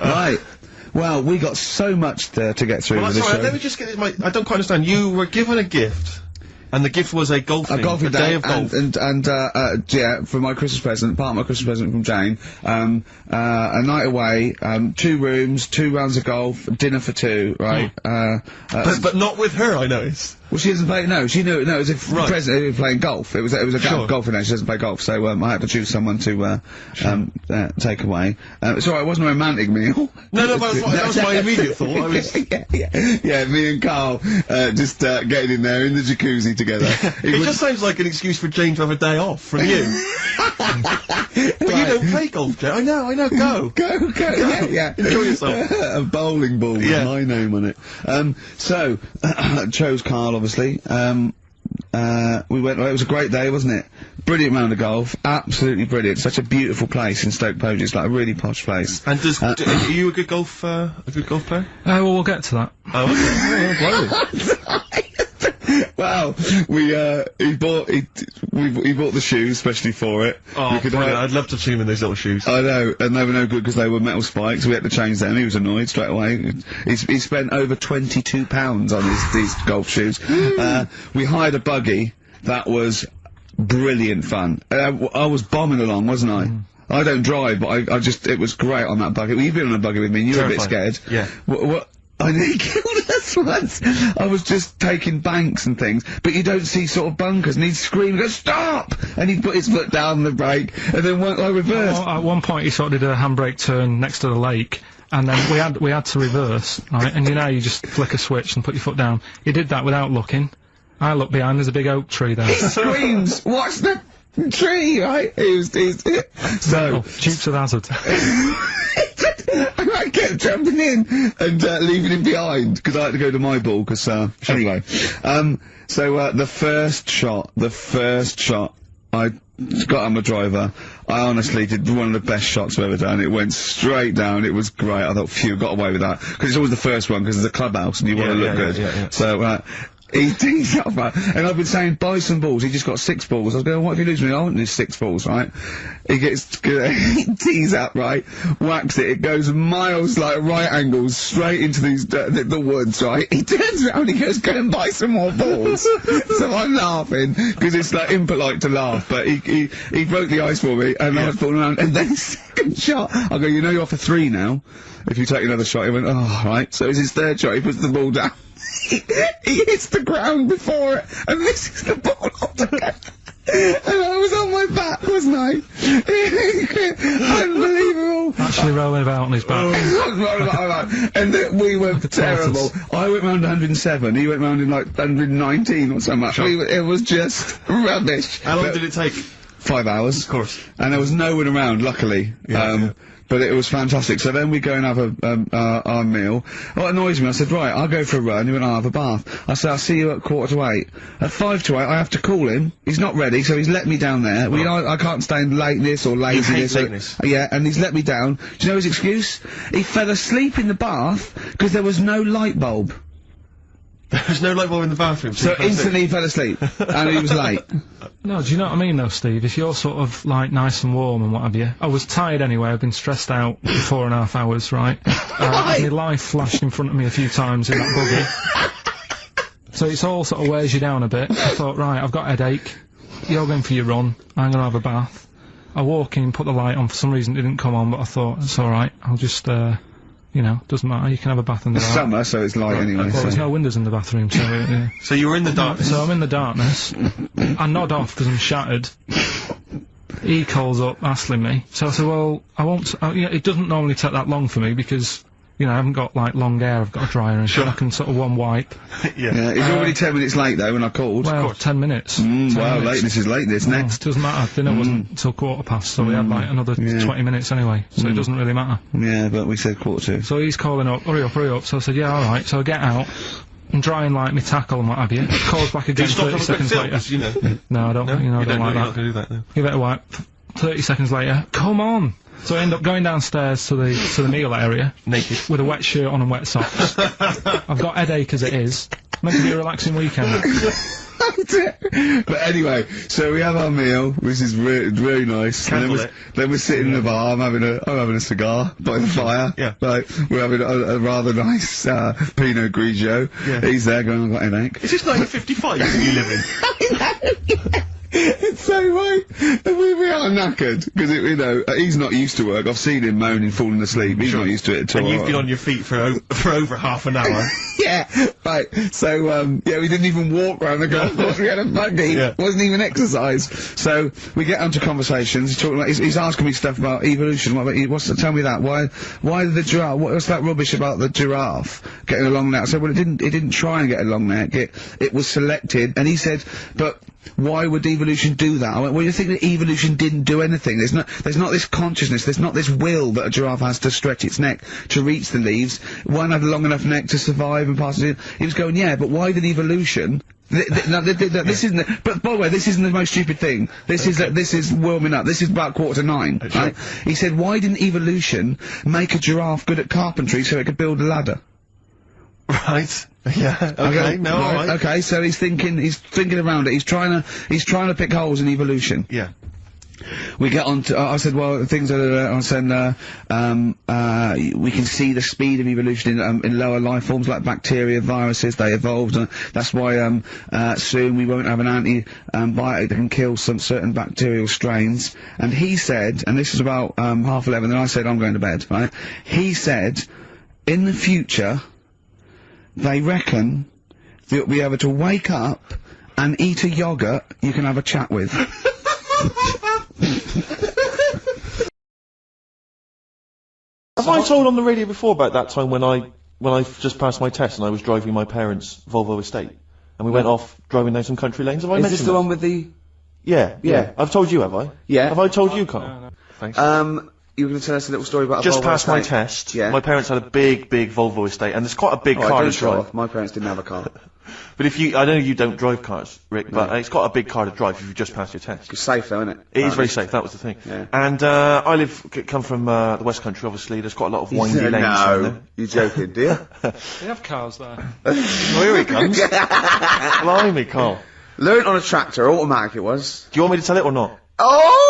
Right. Well, we got so much to get through with this show. Let me just get this. I don't quite understand. You were given a gift. And the gift was a golfing day of golf. And yeah, for my Christmas present, part of my Christmas present from Jane, a night away, 2 rooms, 2 rounds of golf, dinner for 2, right? But not with her, I noticed. Well, she doesn't play, no, she knew, no, it was a present, playing golf. It was a golfing day, she doesn't play golf, so, I had to choose someone to, take away. It's alright, it wasn't a romantic meal. No, but that was my immediate thought. I was... yeah, me and Carl, just, getting in there in the jacuzzi together. It just sounds like an excuse for Jane to have a day off from you. But you don't play golf, Jane. I know, go. Go. Yeah. Enjoy yourself. A bowling ball with my name on it. So, chose Carl, obviously. We went, well, it was a great day, wasn't it? Brilliant round of golf. Absolutely brilliant. Such a beautiful place in Stoke Poges. It's like a really posh place. And are you a good golf player? Well, we'll get to that. Oh, okay. Well, he bought the shoes especially for it. Oh, I'd love to see him in those little shoes. I know, and they were no good because they were metal spikes. We had to change them. He was annoyed straight away. He spent over £22 on these golf shoes. We hired a buggy that was brilliant fun. I was bombing along, wasn't I? I don't drive, but it was great on that buggy. Well, you've been on a buggy with me, and you were a bit scared. Yeah. What? I nearly killed us once. I was just taking banks and things, but you don't see sort of bunkers, and he'd scream, go, stop! And he'd put his foot down the brake, and then I reversed. At one point he sort of did a handbrake turn next to the lake, and then we had to reverse, right? And you just flick a switch and put your foot down. He did that without looking. I looked behind, there's a big oak tree there. He screams, watch the tree, right? So... Dukes of Hazzard. I kept jumping in and leaving him behind because I had to go to my ball. Anyway, so the first shot, I got on the driver. I honestly did one of the best shots I've ever done. It went straight down. It was great. I thought, phew, got away with that because it's always the first one because it's a clubhouse and you want to look good. Yeah. So. He tees up, right? And I've been saying, buy some balls. He just got 6 balls. I was going, what if you lose me? I want these 6 balls, right? He he tees up, right? Whacks it. It goes miles, like, right angles, straight into these, the woods, right? He turns around, he goes, go and buy some more balls. So I'm laughing, because it's, like, impolite to laugh, but he broke the ice for me, and I was falling around, and then his second shot, I go, you're off for 3 now. If you take another shot, he went, oh, right. So it's his 3rd shot, he puts the ball down. He hits the ground before it and misses the ball altogether. And I was on my back, wasn't I? Unbelievable. Actually rolling about on his back. And we were terrible. I went round 107, he went round in like 119 or something. Sure. It was just rubbish. How long did it take? 5 hours. Of course. And there was no one around, luckily. But it was fantastic. So then we go and have our meal. What annoys me, I said, right, I'll go for a run. He went, I'll have a bath. I said, I'll see you at 7:45. At 7:55, I have to call him. He's not ready, so he's let me down there. I can't stand lateness or laziness. Lateness. Yeah, and he's let me down. Do you know his excuse? He fell asleep in the bath because there was no light bulb. There was no light bulb in the bathroom. So instantly he fell asleep. And he was late. No, do you know what I mean though, Steve? If you're sort of, like, nice and warm and what have you. I was tired anyway, I've been stressed out for 4.5 hours, right? My life flashed in front of me a few times in that buggy. So it's all sort of wears you down a bit. I thought, right, I've got a headache. You're going for your run. I'm gonna have a bath. I walk in, put the light on, for some reason it didn't come on, but I thought, it's alright, I'll just, doesn't matter, you can have a bath in the dark. It's summer, so it's light anyway. Well, there's no windows in the bathroom, so, yeah. So you were in the darkness? So I'm in the darkness. I nod off because I'm shattered. He calls up, asking me. So I said, well, I won't, it doesn't normally take that long for me because, I haven't got, like, long hair, I've got a dryer and shit. I can sort of one wipe. Yeah, he's already 10 minutes late, though, when I called. Well, 10 minutes. 10 wow, minutes. Lateness is lateness, next. It doesn't matter, dinner wasn't until 20:15, so we had, like, another 20 minutes anyway, so it doesn't really matter. Yeah, but we said 7:45. So he's calling up, hurry up, so I said, yeah, alright, so I get out, and drying, like, my tackle and what have you. Calls back again 30 seconds later. No, I don't, I don't like that. You're not gonna do that, no. You better wipe. 30 seconds later, come on! So I end up going downstairs to the meal area. Naked. With a wet shirt on and wet socks. I've got headache as it is. Meant to be a relaxing weekend. But anyway, so we have our meal, which is really nice. And then we're sitting in the bar. I'm having a cigar by the fire. Yeah. Like, we're having a rather nice Pinot Grigio. Yeah. He's there going, I've got an egg. Is this 1955 you live in? It's so right. We are knackered because you know he's not used to work. I've seen him moaning, falling asleep. He's not used to it at all. And you've been on your feet for over half an hour. Yeah, right. So yeah, we didn't even walk around the golf course. We had a buggy. Yeah. Wasn't even exercise. So we get onto conversations. He's talking about. He's asking me stuff about evolution. What about, tell me that. Why did the giraffe? What's that rubbish about the giraffe getting a long neck? I said, well, it didn't try and get a long neck. It was selected. And he said, but why would evolution do that? I went, well, you think that evolution didn't do anything? There's not this consciousness, there's not this will that a giraffe has to stretch its neck to reach the leaves. One had a long enough neck to survive and pass it. He was going, yeah, but why did evolution? This isn't. But by the way, this isn't the most stupid thing. This is warming up. This is about 8:45, right? He said, why didn't evolution make a giraffe good at carpentry so it could build a ladder? Right. Yeah. Okay. No. All right. Okay. So he's thinking around it. He's trying to pick holes in evolution. Yeah. We get on to. I said, well, things are. I said, we can see the speed of evolution in lower life forms like bacteria, viruses. They evolved, and that's why soon we won't have an antibiotic that can kill some certain bacterial strains. And he said, and this is about 11:30. And I said, I'm going to bed. Right? He said, in the future, they reckon that you'll be able to wake up and eat a yogurt you can have a chat with. Have I told on the radio before about that time when I just passed my test and I was driving my parents' Volvo estate and we went off driving down some country lanes? Have I mentioned Is this the one with the? Yeah. I've told you, have I? Yeah. Have I told you, Carl? No. Thanks. You were going to tell us a little story about Just a Volvo passed my estate? test. Yeah. My parents had a big Volvo estate, and it's quite a big car don't to show drive. off. My parents didn't have a car. But I know you don't drive cars, Rick, but it's quite a big car to drive if you just passed your test. It's safe though, isn't it? It is very safe, that was the thing. Yeah. And I come from the West Country, obviously. There's quite a lot of windy lanes around there. You're joking, do you? They have cars there. Well, here he comes. Blimey, Carl. Learnt on a tractor, automatic it was. Do you want me to tell it or not? Oh!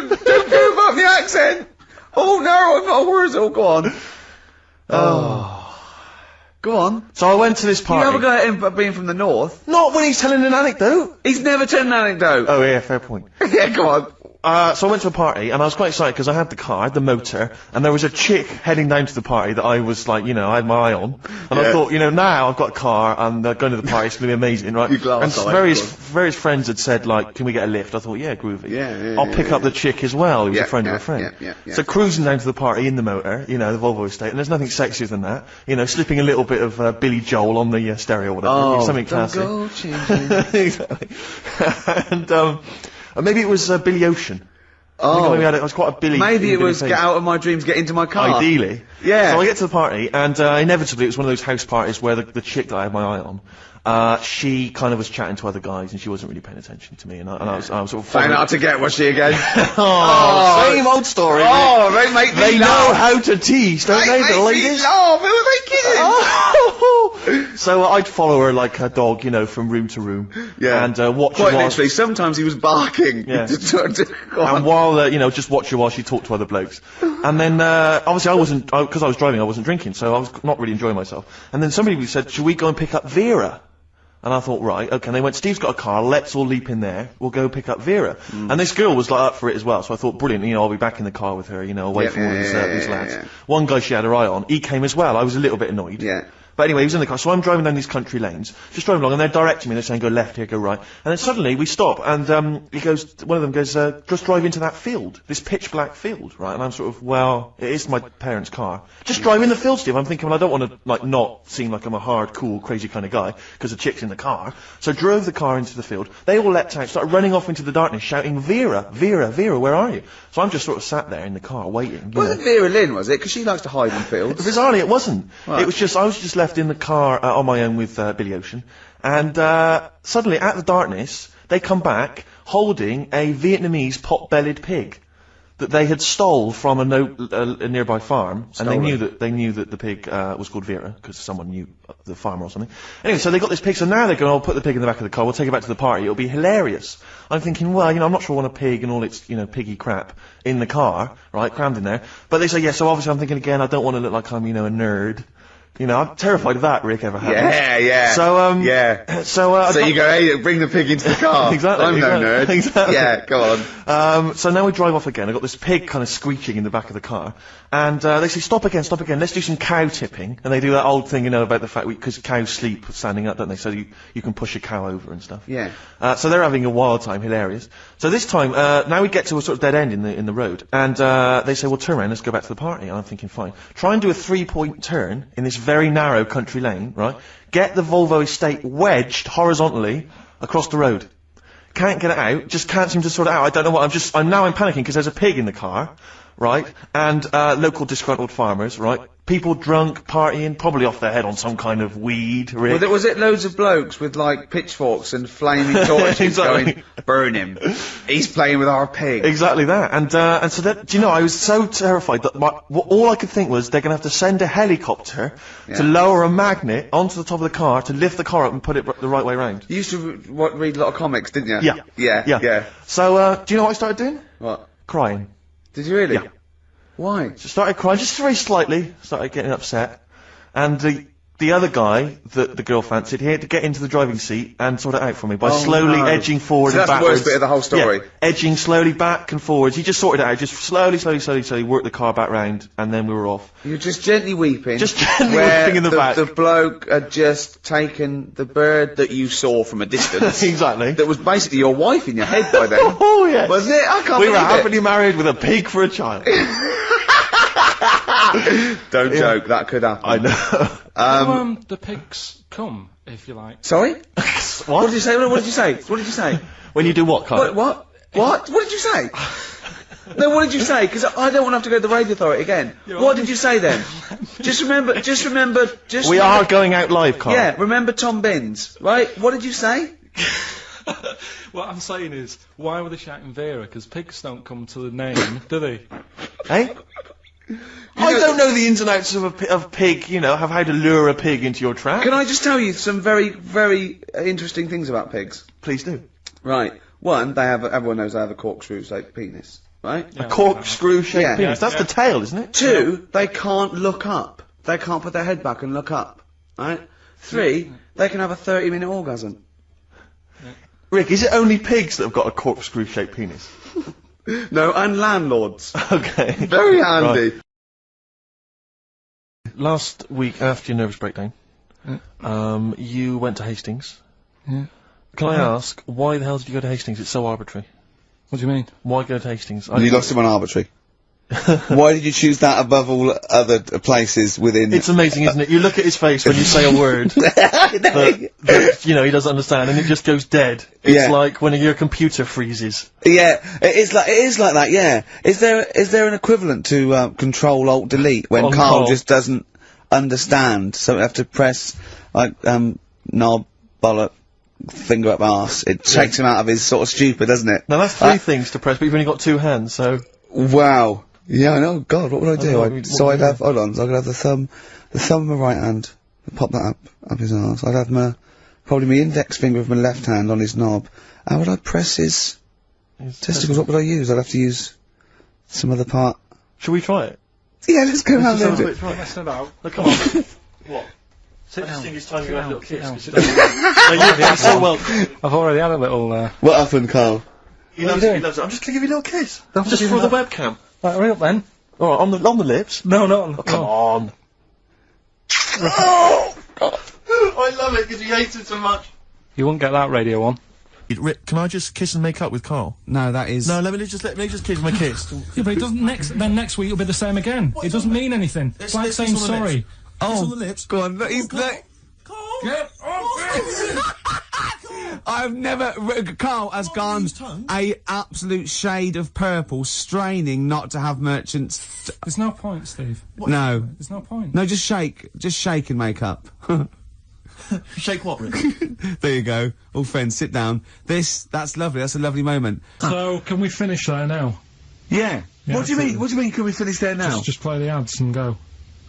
Don't give up the accent! Oh no, I've got words. Oh, go on. Go on. So I went to this party. You have a go at him being from the north. Not when he's telling an anecdote. He's never told an anecdote. Oh yeah, fair point. Yeah, go on. So I went to a party and I was quite excited because I had the car, I had the motor, and there was a chick heading down to the party that I was like, I had my eye on. And I thought, now I've got a car and going to the party, it's going to be amazing, right? And various friends had said, like, can we get a lift? I thought, yeah, groovy. Yeah, I'll pick up the chick as well, who's a friend of a friend. Yeah. So cruising down to the party in the motor, the Volvo estate, and there's nothing sexier than that. Slipping a little bit of Billy Joel on the stereo or whatever. Something classy. Go changing. Exactly. And maybe it was Billy Ocean. Oh, it was quite a Billy. Maybe it was get out of my dreams, get into my car. Ideally. Yeah. So I get to the party, and inevitably it was one of those house parties where the chick that I had my eye on, she kind of was chatting to other guys, and she wasn't really paying attention to me, and I was sort of Found out to get, was she again? Same old story. Oh, they make me They know laugh. how to tease, don't they, the ladies? Laugh. Who are they kidding? Oh. So I'd follow her like a dog, from room to room. Yeah. And watch her Quite while... literally, sometimes he was barking. Yeah. Go on. And while, just watch her while she talked to other blokes. And then, obviously because I was driving, I wasn't drinking, so I was not really enjoying myself. And then somebody said, should we go and pick up Vera? And I thought, right, okay. And they went, Steve's got a car, let's all leap in there, we'll go pick up Vera. And this girl was like up for it as well, so I thought, brilliant, I'll be back in the car with her, away from all these lads. Yeah. One guy she had her eye on, he came as well, I was a little bit annoyed. Yeah. But anyway, he was in the car, so I'm driving down these country lanes, just driving along, and they're directing me, they're saying, go left here, go right. And then suddenly, we stop, and one of them goes, just drive into that field, this pitch black field, right? And I'm sort of, well, it is my parents' car. Just drive in the field, Steve. I'm thinking, well, I don't want to, not seem like I'm a hard, cool, crazy kind of guy, because the chick's in the car. So drove the car into the field. They all leapt out, started running off into the darkness, shouting, Vera, Vera, Vera, where are you? So I'm just sort of sat there in the car, waiting. Wasn't Vera Lynn, was it? Because she likes to hide in fields. Bizarrely, it wasn't. Right. It was just, I was just left in the car on my own with Billy Ocean, and suddenly, at the darkness, they come back holding a Vietnamese pot-bellied pig. that they had stole from a nearby farm, and they Stolen. knew that the pig was called Vera because someone knew the farmer or something. Anyway, so they got this pig. So now they're going, "I'll put the pig in the back of the car. We'll take it back to the party. It'll be hilarious." I'm thinking, well, I'm not sure I want a pig and all its, piggy crap in the car, right, crammed in there. But they say, yeah. So obviously, I'm thinking again, I don't want to look like I'm, a nerd. I'm terrified of that, Rick, ever happens. Yeah. So, yeah. So you go, hey, bring the pig into the car. Exactly. I'm no nerd. Exactly. Yeah, go on. So now we drive off again. I've got this pig kind of screeching in the back of the car. And, they say, stop again, let's do some cow tipping. And they do that old thing, about the fact, because cows sleep standing up, don't they? So you can push a cow over and stuff. Yeah. So they're having a wild time, hilarious. So this time, now we get to a sort of dead end in the road. And, they say, well, turn around, let's go back to the party. And I'm thinking, fine. Try and do a 3-point turn in this very narrow country lane, right? Get the Volvo estate wedged horizontally across the road. Can't get it out, just can't seem to sort it out. I don't know what, I'm panicking because there's a pig in the car, right? And, local disgruntled farmers, right? People drunk, partying, probably off their head on some kind of weed, Rick. Was it loads of blokes with, pitchforks and flaming torches Exactly. going, burn him. He's playing with our pig. Exactly that. And so that, do you know, I was so terrified that all I could think was they're going to have to send a helicopter to lower a magnet onto the top of the car to lift the car up and put it the right way round. You used to read a lot of comics, didn't you? Yeah. Yeah. So, do you know what I started doing? What? Crying. Did you really? Yeah. Why? So started crying, just very slightly, started getting upset. And the other guy that the girl fancied, he had to get into the driving seat and sort it out for me by slowly edging forward So and that's the backwards. worst bit of the whole story. Yeah, edging slowly back and forwards. He just sorted it out, just slowly worked the car back round, and then we were off. You're just gently weeping. Just gently where weeping in the back. The bloke had just taken the bird that you saw from a distance. Exactly. That was basically your wife in your head by then. Oh, yes. Wasn't it? I can't We were believe it. happily married with a pig for a child. Don't joke, that could happen. I know. The pigs come, if you like. Sorry? What? What did you say? What did you say? What did you say? When you do what, Carl? What? What did you say? No, what did you say? Because I don't want to have to go to the radio authority again. What did you say then? Just remember. We are going out live, Carl. Yeah, remember Tom Binns, right? What did you say? What I'm saying is, why were they shouting Vera? Because pigs don't come to the name, do they? Hey? I don't know the ins and outs of pig, have how to lure a pig into your trap. Can I just tell you some very, very interesting things about pigs? Please do. Right. One, everyone knows they have a corkscrew-shaped penis, right? Yeah, A corkscrew-shaped Yeah. penis. That's the tail, isn't it? Two, they can't look up. They can't put their head back and look up, right? Three, they can have a 30-minute orgasm. Rick, is it only pigs that have got a corkscrew-shaped penis? No, and landlords. Okay. Very handy. Right. Last week, after your nervous breakdown, you went to Hastings. Yeah. Can I ask, why the hell did you go to Hastings? It's so arbitrary. What do you mean? Why go to Hastings? You lost him on arbitrary. Why did you choose that above all other places within... It's amazing, isn't it? You look at his face when you say a word that, he doesn't understand, and it just goes dead. It's like when your computer freezes. Yeah, it is like that, yeah. Is there an equivalent to Control Alt Delete when Carl just doesn't understand, so we have to press, knob, bollock, finger up arse. It takes him out of his sort of stupid, doesn't it? Now that's three things to press, but you've only got two hands, so... Wow. Yeah, I know. God, what would I do? I'd have, hold on, so I could have the thumb of my right hand, pop that up his arse. I'd have probably my index finger of my left hand on his knob. How would I press his testicles? What would I use? I'd have to use some other part. Shall we try it? Yeah, let's go around there. Messing about. Oh, come on. What? Sit down. I think it's time you had a little kiss. down. Sit down. You're so welcome. I've already had a little, What happened, Carl? He loves it. I'm just going to give you a little kiss. Just for the webcam. Right, hurry up then. Alright, on the lips. No, not on the... Come on. Oh, God. I love it because he hates it so much. You won't get that radio on. Rick, can I just kiss and make up with Carl? No, that is... No, let me just kiss my kiss. Yeah, but it doesn't next week it'll be the same again. It doesn't mean anything. It's like saying sorry. Oh, on the lips. Go on, he's... Get off I've never... Carl has gone a absolute shade of purple, straining not to have merchants... There's no point, Steve. No. There's no point. No, just shake. Just shake and make up. Shake what, Rick? There you go. All friends, sit down. That's lovely. That's a lovely moment. So, can we finish there now? Yeah. Yeah, What do you mean? absolutely. What do you mean? Can we finish there now? Just play the ads and go.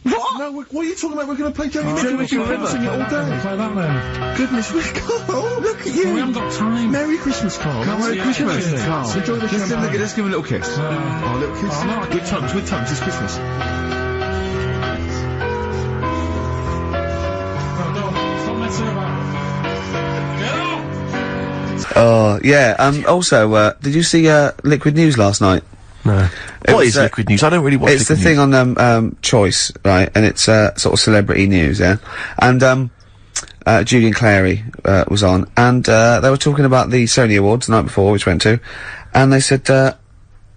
What? No, what are you talking about? We're going to play Jamie Jamie Mickey Mickey River. Sing it all day. Play that then. Goodness me, Carl, look at you. We haven't got time. Merry Christmas, Carl. Merry Yeah, Christmas, yeah, Carl. Enjoy the Let's champagne. give him a little kiss. Oh, little kiss. Oh, no, I with tongues, it's Christmas. Stop messing about. Get out! Oh, yeah. Also, did you see, Liquid News last night? No. What is Liquid News? I don't really watch It's the Liquid thing News. on, Choice, right? And it's, sort of celebrity news, yeah? And, Julian Clary, was on, and, they were talking about the Sony Awards the night before, which we went to, and they said,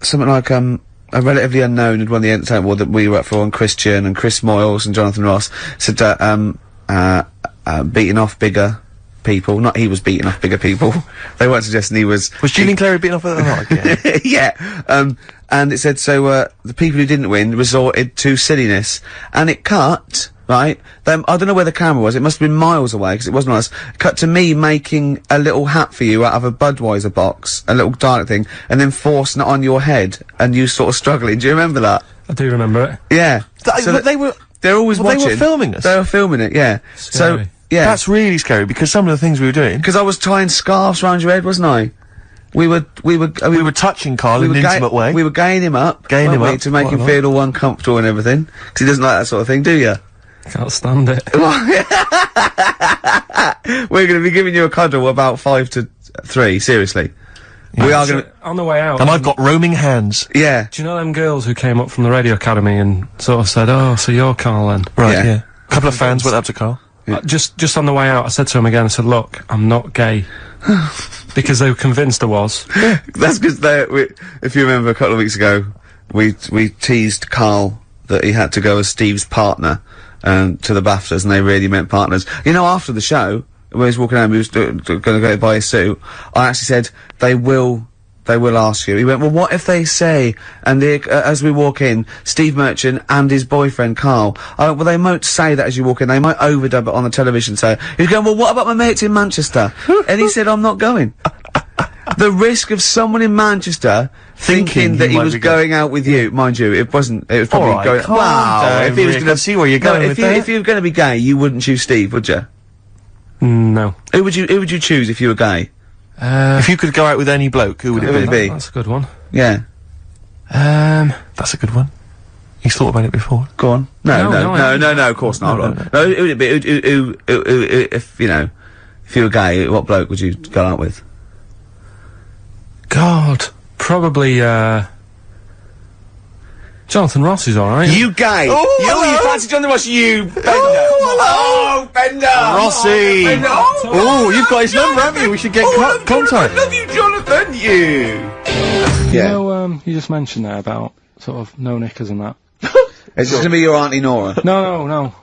something like, a relatively unknown had won the entertainment award that we were up for, and Christian, and Chris Moyles, and Jonathan Ross, said, beating off bigger people. Not he was beating off bigger people. They weren't suggesting he was... Was Julian Clary beaten off at the night again? Yeah. And it said, so, the people who didn't win resorted to silliness. And it cut, right? I don't know where the camera was. It must have been miles away, because it wasn't us. Cut to me making a little hat for you out of a Budweiser box, a little dark thing, and then forcing it on your head, and you sort of struggling. Do you remember that? I do remember it. Yeah. So They were... they're always Well, they watching. were filming us? They were filming it, yeah. Scary. So, yeah. That's really scary, because some of the things we were doing... Because I was tying scarves round your head, wasn't I? We were touching Carl in an intimate way. We were gaying him up. Gaying him weren't we, up, to make quite him a lot. feel all uncomfortable and everything. Because he doesn't like that sort of thing, do you? Can't stand it. We're going to be giving you a cuddle about 5 to 3, seriously. We are going to... On the way out. And I've got roaming hands. Yeah. Do you know them girls who came up from the radio academy and sort of said, "Oh, so you're Carl then?" Right, Yeah. yeah. A couple of fans went up to Carl. Just on the way out, I said to him again. I said, "Look, I'm not gay," because they were convinced I was. That's because if you remember a couple of weeks ago, we teased Carl that he had to go as Steve's partner, to the BAFTAs, and they really meant partners. You know, after the show, when he was walking home, he was going to go buy his suit, I actually said, they will ask you. He went, well, what if they say, and as we walk in, Steve Merchant and his boyfriend Carl, I went, well, they won't say that as you walk in, they might overdub it on the television, so he was going, well, what about my mates in Manchester? And he said, I'm not going. The risk of someone in Manchester thinking that he was going out with you, mind you, it was probably Alright, going, calm wow, down, if he was Rick, gonna I see where you're going with if that. you were gonna be gay, you wouldn't choose Steve, would you? No. Who would you choose if you were gay? If you could go out with any bloke, who would Who it would be? it be? That's a good one. Yeah. That's a good one. He's thought about it before. Go on. No, No, of course not. No, who would it be? Who, if, you know, if you were gay, what bloke would you go out with? God, probably Jonathan Ross is alright. You gay! You fancy Jonathan Ross, you Bender! Oh, Bender! Rossi! Bender! Oh, you've got his number, haven't you? We should get contact. I love you, Jonathan! You! You Yeah. know, you just mentioned there about sort of no knickers and that. It's just gonna be your Auntie Nora. No.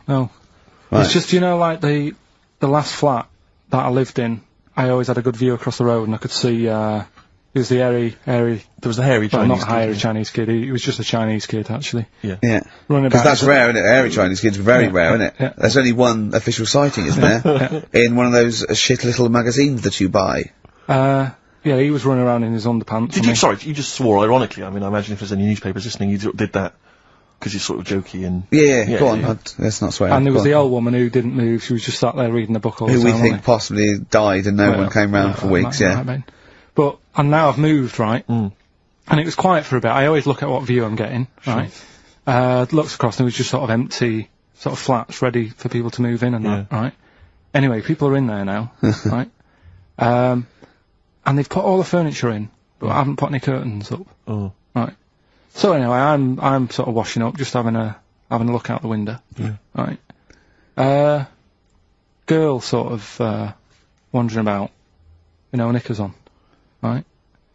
Right. It's just, you know, like the last flat that I lived in, I always had a good view across the road and I could see, it was the hairy, There was a hairy well, Chinese not hairy kid. Chinese kid, he was just a Chinese kid, actually. Yeah. Running Because about. that's rare, isn't it? Hairy Chinese kids, very Yeah, rare, isn't it? yeah. There's only one official sighting, isn't there? In one of those shit little magazines that you buy. Yeah, he was running around in his underpants. Did I you? mean- Sorry, you just swore ironically. I mean, I imagine if there's any newspapers listening, you did that because you're sort of jokey and. Yeah, go on. yeah. Let's not swear. And there was Go the on. old woman who didn't move, she was just sat there reading the book all the Who time. we wasn't think possibly died and no Well, one came round for weeks, might yeah. have been. But, and now I've moved, right? And it was quiet for a bit. I always look at what view I'm getting, right? Looks across and it was just sort of empty, sort of flats ready for people to move in and that, right? Anyway, people are in there now, right? And they've put all the furniture in, but I haven't put any curtains up, Oh. right? So anyway, I'm sort of washing up, just having a look out the window, right? Girl sort of, wandering about, you know, knickers on, right?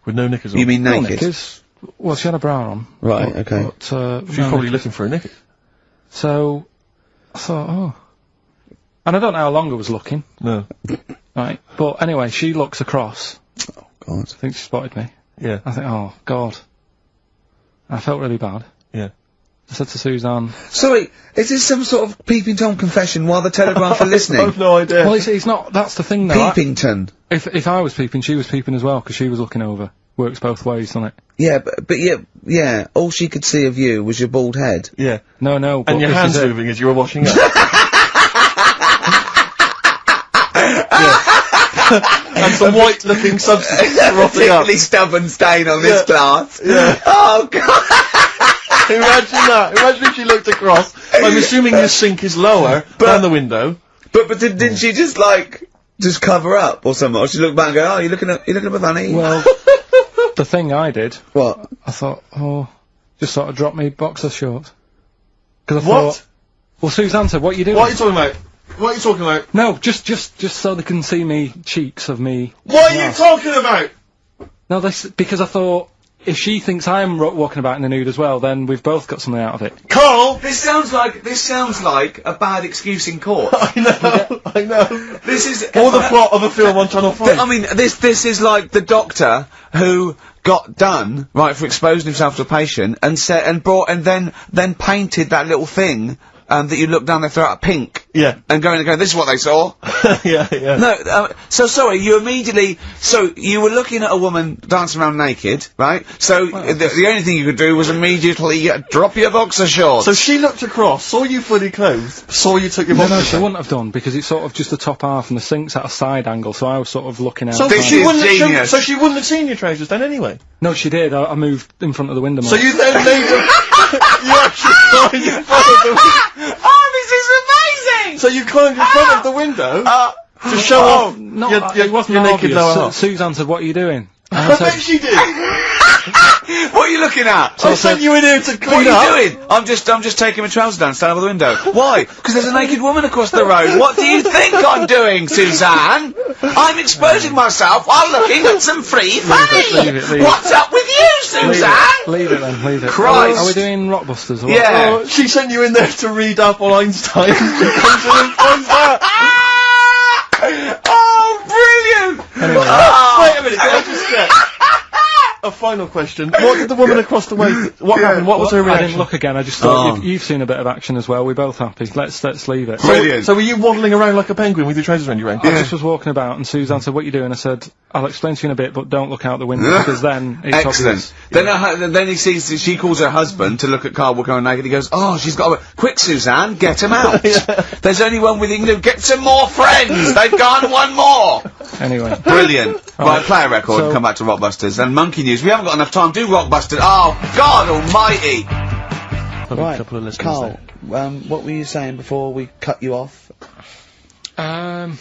With no knickers on. You mean No naked? knickers. Well, she had a bra on. Right, but- okay. But, She's no probably knickers. looking for a knicker. So, I thought, oh. And I don't know how long I was looking, No. right? But anyway, she looks across. God. I think she spotted me. Yeah. I think, oh, God. I felt really bad. Yeah. I said to Suzanne, Sorry, is this some sort of Peeping Tom confession while the Telegraph are listening? I've no idea. well, it's not, that's the thing though. Peepington. If I was peeping, she was peeping as well, because she was looking over. works both ways, doesn't it? Yeah, but yeah, all she could see of you was your bald head. Yeah. No, but And your this hands is it. moving as you were washing up. And some white-looking substance rotting up. Particularly stubborn stain on this glass. Yeah. Oh, God. Imagine that. Imagine if she looked across. I'm assuming your sink is lower than the window. But didn't she just, like, just cover up or something? Or she looked back and go, oh, you looking at a funny? Well, the thing I did, What? I thought, just sort of drop me boxer shorts. Because I What? thought, well, Suzanne said, what are you doing? What are you talking about? What are you talking about? No, just so they can see me cheeks of me. What are you talking about? No, because I thought, if she thinks I'm walking about in the nude as well, then we've both got something out of it. Carl! This sounds like a bad excuse in court. I know. This is Or the plot of a film on Channel 5. I mean, this is like the doctor who got done right for exposing himself to a patient and then painted that little thing that you look down their throat pink. Yeah. And going, this is what they saw. yeah. No, so sorry, you were looking at a woman dancing around naked, right? So the only thing you could do was immediately drop your boxer shorts. So she looked across, saw you fully clothed, saw you took your boxers No, she off. wouldn't have done, because it's sort of just the top half and the sink's at a side angle, so I was sort of looking out. So This she is wouldn't genius. so she wouldn't have seen your trousers then anyway. No, she did. I moved in front of the window. So you then made them. You actually climbed in front of the window. Oh, this is amazing! So you climbed in front of the window to show off No, your it wasn't your naked obvious. lower half. Suzanne said, what are you doing? And I I said, bet she did. What are you looking at? I sent you in here to What clean are up. you doing? I'm just taking my trousers down, standing over the window. Why? Because there's a naked woman across the road. What do you think I'm doing, Suzanne? I'm exposing myself while looking at some free funny. leave it. What's up with you, Suzanne? leave it then, leave it. Christ. Are we doing Rockbusters or what? Yeah. Oh, she sent you in there to read up on Einstein. She comes in and finds that. Oh, brilliant! Anyway. Wait a minute, can I just get a final question? What did the woman across the way? What happened? What was her I reaction? didn't look again. I just thought you've seen a bit of action as well. We're both happy. Let's leave it. Brilliant. So were you waddling around like a penguin with your trousers around your ankle? I just was walking about, and Suzanne said, "What are you doing?" I said, "I'll explain to you in a bit, but don't look out the window because then it's Excellent. obvious." Then he sees, she calls her husband to look at Carl walking around naked. He goes, oh, she's got quick, Suzanne, get him out. There's only one with you. Get some more friends. They've gone one more. Anyway, Brilliant. Right, play a record and So- come back to Rockbusters. And Monkey News. We haven't got enough time. Do Rockbusters. Oh, God almighty. Probably a couple of listeners Carl, what were you saying before we cut you off? yeah,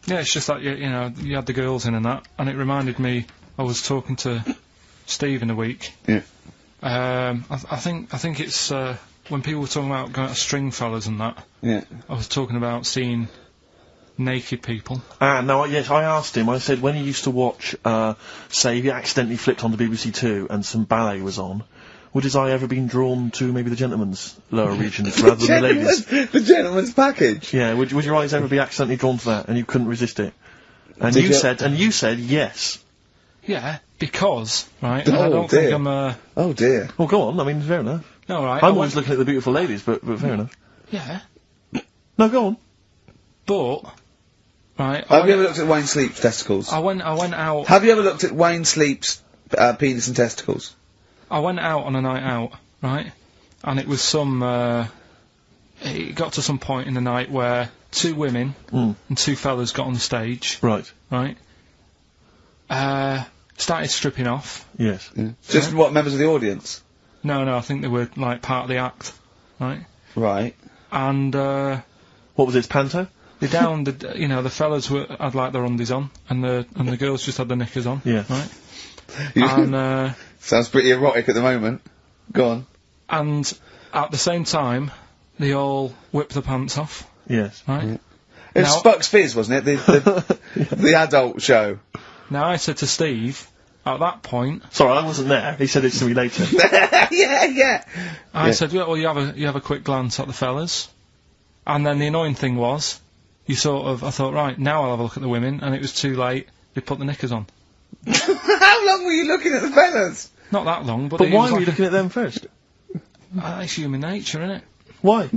it's just that you know you had the girls in and that, and it reminded me. I was talking to Steve in a week. Yeah. I think it's when people were talking about going to Stringfellas and that. Yeah. I was talking about seeing naked people. No, yes, I asked him, I said, when he used to watch, say, he accidentally flicked on the BBC Two and some ballet was on, would his eye ever been drawn to maybe the gentleman's lower regions rather than the ladies'? The gentleman's package. Yeah, would your eyes ever be accidentally drawn to that and you couldn't resist it? And Did you said yes. Yeah, because right. Oh, I don't dear. think I'm Oh, dear. Well, go on, I mean, fair enough. no right. I'm always looking at the beautiful ladies, but fair enough. Yeah, No, go on. but right. Have you ever looked at Wayne Sleep's testicles? I went out. Have you ever looked at Wayne Sleep's penis and testicles? I went out on a night out, right? And it was some. It got to some point in the night where two women and two fellas got on the stage, Right. right? Started stripping off. Yes. Just what, members of the audience? No, I think they were like part of the act, right? Right. And What was it, panto? they down the fellas had like their undies on, and the girls just had their knickers on, Yeah. right? And Sounds pretty erotic at the moment. Go on. and at the same time, they all whipped the pants off, Yes. right? It was Now- Spuck's Fizz, wasn't it? The adult show. Now I said to Steve, at that point, Sorry, I wasn't there. He said it to me later. yeah. I said, well, you have a quick glance at the fellas, and then the annoying thing was, I thought, right, now I'll have a look at the women, and it was too late. They put the knickers on. How long were you looking at the fellas? Not that long, but But it why was were you like, looking at them first? it's human nature, isn't it? Why?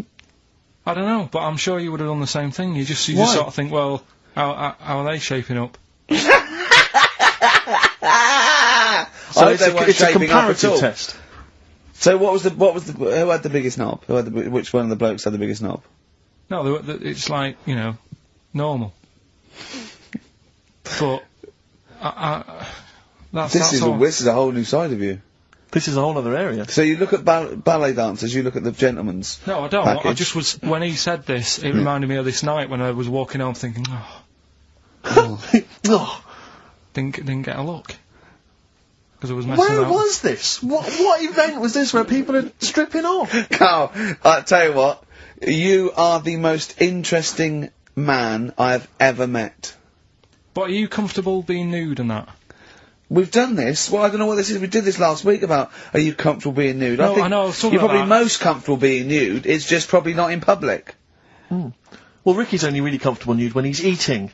I don't know, but I'm sure you would have done the same thing. You just Why? sort of think, well, how are they shaping up? So hope they weren't it's a shaping up at comparative all. test. So who had the biggest knob? Which one of the blokes had the biggest knob? No, it's like, you know, normal. But This is a whole new side of you. This is a whole other area. So you look at ballet dancers, you look at the gentleman's. No, I don't. package. I just was when he said this, it reminded me of this night when I was walking home thinking, Oh. didn't get a look because I was messing Where out. was this? What event was this where people are stripping off? Carl, I tell you what, you are the most interesting man I have ever met. But are you comfortable being nude and that? We've done this. Well, I don't know what this is. We did this last week about, are you comfortable being nude? No, I think I know, I was talking you're about probably that. most comfortable being nude. It's just probably not in public. Well, Ricky's only really comfortable nude when he's eating.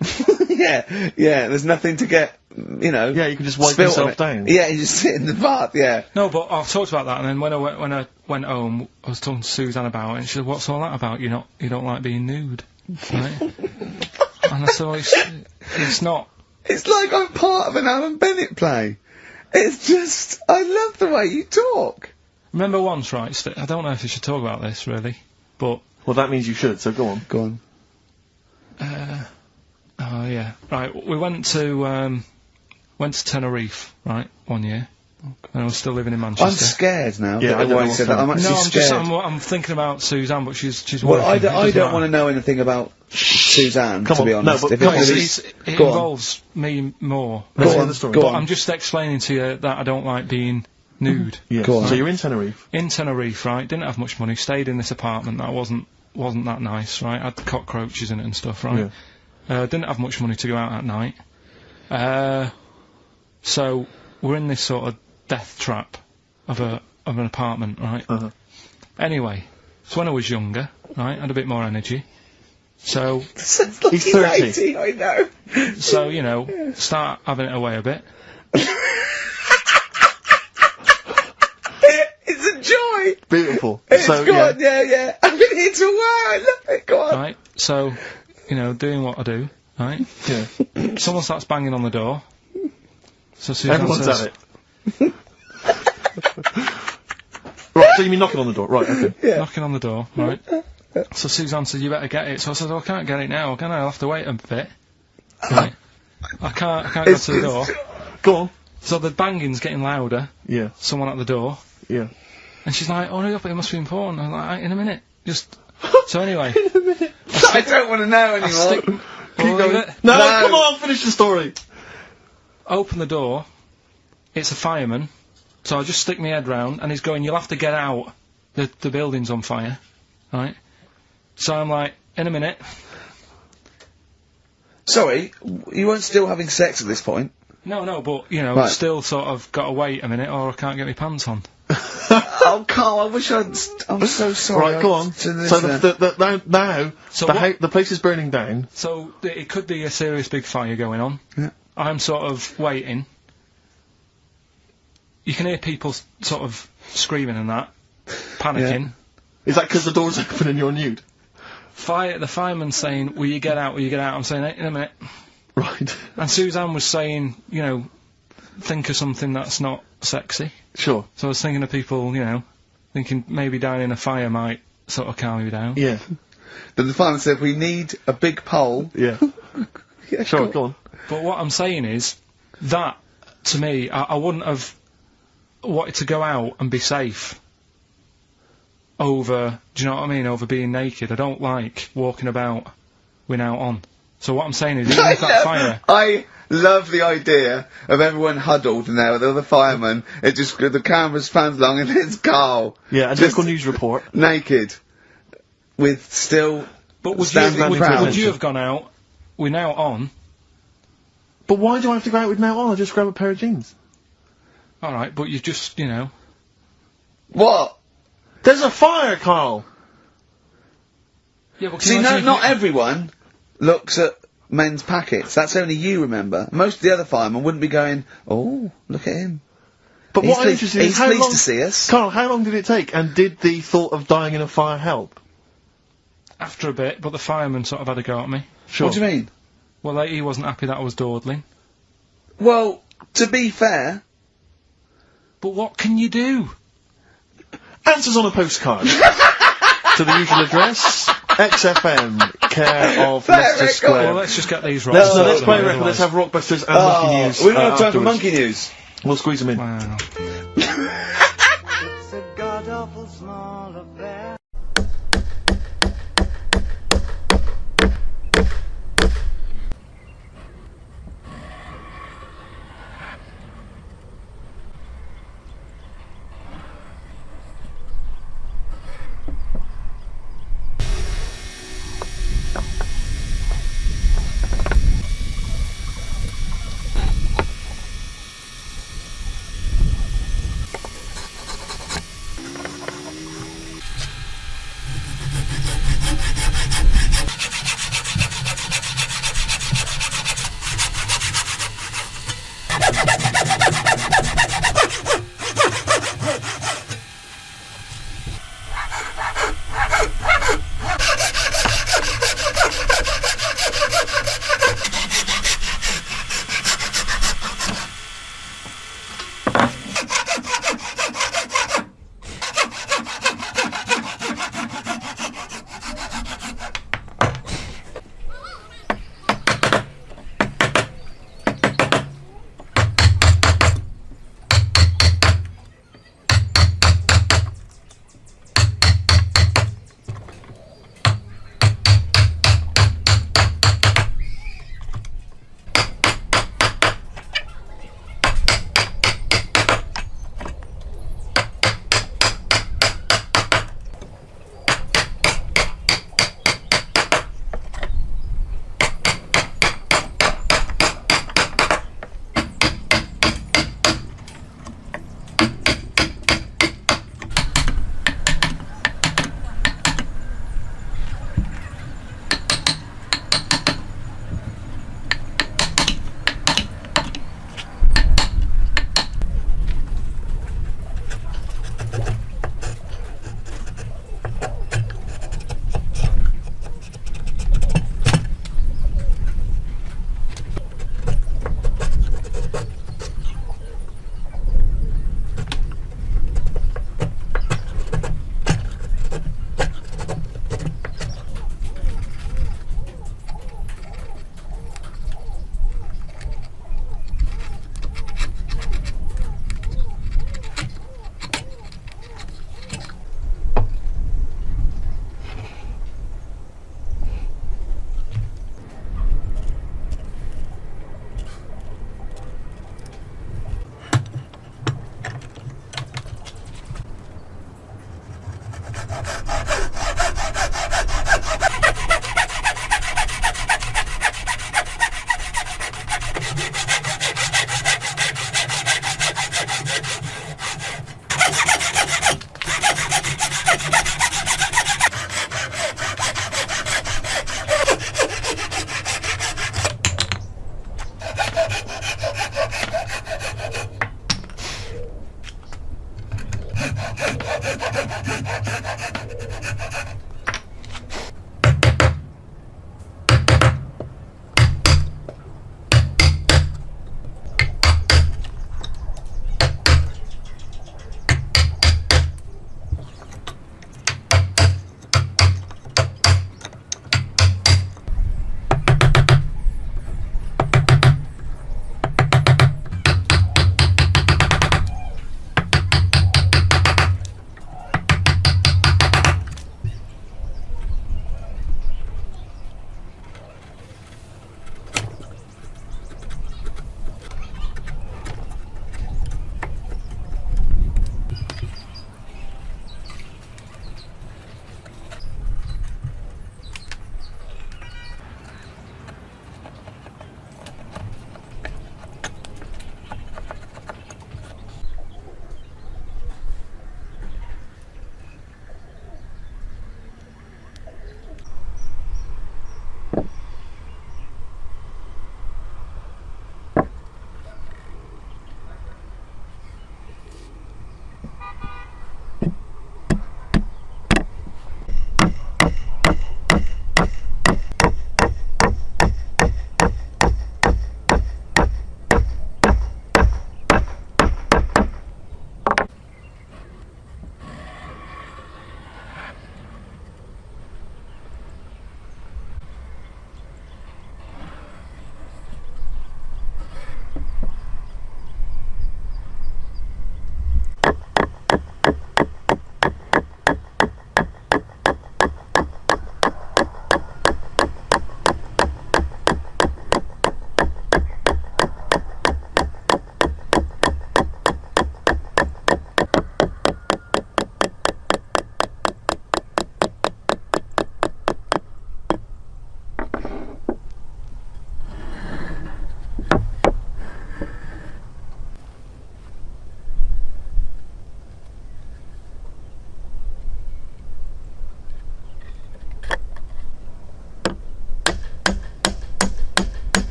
yeah, there's nothing to get, you know. Yeah, you can just wipe spilt yourself on it. down. Yeah, you just sit in the bath, yeah. No, but I talked about that, and then when I went home, I was talking to Suzanne about it, and she said, "What's all that about? You don't like being nude, right?" And I said, well, "It's not." It's like I'm part of an Alan Bennett play. It's just, I love the way you talk. Remember once, right? I don't know if you should talk about this really, but Well, that means you should, so go on. Go on. oh yeah, right. We went to Tenerife, right, one year, and I was still living in Manchester. I'm scared now. Yeah, that I don't know everyone what's said that. I'm actually No, scared. I'm thinking about Suzanne, but she's Well, working. I don't want to know anything about Suzanne, Come to be on, no, honest. but If come it's on, really- It Go on. involves me more. Let's Go hear on, the story. go But on. I'm just explaining to you that I don't like being nude. Yeah. Go on. So you're in Tenerife. In Tenerife, right? Didn't have much money. Stayed in this apartment that wasn't that nice, right? Had cockroaches in it and stuff, right? Didn't have much money to go out at night. So we're in this sort of death trap of an apartment, right? Uh-huh. Anyway, so when I was younger, right, had a bit more energy. So Sounds like He's 30. 80, I know. so you know, start having it away a bit. It's a joy. Beautiful. It's So, good, yeah. I've been here to work. I love it. Go on. Right, so, you know, doing what I do, right? Yeah. Someone starts banging on the door. So Suzanne Everyone's says, at it. Right, so you mean knocking on the door? Right, okay. knocking on the door, right? So Suzanne said, you better get it. So I said, oh, I can't get it now, can I? I'll have to wait a bit. Right. I can't go to the door. Go on. So the banging's getting louder. Yeah, Someone at the door. yeah. And she's like, oh, hurry up, it must be important. I'm like, in a minute. Just... So anyway, I don't want to know anymore. stick... Keep Well, going. leave it. No, No. come on, finish the story. Open the door. It's a fireman. So I just stick my head round, and he's going, you'll have to get out. The building's on fire. Right? So I'm like, in a minute. Sorry, you weren't still having sex at this point? No, but, you know, Right. still sort of got to wait a minute, or I can't get my pants on. Oh, Carl, I wish I'm so sorry. Right, go on. To the So listener. now, So the, what- the place is burning down. So it could be a serious big fire going on. Yeah. I'm sort of waiting. You can hear people sort of screaming and that, panicking. Is that because the door's open and you're nude? The fireman's saying, will you get out, will you get out? I'm saying, in a minute. Right. And Suzanne was saying, you know, think of something that's not sexy. Sure. So I was thinking of people, you know, thinking maybe down in a fire might sort of calm you down. Yeah. Then the fireman said, we need a big pole. Yeah. Yeah, Sure, go on. But what I'm saying is, that, to me, I wouldn't have wanted to go out and be safe over, do you know what I mean, over being naked. I don't like walking about without on. So what I'm saying is, even if that fire... I love the idea of everyone huddled in there with all the firemen. It just, the camera's pans along and it's Carl. Yeah, a Just local news report. naked. With still But would standing you, proud. would you have gone out, we're now on, But why do I have to go out with now on? I just grab a pair of jeans. alright, but you just, you know... What? There's a fire, Carl! Yeah, but can See, you no, imagine if not you- everyone looks at men's packets. That's only you remember. Most of the other firemen wouldn't be going, oh, look at him. But He's what I'm pleased- interested in is he's how pleased long... to see us. Carl, how long did it take? And did the thought of dying in a fire help? After a bit, but the fireman sort of had a go at me. Sure. What do you mean? Well, he wasn't happy that I was dawdling. Well, to be fair, But what can you do? Answers on a postcard. To the usual address, XFM, care of Leicester Square. Well, let's just get these right. Let's play a record, let's have Rockbusters and Monkey News. We don't have time for afterwards. monkey news. We'll squeeze them in. Wow. It's a god-awful small affair.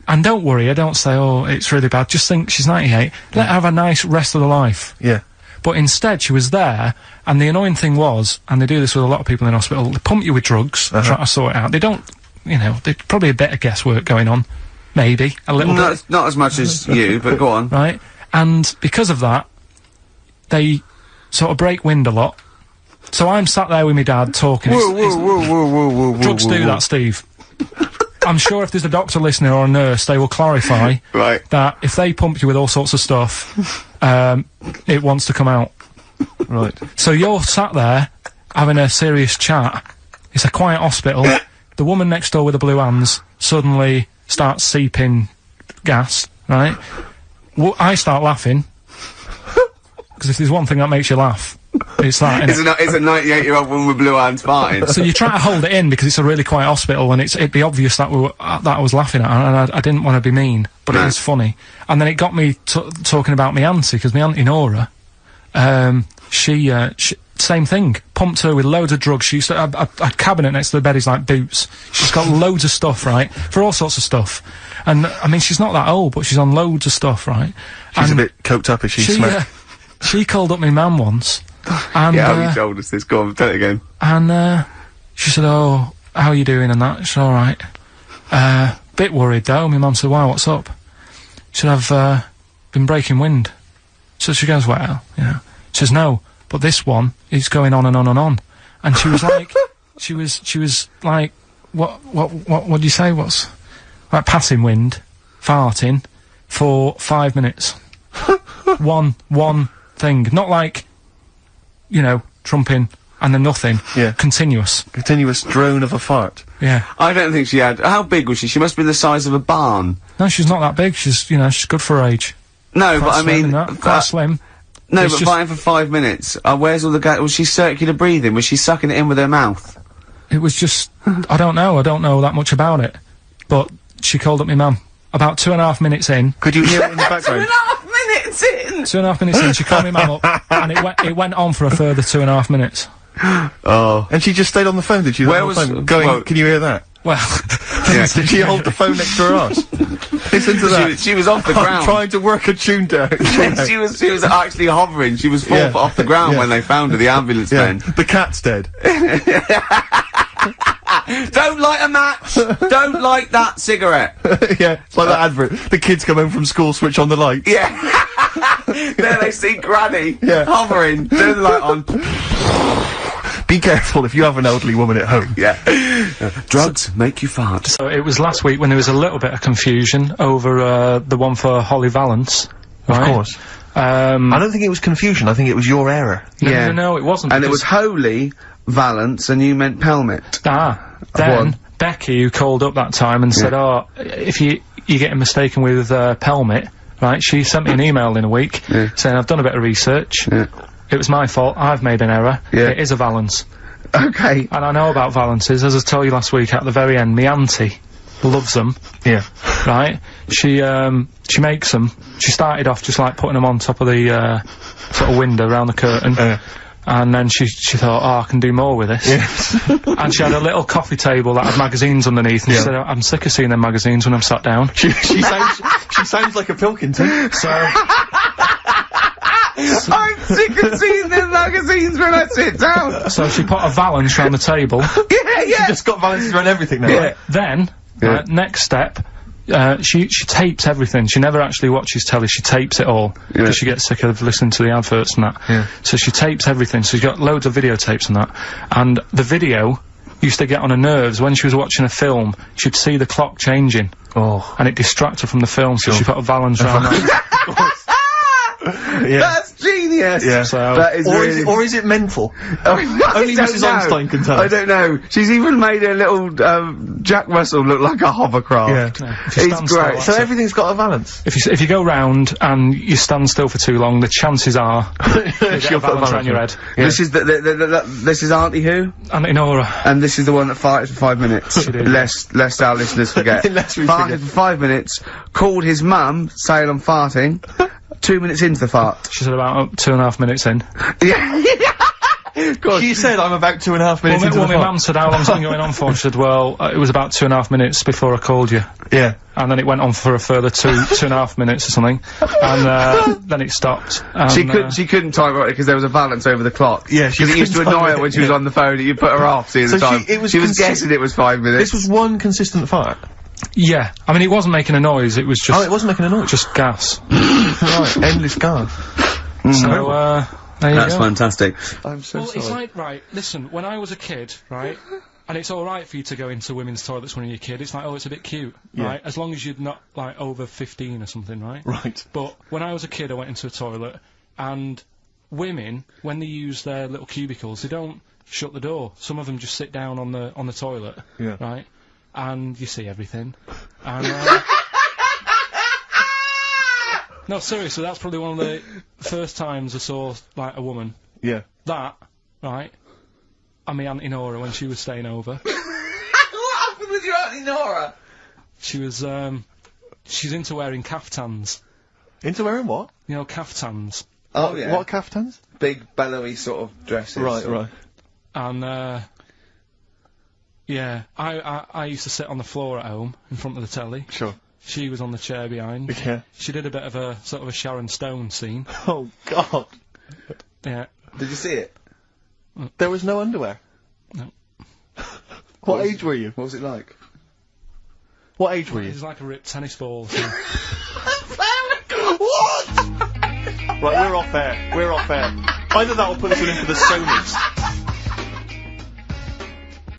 And don't worry, I don't say, oh, it's really bad. Just think she's 98. Let her have a nice rest of the life. Yeah. But instead, she was there, and the annoying thing was, and they do this with a lot of people in hospital, they pump you with drugs, try to sort it out. They don't, you know, there's probably a bit of guesswork going on. Maybe. A little bit. Not as much as you, but go on. Right? And because of that, they sort of break wind a lot. So I'm sat there with my dad talking. Whoa, drugs do that, Steve. I'm sure if there's a doctor listening or a nurse, they will clarify that if they pump you with all sorts of stuff, it wants to come out. Right. So you're sat there having a serious chat. It's a quiet hospital. The woman next door with the blue hands suddenly starts seeping gas, right? I start laughing. Because if there's one thing that makes you laugh, it's that, It's a 98-year-old woman with blue hands farting. So you try to hold it in because it's a really quiet hospital, and it'd be obvious that that I was laughing at, and I didn't want to be mean, but it was funny. And then it got me talking about my auntie, because my auntie Nora, she same thing, pumped her with loads of drugs. She used to have a cabinet next to the bed is like Boots. She's got loads of stuff, right, for all sorts of stuff. And I mean, she's not that old, but she's on loads of stuff, right? She's a bit coked up, is she? She called up my mum once. And, yeah, you told us this. Go on, tell it again. And she said, "Oh, how are you doing?" And that. She's all right. Bit worried though. My mum said, "Why? What's up?" She said, "I've been breaking wind." So she goes, "Well, you know." She says, "No, but this one is going on and on and on." And she was like, she was like, what do you say? What's like passing wind, farting for 5 minutes. one thing, not like, you know, trumping and then nothing. Yeah. Continuous Drone of a fart. Yeah. I don't think she had. How big was she? She must be the size of a barn. No, she's not that big. She's, you know, she's good for her age. No, Quite but I slim mean, quite slim. No, It's but just- fighting for 5 minutes. Where's all the gas? Was she circular breathing? Was she sucking it in with her mouth? It was just, I don't know that much about it. But she called up my mum. About 2.5 minutes in. Could you hear it in the background? 2.5 minutes in! 2.5 minutes in, she called my mum up, and it went on for a further 2.5 minutes. Oh. And she just stayed on the phone, did she? Where The whole was- time going, well- can you hear that? Well, Yeah. Did she hold the phone next to her arse? Listen to that. She was off the I'm ground. trying to work a tune down. she was actually hovering. She was 4 Yeah. foot off the ground when they found her, the ambulance Yeah. men. The cat's dead. Don't light a match! Don't light that cigarette! Yeah, it's like that advert. The kids come home from school, switch on the light. Yeah. There they see Granny Yeah. hovering, turn the light on. Be careful if you have an elderly woman at home. Yeah. Drugs make you fart. so it was last week when there was a little bit of confusion over the one for Holly Valance. Of Right? course. I don't think it was confusion, I think it was your error. No, it wasn't. And it was holy valance, and you meant pelmet. Then Becky, who called up that time and said, "Oh, if you're getting mistaken with pelmet," right? She sent me an email in a week saying, "I've done a bit of research. It was my fault. I've made an error. It is a valance." Okay. And I know about valances, as I told you last week. At the very end, my auntie loves them. Yeah. Right? She makes them. She started off just like putting them on top of the sort of window around the curtain. And then she thought, oh, I can do more with this. And she had a little coffee table that had magazines underneath, and she said, I'm sick of seeing them magazines when I'm sat down. She sounds like a Pilkington. So I'm sick of seeing them magazines when I sit down. So she put a valance round the table. She just got valances around everything now. Then, next step, she tapes everything. She never actually watches telly, she tapes it all. Because she gets sick of listening to the adverts and that. So she tapes everything, so she's got loads of videotapes and that. And the video used to get on her nerves. When she was watching a film, she'd see the clock changing. And it distracted her from the film, so she put a valance round that. That's genius! So, that is or is it mental? Only Mrs. Einstein can tell us. I don't know. She's even made a little, Jack Russell look like a hovercraft. It's great. So everything's got a valance? If you go round and you stand still for too long, the chances are she'll put a valance around your head. This is this is Auntie who? Auntie Nora. And this is the one that farted for 5 minutes. Lest our listeners forget. Farted for 5 minutes, called his mum, saying I'm farting. 2 minutes into the fart. She said about 2.5 minutes in. She said I'm about 2.5 minutes into the fart. My mum said, how long's it been going on for? She said, well, it was about 2.5 minutes before I called you. And then it went on for a further 2.5 minutes or something. And, then it stopped. And, she couldn't time it because there was a valance over the clock. Because it used to annoy her when she was on the phone that you put her off seeing the time. She was guessing it was 5 minutes. This was one consistent fart? Yeah. I mean, it wasn't making a noise, it was just... Oh, it wasn't making a noise? Just gas. Right, endless gas. So, there you go. That's fantastic. I'm so sorry. It's like, right, listen, when I was a kid, right, and it's alright for you to go into women's toilets when you're a kid, it's like, oh, it's a bit cute, right, as long as you're not, like, over 15 or something, right? Right. But when I was a kid, I went into a toilet, and women, when they use their little cubicles, they don't shut the door. Some of them just sit down on the toilet, right, and you see everything, and, no, seriously, that's probably one of the first times I saw, like, a woman. That, right, and my Auntie Nora when she was staying over. What happened with your Auntie Nora? She was, she's into wearing caftans. Into wearing what? You know, caftans. Oh, yeah. What caftans? Big, bellowy sort of dresses. Right. And, yeah, I used to sit on the floor at home, in front of the telly. Sure. She was on the chair behind. She did a bit of a, sort of a Sharon Stone scene. Oh, God. Yeah. Did you see it? There was no underwear? No. What age were you? What was it like? What age were you? It was like a ripped tennis ball. So. What? Right, we're off air. We're off air. Either that or put us in for the Sonys.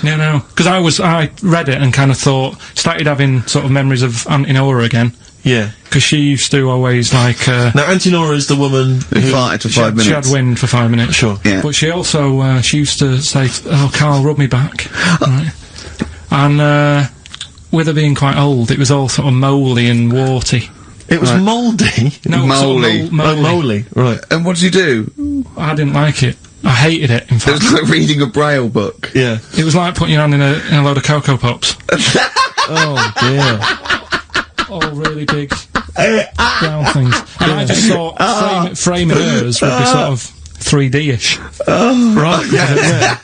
No, because I read it and kind of started having sort of memories of Auntie Nora again. Yeah. Because she used to always, like, now, Auntie Nora is the woman who farted for 5 minutes. She had wind for 5 minutes. Sure. Yeah. But she also, she used to say, oh, Karl, rub me back. Right. And, with her being quite old, it was all sort of mouldy and warty. It was mouldy? No, mouldy. Mouldy. Right. And what did you do? I didn't like it. I hated it, in fact. It was like reading a Braille book. Yeah. It was like putting your hand in a load of Cocoa Pops. Oh, dear. All really big brown things. And I just thought framing hers would be sort of 3D-ish. Oh. Right, yeah.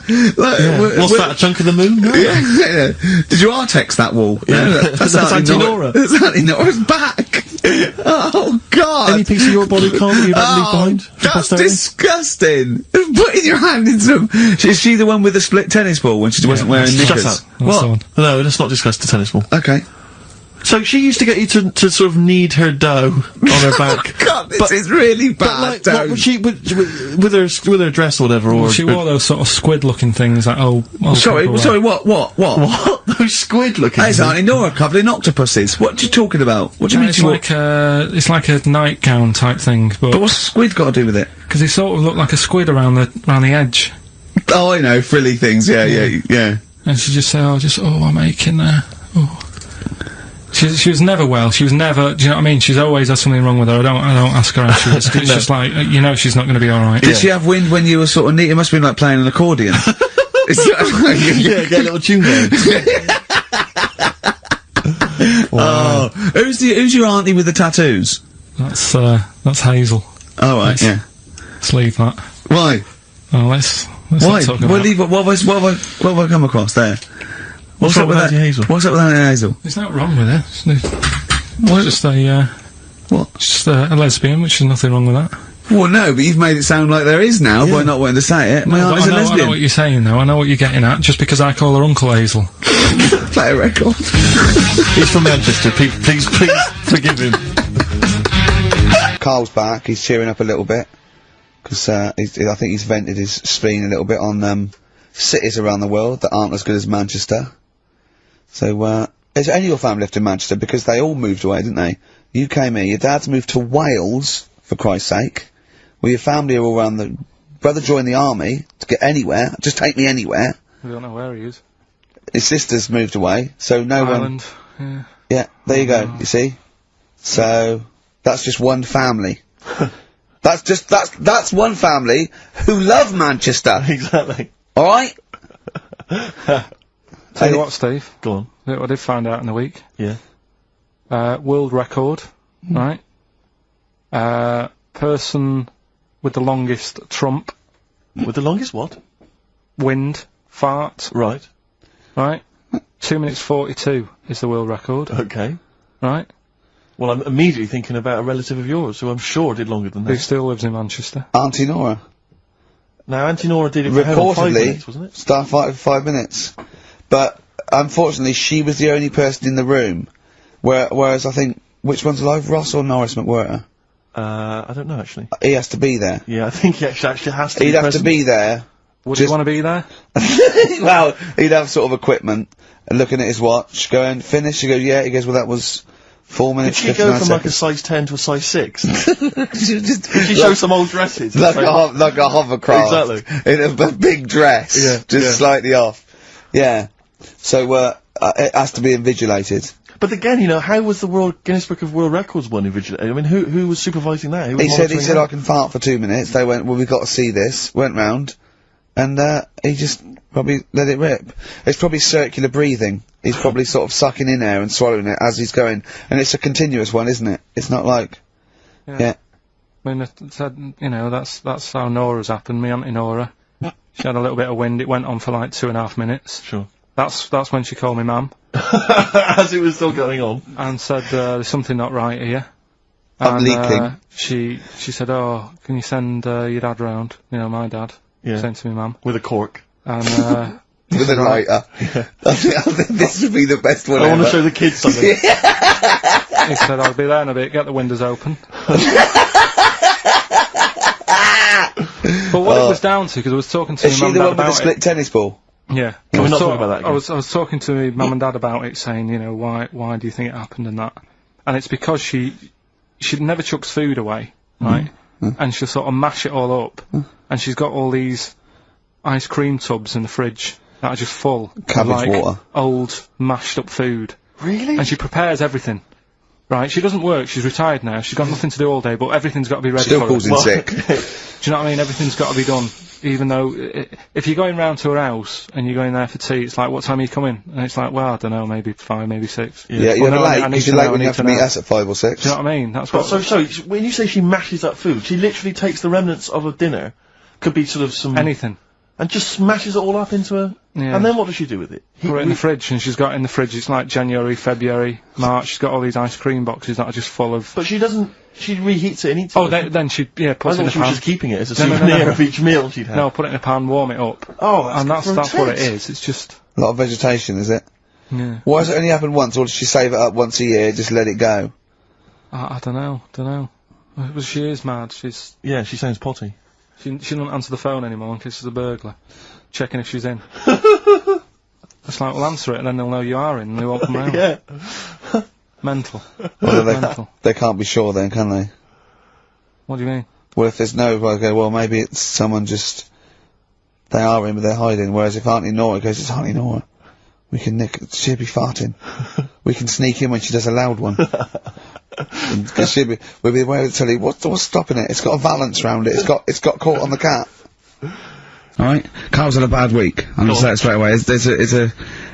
What's that, a chunk of the moon? No. Yeah. Did you Artex that wall? Yeah. That's Auntie Nora. That's Auntie Nora's back. Oh, God. Any piece of your body can't you leave behind? That's disgusting. Putting your hand in some... Is she the one with the split tennis ball when she wasn't wearing knickers? Shut up. What? No, let's not discuss the tennis ball. Okay. So she used to get you to sort of knead her dough on her back. God, this is really bad. But like, what would she with her dress or whatever? Or she wore those sort of squid-looking things. Like sorry, what? What? Those squid looking. Hey, Auntie Nora, a couple of octopuses. What are you talking about? What do you mean? It's like a nightgown type thing, but what's squid got to do with it? Because he sort of looked like a squid around the edge. Oh, I know, frilly things. Yeah. And she just said, I'm aching there. Oh. She was never well. She was never. Do you know what I mean? She's always has something wrong with her. I don't ask her how she is. It's just like she's not going to be all right. Did she have wind when you were sort of neat? It must have been like playing an accordion. Yeah, get a little tune going. Wow. Oh, who's your auntie with the tattoos? That's Hazel. Oh right, yeah. Let's leave that. Why? Oh, let's Why? not talk about We'll leave it. What have I come across there? What's up with that? Hazel? What's up with Auntie Hazel? There's nothing wrong with it. It's just a what? Just a lesbian, which is nothing wrong with that. Well, no, but you've made it sound like there is now by not wanting to say it. My aunt is a lesbian. I know what you're saying, though. I know what you're getting at. Just because I call her Uncle Hazel. Play a record. He's from Manchester. Please forgive him. Carl's back. He's cheering up a little bit because I think he's vented his spleen a little bit on cities around the world that aren't as good as Manchester. So, is any of your family left in Manchester? Because they all moved away, didn't they? You came here. Your dad's moved to Wales, for Christ's sake. Well, your family are all around the... Brother joined the army to get anywhere. Just take me anywhere. We don't know where he is. His sister's moved away, so no Ireland, one... Yeah, there you go, you see? So, that's just one family. That's one family who love Manchester. Exactly. Alright? Tell you what, Steve. Go on. I did find out in the week. Yeah. World record, right? Person with the longest trump. With the longest what? Wind. Fart. Right. Right? 2 minutes 42 is the world record. Okay. Right? Well, I'm immediately thinking about a relative of yours who I'm sure did longer than that. Who still lives in Manchester. Auntie Nora. Now, Auntie Nora did it for her in 5 minutes, wasn't it? Starfighter for 5 minutes. But, unfortunately, she was the only person in the room. Whereas I think, which one's alive, Ross or Norris McWhirter? I don't know, actually. He has to be there. Yeah, I think he actually has to He'd be have present. to be there. Would you want to be there? Well, he'd have sort of equipment, and looking at his watch, going, finish, he goes, yeah, he goes, well that was 4 minutes, Did she go from like a size 10 to a size 6? Did she show some old dresses? Like a hovercraft. Exactly. In a big dress. Yeah, just slightly off. Yeah. So, it has to be invigilated. But again, how was the Guinness Book of World Records one invigilated? I mean, who was supervising that? Who was He said, monitoring that? I can fart for 2 minutes. They went, well, we've got to see this. Went round. And, he just probably let it rip. It's probably circular breathing. He's probably sort of sucking in air and swallowing it as he's going. And it's a continuous one, isn't it? It's not like... Yeah. I mean, that's how Nora's happened. Me Auntie Nora. She had a little bit of wind. It went on for like 2.5 minutes. Sure. That's when she called me mum. As it was still going on. And said, there's something not right here. I'm leaking. She said, oh, can you send your dad round? My dad. Yeah. Sent to me mum. With a cork. And, with a lighter. Yeah. I think this would be the best one I want to show the kids something. He said, I'll be there in a bit, get the windows open. But what it was down to, because I was talking to my mum and dad about it. Is she the one with the split tennis ball? Yeah. Can we not talk about that again? I was talking to my mum and dad about it, saying, why do you think it happened and that? And it's because she never chucks food away, right? And she'll sort of mash it all up. And she's got all these ice cream tubs in the fridge that are just full Cabbage of, water. Old, mashed up food. Really? And she prepares everything. Right, she doesn't work, she's retired now, she's got nothing to do all day, but everything's got to be ready Still for calls her. in sick. Do you know what I mean? Everything's got to be done. Even though, if you're going round to her house, and you're going there for tea, it's like, what time are you coming? And it's like, well, I don't know, maybe 5, maybe 6. Yeah, you're late, because you're late when you have to meet us at 5 or 6. Do you know what I mean? That's what... So, when you say she mashes up food, she literally takes the remnants of a dinner, could be sort of some... Anything. And just smashes it all up into a... Yeah. And then what does she do with it? Put it in the fridge, and she's got in the fridge, it's like January, February, March, she's got all these ice cream boxes that are just full of... But she doesn't... She reheats it and eats it. Oh, then she, puts it in a pan. She was just keeping it as a souvenir of each meal she'd had. No, put it in a pan, warm it up. Oh, that's what it is, it's just... A lot of vegetation, is it? Yeah. Why has it only happened once, or does she save it up once a year, just let it go? I don't know. Well, she is mad, she's... Yeah, she sounds potty. She doesn't answer the phone anymore in case there's a burglar. Checking if she's in. It's like, we'll answer it and then they'll know you are in and they won't come round. Yeah. Mental. Well, Mental. they can't be sure then, can they? What do you mean? Well, if there's no, okay, well, maybe it's someone just, they are in, but they're hiding, whereas if Auntie Nora goes, it's Auntie Nora, we can she'll be farting. We can sneak in when she does a loud one. Because we'll be aware to tell you, what's stopping it? It's got a valance round it, it's got caught on the cat. Alright? Carl's had a bad week. I'm gonna say it straight away.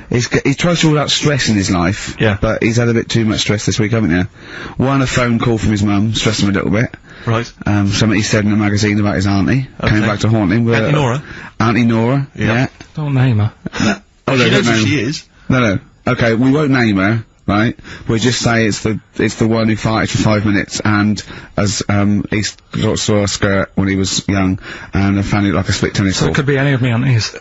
He tries to rule out stress in his life. Yeah. But he's had a bit too much stress this week, haven't you? One, a phone call from his mum, stressed him a little bit. Right. Something he said in a magazine about his auntie. Okay. Came back to haunt him. Auntie Nora? Auntie Nora, yeah. Don't name her. Oh, She no, knows don't who name she her. is. No. Okay, we won't name her, right? We'll just say it's the one who farted for 5 minutes and as, he saw a skirt when he was young and found it like a split tennis So ball. it could be any of me aunties.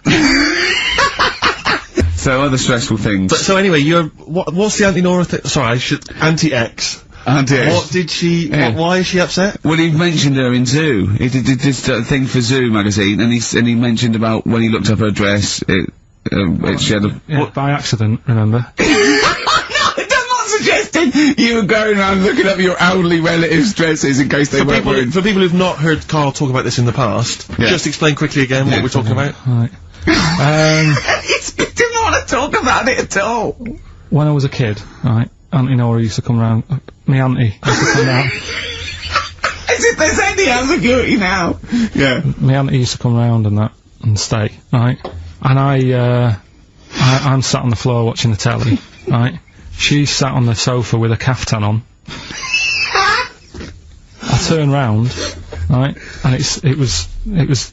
So other stressful things. But so anyway, what's the Auntie Nora thing? Sorry, Auntie X. Auntie X. What did she, Yeah. why is she upset? Well, he mentioned her in Zoo. He did this thing for Zoo magazine, and he mentioned about when he looked up her dress, she had a... Yeah, by accident, remember? I'm not suggesting you were going around looking up your elderly relatives' dresses in case they weren't wearing... For people who've not heard Karl talk about this in the past, Yeah. just explain quickly again what we're talking about. Right. He didn't want to talk about it at all. When I was a kid, right, Auntie Nora used to come round, me auntie used to come round, As if there's any ambiguity now. Yeah. me auntie used to come round and that, and stay, right, and I'm sat on the floor watching the telly, right, she's sat on the sofa with a caftan on, I turn round, right, and it was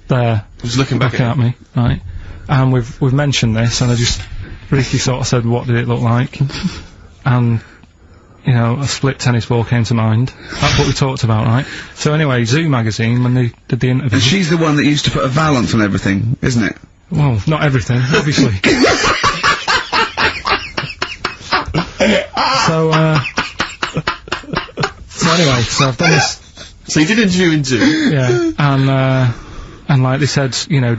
there, Just looking back looking at me, right, and we've mentioned this, and Ricky sort of said, what did it look like? And, you know, a split tennis ball came to mind. That's what we talked about, right? So anyway, Zoo magazine, when they did the interview... And she's the one that used to put a valance on everything, isn't it? Well, not everything, obviously. So anyway, so I've done this... So you did an interview in Zoo. Yeah, and like they said, you know,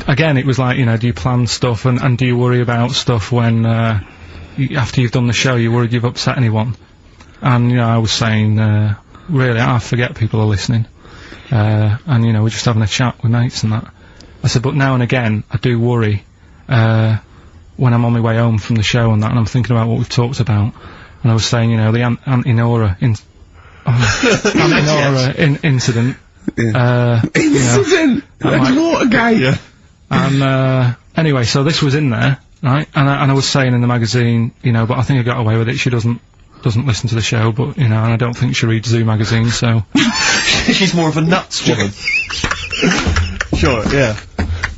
again, it was like, you know, do you plan stuff and do you worry about stuff when, after you've done the show, you're worried you've upset anyone? And, you know, I was saying, really, I forget people are listening. And, you know, we're just having a chat with mates and that. I said, but now and again, I do worry, when I'm on my way home from the show and that, and I'm thinking about what we've talked about. And I was saying, you know, the Auntie Nora incident. Yeah. Incident! Like Watergate! Yeah. And, anyway, so this was in there, right? And I was saying in the magazine, you know, but I think I got away with it. She doesn't listen to the show, but, you know, and I don't think she reads Zoo magazine, so... She's more of a nuts woman. Sure, yeah.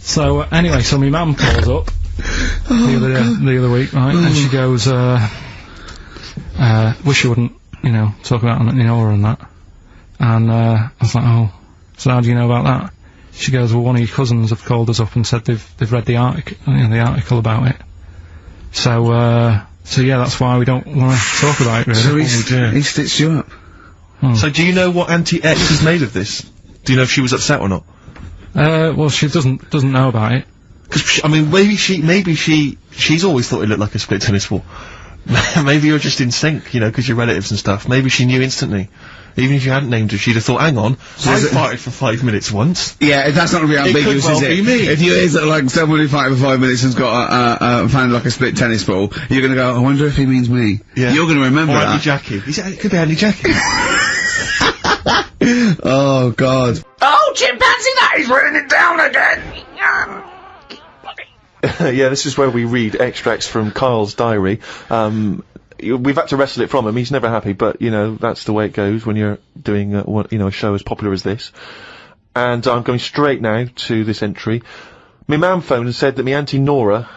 So, anyway, so my mum calls up the other week, right? And she goes, wish you wouldn't, you know, talk about Auntie Nora and that. And, I was like, oh, so how do you know about that? She goes, well, one of your cousins have called us up and said they've read the article about it. So yeah, that's why we don't want to talk about it, really. So he stitched you up. So do you know what Auntie X is made of this? Do you know if she was upset or not? Well, she doesn't know about it. Because, I mean, maybe she's always thought it looked like a split tennis ball. Maybe you're just in sync, you know, because you're relatives and stuff. Maybe she knew instantly. Even if you hadn't named her, she'd have thought, hang on, I farted for 5 minutes once. Yeah, that's not gonna be ambiguous, could well is it? be me. If you is like someone who farted for 5 minutes and's got found like a split tennis ball, you're gonna go, I wonder if he means me. Yeah. You're gonna remember Or that. Auntie Jackie. It could be Auntie Jackie. Oh, God. Oh, chimpanzee, that is raining down again. Yeah, this is where we read extracts from Kyle's diary. We've had to wrestle it from him. He's never happy, but, you know, that's the way it goes when you're doing, a show as popular as this. And I'm going straight now to this entry. My mam phoned and said that my Auntie Nora,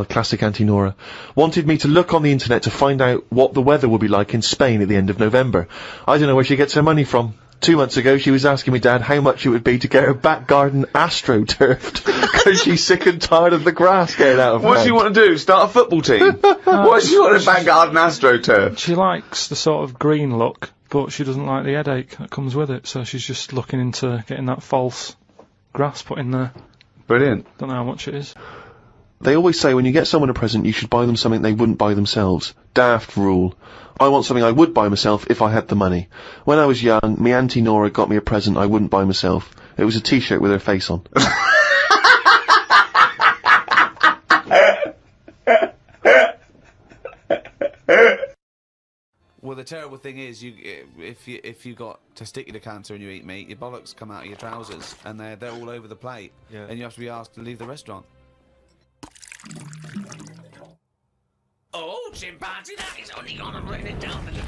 classic Auntie Nora, wanted me to look on the internet to find out what the weather would be like in Spain at the end of November. I don't know where she gets her money from. 2 months ago, she was asking me dad how much it would be to get her back garden astroturfed, because she's sick and tired of the grass getting out of What does she want to do? Start a football team? What does she want a back garden astroturf? She likes the sort of green look, but she doesn't like the headache that comes with it, so she's just looking into getting that false grass put in there. Brilliant. Don't know how much it is. They always say when you get someone a present, you should buy them something they wouldn't buy themselves. Daft rule. I want something I would buy myself if I had the money. When I was young, me Auntie Nora got me a present I wouldn't buy myself. It was a t-shirt with her face on. Well, the terrible thing is, if you got testicular cancer and you eat meat, your bollocks come out of your trousers, and they're all over the plate, and you have to be asked to leave the restaurant. Oh, chimpanzee, that is only gonna bring it down a little.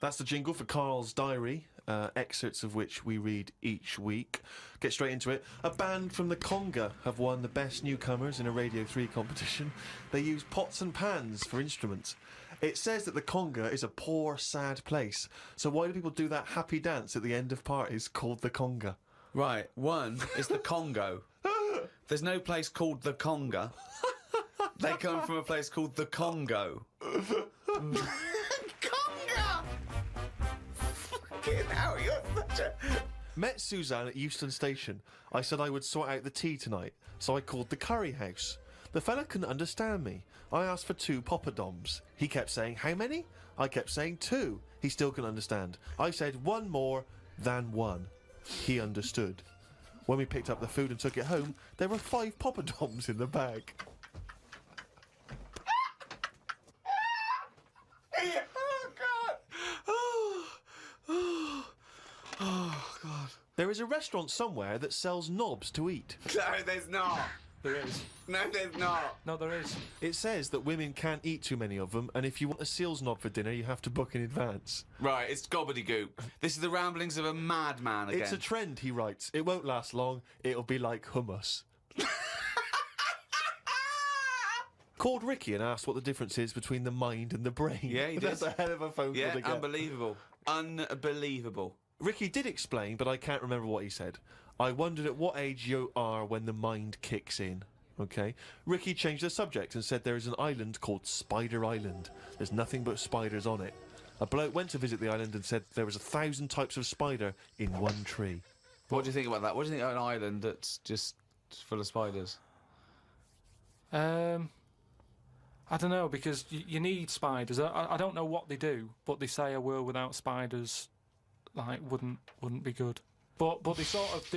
That's the jingle for Karl's diary, excerpts of which we read each week. Get straight into it. A band from the Conga have won the Best Newcomers in a Radio 3 competition. They use pots and pans for instruments. It says that the Conga is a poor, sad place. So why do people do that happy dance at the end of parties called the Conga? Right, one is the Congo. There's no place called the Conga. They come from a place called the Congo. Conga! Fucking hell, you're such a... Met Suzanne at Euston Station. I said I would sort out the tea tonight, so I called the curry house. The fella couldn't understand me. I asked for 2 poppadoms. He kept saying, how many? I kept saying 2. He still couldn't understand. I said 1 more than 1. He understood. When we picked up the food and took it home, there were 5 poppadoms in the bag. Oh, God! Oh, God. There is a restaurant somewhere that sells knobs to eat. No, there's not. There is. No, there's not. No, there is. It says that women can't eat too many of them, and if you want a seal's knob for dinner, you have to book in advance. Right, it's gobbledygook. This is the ramblings of a madman again. It's a trend, he writes. It won't last long. It'll be like hummus. Called Ricky and asked what the difference is between the mind and the brain. Yeah, he did. That's a hell of a phone call Yeah, to get. unbelievable. Unbelievable. Ricky did explain, but I can't remember what he said. I wondered at what age you are when the mind kicks in. Okay. Ricky changed the subject and said there is an island called Spider Island. There's nothing but spiders on it. A bloke went to visit the island and said there was 1,000 types of spider in one tree. What do you think about that? What do you think of an island that's just full of spiders? I don't know, because you need spiders. I don't know what they do, but they say a world without spiders, like, wouldn't be good. But they sort of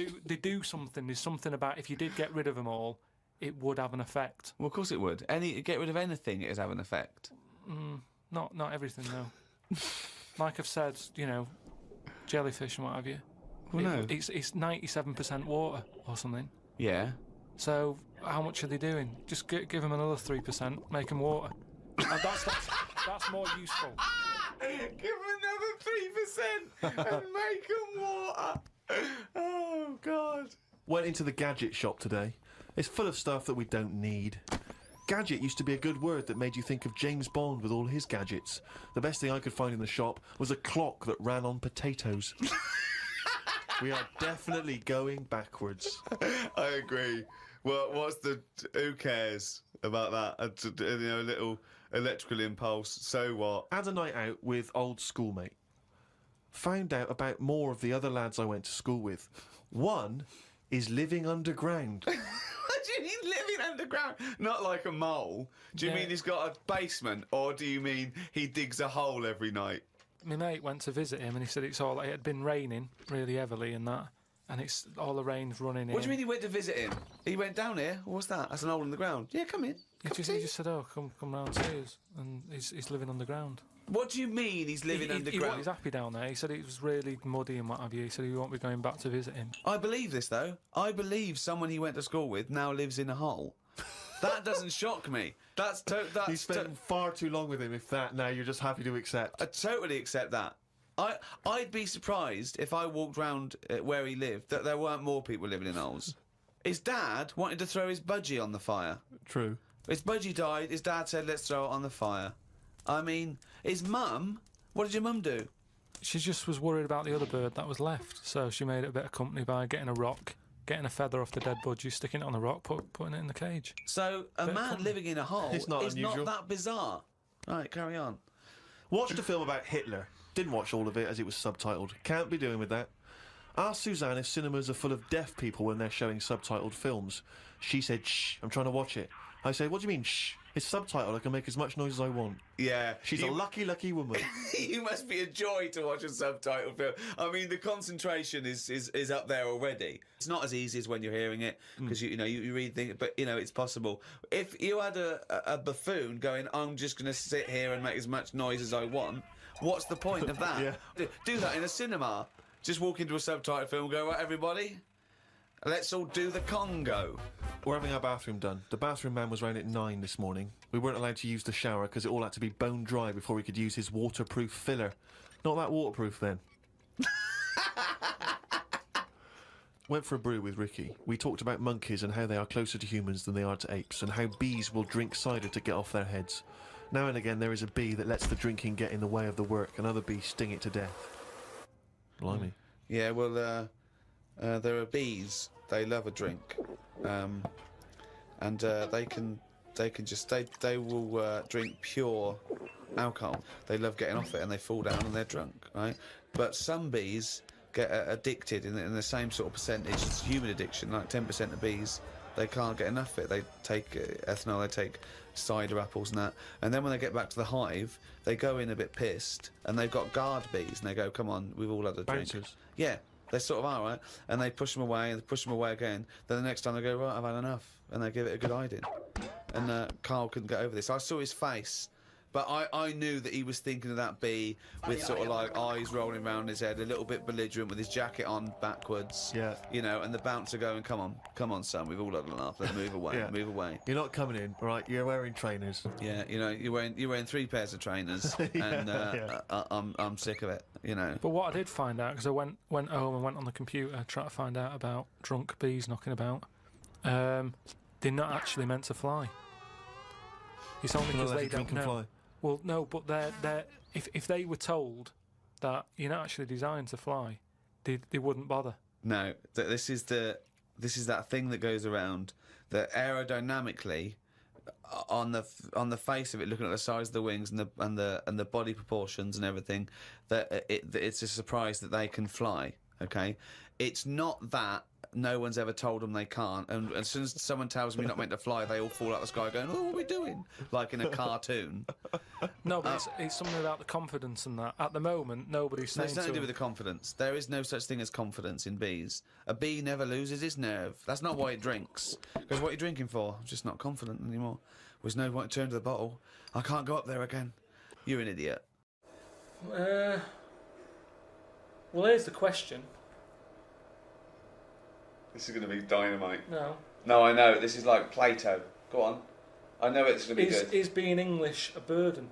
do something. There's something about if you did get rid of them all, it would have an effect. Well, of course it would. Get rid of anything, it'd have an effect. Not everything, though. Like I've said, you know, jellyfish and what have you. Well, no. It's 97% water or something. Yeah. So how much are they doing? Just give them another 3%, make them water. And that's more useful. Give them another 3% and make them water. Oh, God. Went into the gadget shop today. It's full of stuff that we don't need. Gadget used to be a good word that made you think of James Bond with all his gadgets. The best thing I could find in the shop was a clock that ran on potatoes. We are definitely going backwards. I agree. Well, who cares about that? A little electrical impulse, so what? Had a night out with old schoolmate. Found out about more of the other lads I went to school with. One is living underground. What do you mean living underground? Not like a mole. Do you mean he's got a basement, or do you mean he digs a hole every night? My mate went to visit him and he said it had been raining really heavily and that, and it's all the rain's running in. What do you mean he went to visit him? He went down here? What's that? That's an hole in the ground. Yeah, come in. He just said, oh, come round to us, and he's living underground. What do you mean he's living underground? He's happy down there. He said it was really muddy and what have you. He said he won't be going back to visit him. I believe this, though. I believe someone he went to school with now lives in a hole. That doesn't shock me. You spent far too long with him, if that, now you're just happy to accept. I totally accept that. I'd be surprised if I walked round where he lived that there weren't more people living in holes. His dad wanted to throw his budgie on the fire. True. His budgie died, his dad said, let's throw it on the fire. I mean, his mum, what did your mum do? She just was worried about the other bird that was left, so she made it a bit of company by getting a rock, getting a feather off the dead budgie, sticking it on the rock, putting it in the cage. So, a man living in a hole is not that bizarre. Right, carry on. Watched a film about Hitler. Didn't watch all of it as it was subtitled. Can't be doing with that. Ask Suzanne if cinemas are full of deaf people when they're showing subtitled films. She said, shh, I'm trying to watch it. I say, what do you mean, shh? It's subtitled, I can make as much noise as I want. Yeah. She's a lucky, lucky woman. You must be a joy to watch a subtitled film. I mean, the concentration is up there already. It's not as easy as when you're hearing it, because you read things, but it's possible. If you had a buffoon going, I'm just going to sit here and make as much noise as I want, what's the point of that? Yeah. Do that in a cinema. Just walk into a subtitled film and go, right, everybody, let's all do the Congo. We're having our bathroom done. The bathroom man was round at 9 this morning. We weren't allowed to use the shower because it all had to be bone dry before we could use his waterproof filler. Not that waterproof then. Went for a brew with Ricky. We talked about monkeys and how they are closer to humans than they are to apes, and how bees will drink cider to get off their heads. Now and again there is a bee that lets the drinking get in the way of the work, and other bees sting it to death. Blimey. Yeah, well, there are bees. They love a drink, and they will drink pure alcohol. They love getting off it, and they fall down and they're drunk, right? But some bees get addicted in the same sort of percentage as human addiction. Like 10% of bees, they can't get enough of it. They take ethanol, they take cider apples and that, and then when they get back to the hive, they go in a bit pissed, and they've got guard bees, and they go, "Come on, we've all had a drink." Bouncers. Yeah. They sort of are, right? And they push them away, and they push them away again. Then the next time they go, right, I've had enough. And they give it a good hiding. And Carl couldn't get over this. I saw his face, but I knew that he was thinking of that bee with sort of like eyes rolling around his head, a little bit belligerent with his jacket on backwards. Yeah. And the bouncer going, come on, son, we've all had enough. Let's move away, Yeah. move away. You're not coming in, right? You're wearing trainers. Yeah, you're wearing 3 pairs of trainers, and I'm sick of it, But what I did find out, because I went home and went on the computer trying to find out about drunk bees knocking about, they're not actually meant to fly. It's only because they don't know. Fly. Well, no, but they're if they were told that you're not actually designed to fly, they wouldn't bother. No, this is that thing that goes around that aerodynamically, on the face of it, looking at the size of the wings and the body proportions and everything, that it's a surprise that they can fly. Okay, it's not that no one's ever told them they can't, and as soon as someone tells me not meant to fly, they all fall out of the sky going, "Oh, what are we doing?" Like in a cartoon. No, but it's something about the confidence and that. At the moment, nobody's saying It's nothing to do to with the confidence. There is no such thing as confidence in bees. A bee never loses its nerve. That's not why it drinks. Because what are you drinking for? I'm just not confident anymore. There's no point to turn to the bottle. I can't go up there again. You're an idiot. Well, here's the question. This is going to be dynamite. No. No, I know. This is like Plato. Go on. I know it's going to be good. Is being English a burden?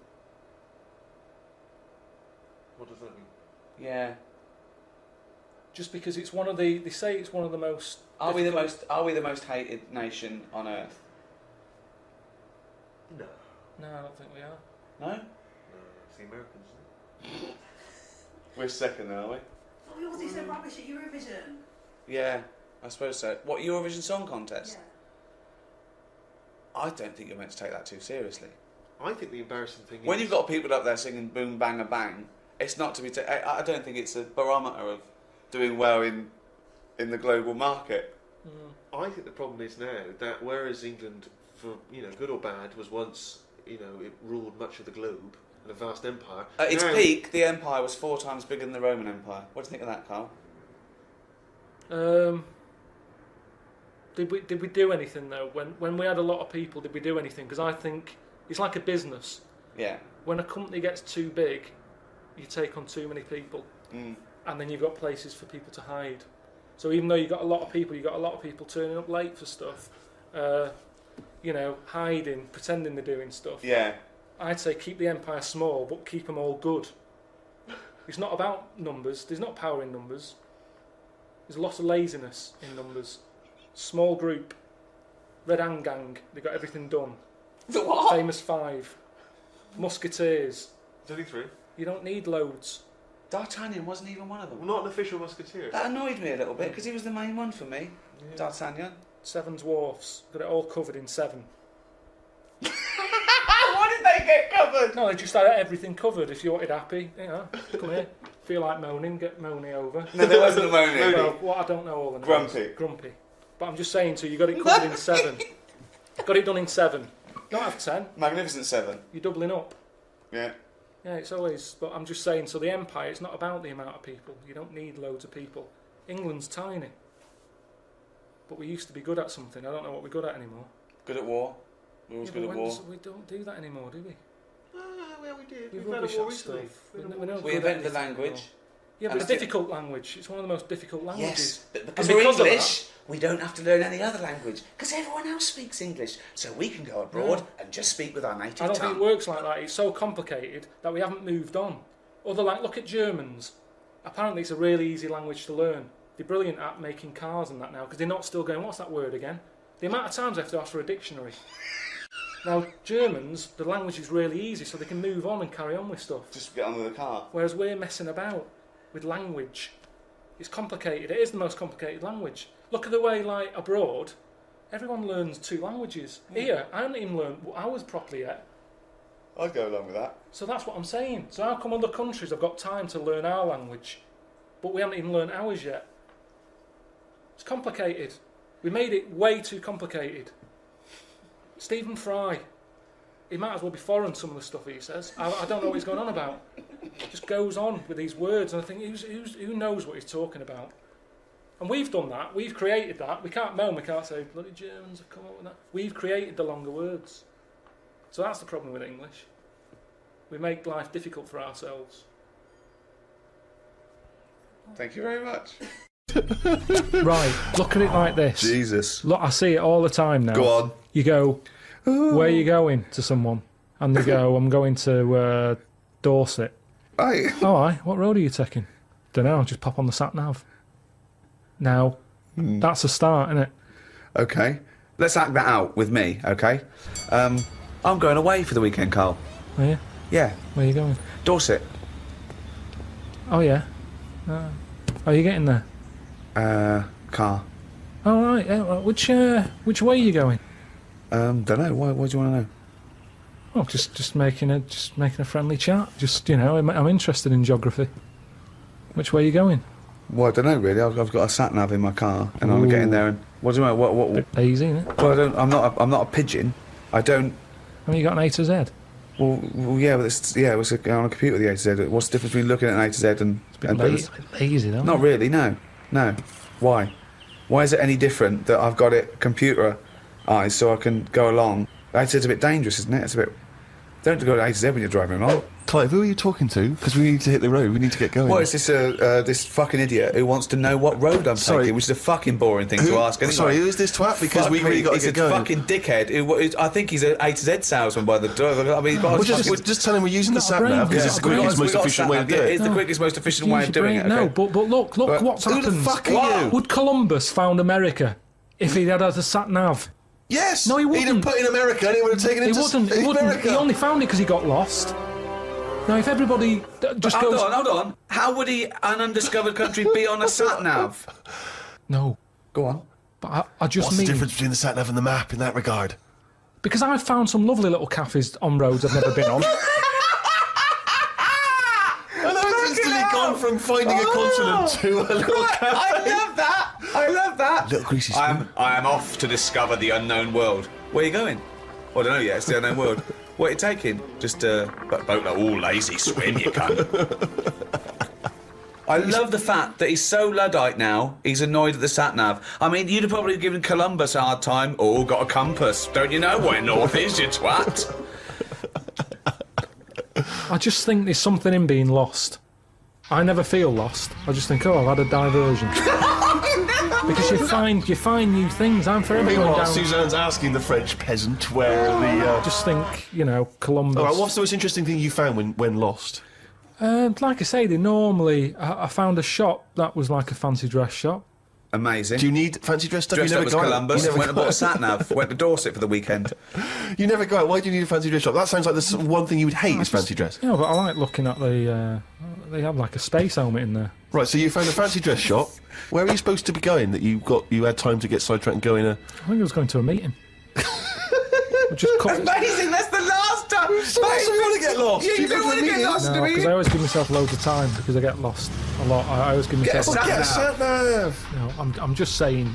What does that mean? Yeah. Just because it's one of the... They say it's one of the most... Are we the most hated nation on earth? No. No, I don't think we are. No? No, it's the Americans, isn't it? We're second, are we? Oh, was he so rubbish at Eurovision? Yeah, I suppose so. What, Eurovision Song Contest? Yeah. I don't think you're meant to take that too seriously. I think the embarrassing thing is... When you've got people up there singing Boom Bang a Bang, it's not to be... I don't think it's a barometer of doing well in the global market. I think the problem is now that whereas England, for good or bad, was once it ruled much of the globe and a vast empire. At its now, peak, the empire was 4 times bigger than the Roman Empire. What do you think of that, Carl? Did we do anything though? When we had a lot of people, did we do anything? Because I think it's like a business. Yeah. When a company gets too big, you take on too many people, and then you've got places for people to hide. So even though you've got a lot of people turning up late for stuff, hiding, pretending they're doing stuff. Yeah. I'd say keep the empire small, but keep them all good. It's not about numbers. There's not power in numbers. There's a lot of laziness in numbers. Small group. Red Hand Gang. They got everything done. The what? Famous Five. Musketeers. There's only 3. You don't need loads. D'Artagnan wasn't even one of them. Well, not an official musketeer. That annoyed me a little bit, because he was the main one for me. Yeah. D'Artagnan. 7 dwarfs. Got it all covered in 7. What did they get covered? No, they just had everything covered. If you wanted happy, come here. feel like moaning, get moany over. No, there wasn't a moaning. Well, what I don't know all the names. Grumpy. But I'm just saying to you, you got it covered in 7. Got it done in 7. Don't have 10. Magnificent 7. You're doubling up. Yeah. Yeah, it's always... But I'm just saying, so the empire, it's not about the amount of people. You don't need loads of people. England's tiny. But we used to be good at something. I don't know what we're good at anymore. Good at war. We're always good at war. We don't do that anymore, do we? Well, we did. We've We've had a rubbish war at recently. stuff. We invented the language. Yeah, but it's a difficult language. It's one of the most difficult languages. Yes, but because And we're because of English, we don't have to learn any other language, because everyone else speaks English, so we can go abroad and just speak with our native I don't tongue. think it works like that. It's so complicated that we haven't moved on. Look at Germans. Apparently it's a really easy language to learn. They're brilliant at making cars and that now, because they're not still going, what's that word again? The amount of times I have to ask for a dictionary. Now, Germans, the language is really easy, so they can move on and carry on with stuff. Just get on with the car. Whereas we're messing about with language. It's complicated. It is the most complicated language. Look at the way, like, abroad, everyone learns 2 languages. Here, I haven't even learned ours properly yet. I'd go along with that. So that's what I'm saying. So how come other countries have got time to learn our language, but we haven't even learned ours yet? It's complicated. We made it way too complicated. Stephen Fry, he might as well be foreign, some of the stuff he says. I don't know what he's going on about. Just goes on with these words, and I think, who knows what he's talking about? And we've done that. We've created that. We can't moan. We can't say, bloody Germans have come up with that. We've created the longer words. So that's the problem with English. We make life difficult for ourselves. Thank you very much. Right, look at it like this. Jesus. Look, I see it all the time now. Go on. You go, where are you going, to someone? And they go, I'm going to Dorset. Aye. Oh, aye, what road are you taking? Don't know, just pop on the sat-nav. Now, that's a start, isn't it? Okay. Let's act that out with me, okay? I'm going away for the weekend, Carl. Are you? Yeah. Where are you going? Dorset. Oh, yeah. Are you getting there? Car. Oh, right, yeah, well, which way are you going? Don't know. Why do you want to know? Oh, just making a friendly chat. Just, you know, I'm interested in geography. Which way are you going? Well, I don't know really. I've got a sat nav in my car, and I'm getting there. And what do you know? What? Easy, isn't it? Well, I'm not a pigeon. I don't. I mean, you got an A to Z. Well, yeah, but it's on a computer. The A to Z. What's the difference between looking at an A to Z and? It's a bit lazy, though. Not really. No. Why? Why is it any different that I've got it computerized so I can go along? A to Z's a bit dangerous, isn't it? It's a bit. Don't go to A to Z when you're driving along. Clive, who are you talking to? Because we need to hit the road. We need to get going. Well, it's this fucking idiot who wants to know what road I'm taking, which is a fucking boring thing to ask. Anyway. Sorry, who is this twat? Because we really got to get going. He's a fucking dickhead. I think he's an A to Z salesman by the door. I mean, just tell him we're using the sat nav because it's the quickest, most efficient way of doing it. It's the quickest, most efficient way of doing it. No, but look what's happened. Who the fuck are you? Would Columbus found America if he had a sat nav? Yes. No, he wouldn't. He'd have put in America and he would have taken it to He wouldn't. America. He only found it because he got lost. Now, if everybody just goes... Hold on. How would an undiscovered country be on a sat-nav? No. Go on. But I just What's mean... the difference between the sat-nav and the map in that regard? Because I've found some lovely little cafes on roads I've never been on. And I've instantly gone from finding a continent to a little cafe. I love that. Little greasy spoon. I am off to discover the unknown world. Where are you going? Well, I don't know yet. It's the unknown world. What are you taking? Just a boat, all lazy swim, you cunt. I love the fact that he's so Luddite now, he's annoyed at the sat-nav. I mean, you'd have probably given Columbus a hard time. Oh, got a compass. Don't you know where north is, you twat? I just think there's something in being lost. I never feel lost. I just think, oh, I've had a diversion. Because you find new things. I'm forever going Meanwhile, down... Suzanne's asking the French peasant where the... Just think, you know, Columbus... All right, what's the most interesting thing you found when lost? Like I say, they normally... I found a shop that was like a fancy dress shop. Amazing. Do you need fancy dress stuff? Dressed You up never as go Columbus, out. went and bought a sat-nav, went to Dorset for the weekend. You never go out. Why do you need a fancy dress shop? That sounds like the sort of one thing you would hate is fancy dress. Yeah, but I like looking at the... they have like a space helmet in there. Right, so you found a fancy dress shop. Where are you supposed to be going that you had time to get sidetracked and go in a... I think I was going to a meeting. Amazing, that's the last time want to get lost. Yeah, you don't want to get lost, do No, because I you? always give myself loads of time because I get lost a lot. I always give myself. Get a sat-nav. You know, I'm just saying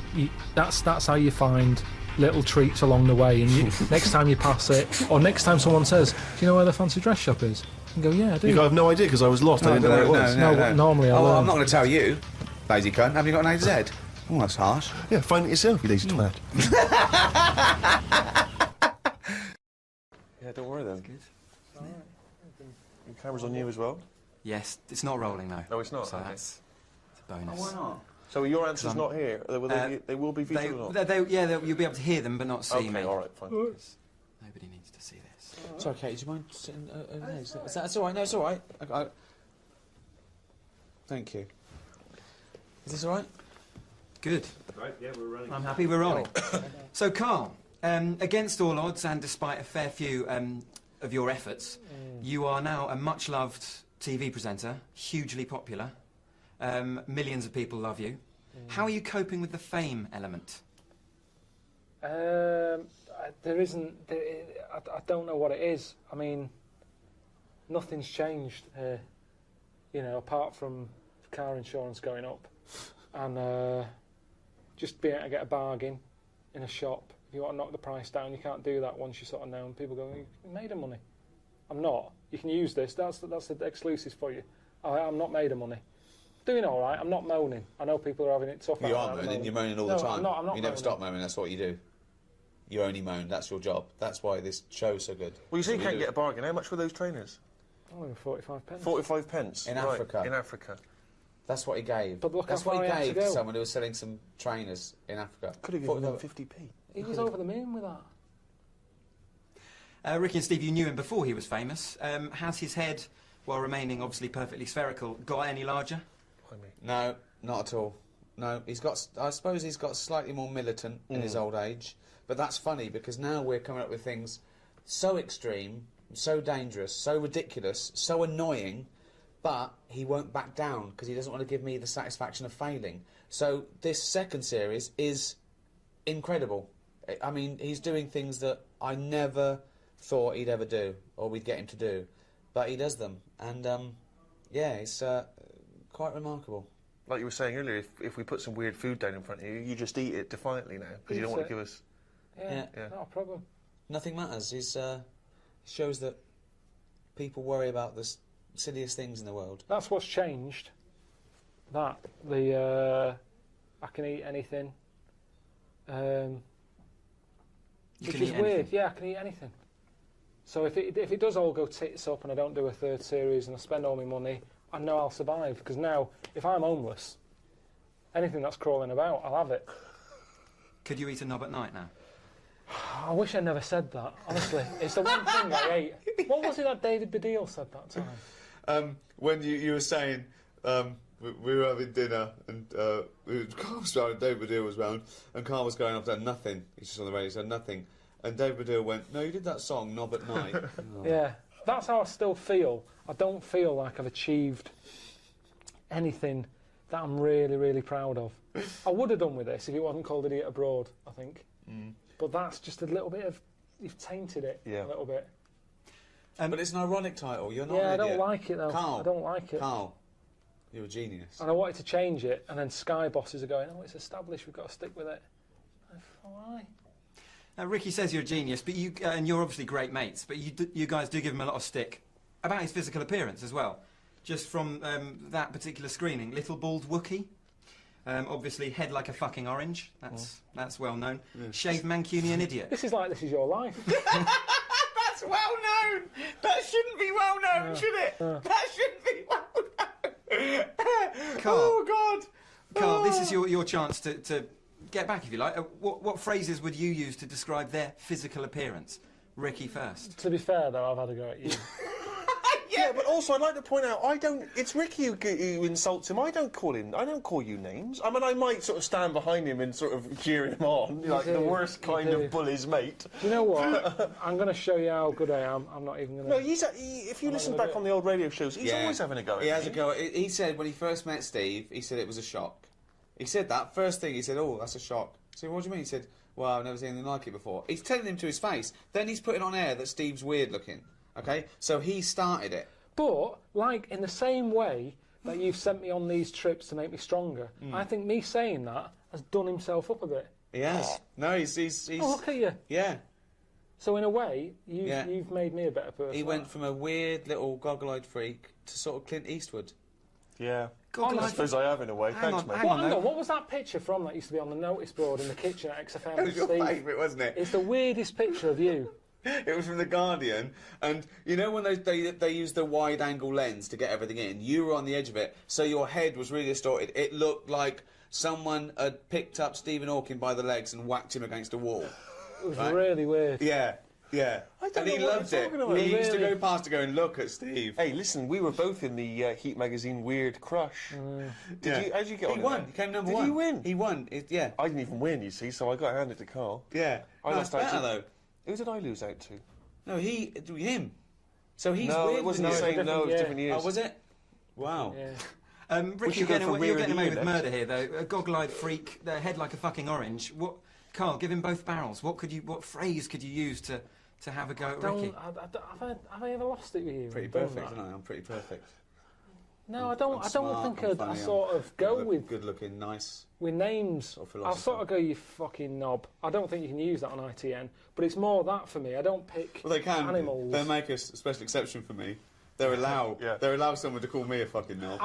that's how you find little treats along the way. And next time you pass it, or next time someone says, "Do you know where the fancy dress shop is?" You go, "Yeah, I do." You have no idea because I was lost. I didn't know where it was. No, normally I Oh, learn. I'm not going to tell you, lazy cunt. Have you got an A to Z? Oh, that's harsh. Yeah, find it yourself, you lazy twat. Yeah, don't worry then. Good. Your camera's on you as well? Yes, it's not rolling though. No, it's not. So Okay. that's a bonus. Why not? So your answer's not here? They will be featured or not? You'll be able to hear them but not see me. Okay, alright, fine. Nobody needs to see this. Sorry, Kate, do you mind sitting? No, that's all right. No, it's all right. Thank you. Is this all right? Good. Right, yeah, we're running. I'm happy we're rolling. So, Karl, against all odds and despite a fair few of your efforts, you are now a much-loved TV presenter, hugely popular. Millions of people love you. How are you coping with the fame element? There isn't. I don't know what it is. I mean, nothing's changed here. You know, apart from car insurance going up, and just being able to get a bargain in a shop. If you want to knock the price down, you can't do that once you're sort of known. People go, "You made of money." I'm not. You can use this. That's the exclusives for you. I'm not made of money. Doing all right. I'm not moaning. I know people are having it tough. You are moaning. You're moaning all the time. I'm not you never moaning. stop moaning. That's what you do. You only moan. That's your job. That's why this show's so good. Well, you say you can't get a bargain. How much were those trainers? Only 45 pence. 45 pence. In Right, Africa. In Africa. That's what he gave. But look That's how what far he he had gave to to go. someone who was selling some trainers in Africa. Could have given them 50p. He was over the moon with that. Ricky and Steve, you knew him before he was famous. Has his head, while remaining obviously perfectly spherical, got any larger? No, not at all. No, he's got. I suppose he's got slightly more militant in his old age, but that's funny because now we're coming up with things so extreme, so dangerous, so ridiculous, so annoying, but he won't back down because he doesn't want to give me the satisfaction of failing. So this second series is incredible. I mean, he's doing things that I never thought he'd ever do, or we'd get him to do, but he does them, and yeah, it's quite remarkable. Like you were saying earlier, if we put some weird food down in front of you, you just eat it defiantly now because you don't want to give us. Yeah, Yeah. not a problem. Nothing matters. He shows that people worry about the silliest things in the world. That's what's changed. I can eat anything. Which can is eat weird. anything? Yeah, I can eat anything. So if it does all go tits up and I don't do a third series and I spend all my money, I know I'll survive. Because now, if I'm homeless, anything that's crawling about, I'll have it. Could you eat a knob at night now? I wish I never said that. Honestly, it's the one thing I ate. What was it that David Baddiel said that time? When you were saying we were having dinner and Carl was round and David Baddiel was round and Carl was going up there, nothing. He's just on the radio, said nothing. And David Baddiel went, no, you did that song, Knob at Night. Yeah, that's how I still feel. I don't feel like I've achieved anything that I'm really, really proud of. I would have done with this if it wasn't called Idiot Abroad, I think. But that's just a little bit of... You've tainted it a little bit. But it's an ironic title, you're not Yeah, an I don't idiot. like it, though. Carl, I don't like it. Carl, you're a genius. And I wanted to change it, and then Sky bosses are going, oh, it's established, we've got to stick with it. Why? Ricky says you're a genius, but you and you're obviously great mates, but you guys do give him a lot of stick about his physical appearance as well. Just from that particular screening, little bald Wookie, obviously head like a fucking orange. That's well known. Shaved Mancunian idiot. This is your life. That's well known! That shouldn't be well known, should it? That shouldn't be well known! Carl, oh, God! Carl, this is your chance to get back, if you like. What phrases would you use to describe their physical appearance? Ricky first. To be fair, though, I've had a go at you. Yeah, but also I'd like to point out, it's Ricky who insults him. I don't call you names. I mean, I might sort of stand behind him and sort of cheer him on, like the worst kind of bully's mate. Do you know what? I'm going to show you how good I am. I'm not even going to... No, if you listen back on the old radio shows, he's always having a go at He has me. a go. He said when he first met Steve, he said it was a shock. He said that. First thing, he said, oh, that's a shock. So what do you mean? He said, well, I've never seen anything like it before. He's telling him to his face. Then he's putting on air that Steve's weird looking. Okay, so he started it. But, like, in the same way that you've sent me on these trips to make me stronger, I think me saying that has done himself up a bit. He has. No, he's Oh, look at you. yeah. So in a way, you've made me a better person. He went from a weird little goggle-eyed freak to sort of Clint Eastwood. Yeah. God, I suppose I have in a way. Thanks, mate. Hang on, what was that picture from that used to be on the notice board in the kitchen at XFM? It was your Steve? favourite, wasn't it? It's the weirdest picture of you. It was from The Guardian, and you know when they use the wide-angle lens to get everything in, you were on the edge of it, so your head was really distorted. It looked like someone had picked up Stephen Hawking by the legs and whacked him against a wall. It was really weird. Yeah. And he loved it. He used to go past to go and look at Steve. Hey, listen, we were both in the Heat magazine Weird Crush. How did you get on? He won. He came number Did one. he win? He won. Yeah. I didn't even win, you see, so I got handed to Carl. Yeah. I lost better out to... though. Who did I lose out to? No, him. So he's No, weird. it wasn't the same. No, it was different years. Oh, was it? Wow. Yeah. Ricky, you go for you're Rear getting of the away with Year murder here, though. A goggle-eyed freak, their head like a fucking orange. What, Carl? Give him both barrels. What phrase could you use to have a go at Ricky? Have I ever lost it with you? Pretty Done perfect, that? isn't I? I'm pretty perfect. No, I don't smart, think I'm I'd funny, sort of go with good-looking, nice. with names. Sort of I'll philosopher. sort of go, you fucking knob. I don't think you can use that on ITN, but it's more that for me. I don't pick Well, they can. animals. They make a special exception for me. They allow someone to call me a fucking knob.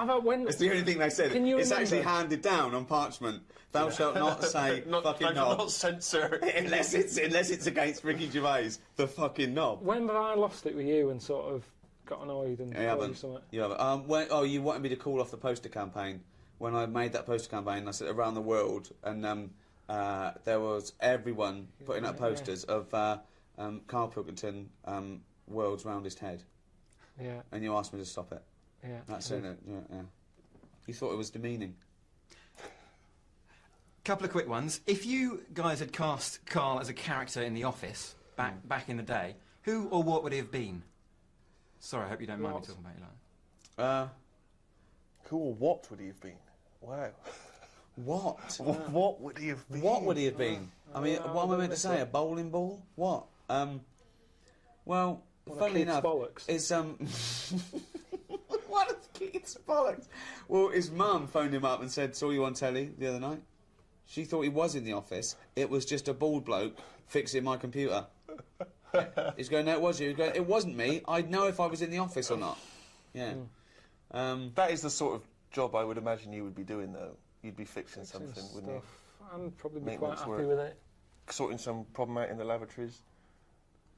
It's the only thing they said. Can you It's remember? actually handed down on parchment. Thou shalt not say fucking knob Not censor. unless it's against Ricky Gervais, the fucking knob. When have I lost it with you and sort of got annoyed and called you something? You haven't. You wanted me to call off the poster campaign. When I made that poster campaign, I said around the world, and there was everyone putting up posters of Karl Pilkington, world's roundest head. Yeah. And you asked me to stop it. Yeah. That's it. Yeah. You thought it was demeaning. Couple of quick ones. If you guys had cast Carl as a character in The Office back in the day, who or what would he have been? Sorry, I hope you don't mind me talking about you like that. Cool. What would he have been? Wow. What? What would he have been? What would he have been? I mean, what am I meant to say? A bowling ball? What? Well, funnily enough, it's what a kid's bollocks. Well, his mum phoned him up and said, "Saw you on telly the other night." She thought he was in the office. It was just a bald bloke fixing my computer. He's going, "No, it was you." He's going, "It wasn't me. I'd know if I was in the office or not." Yeah. That is the sort of job I would imagine you would be doing, though. You'd be fixing something, wouldn't you? I'd probably be Make quite what's happy work. with it. Sorting some problem out in the lavatories.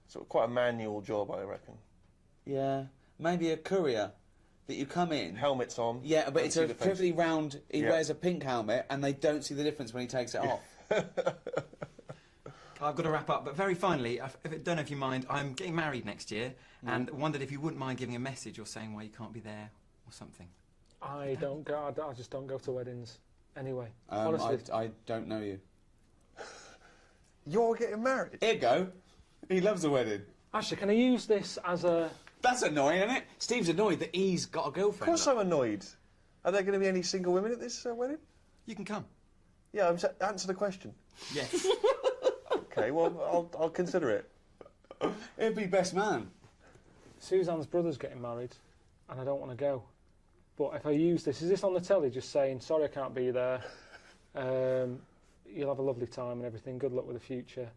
Sort of quite a manual job, I reckon. Yeah. Maybe a courier that you come in. Helmets on. Yeah, but don't it's see a the face. perfectly round. He Yeah. wears a pink helmet, and they don't see the difference when he takes it off. I've got to wrap up, but very finally, I don't know if you mind, I'm getting married next year, and wondered if you wouldn't mind giving a message or saying why you can't be there or something. I don't go. I just don't go to weddings anyway. Honestly, I don't know you. You're getting married? Here you go. He loves a wedding. actually, can I use this as a? That's annoying, isn't it? Steve's annoyed that he's got a Of girlfriend. course I'm annoyed. Are there going to be any single women at this wedding? You can come. Yeah, answer the question. Yes. Okay, well, I'll consider it. It'd be best man. Suzanne's brother's getting married, and I don't want to go. But if I use this, is this on the telly just saying, sorry I can't be there, you'll have a lovely time and everything, good luck with the future.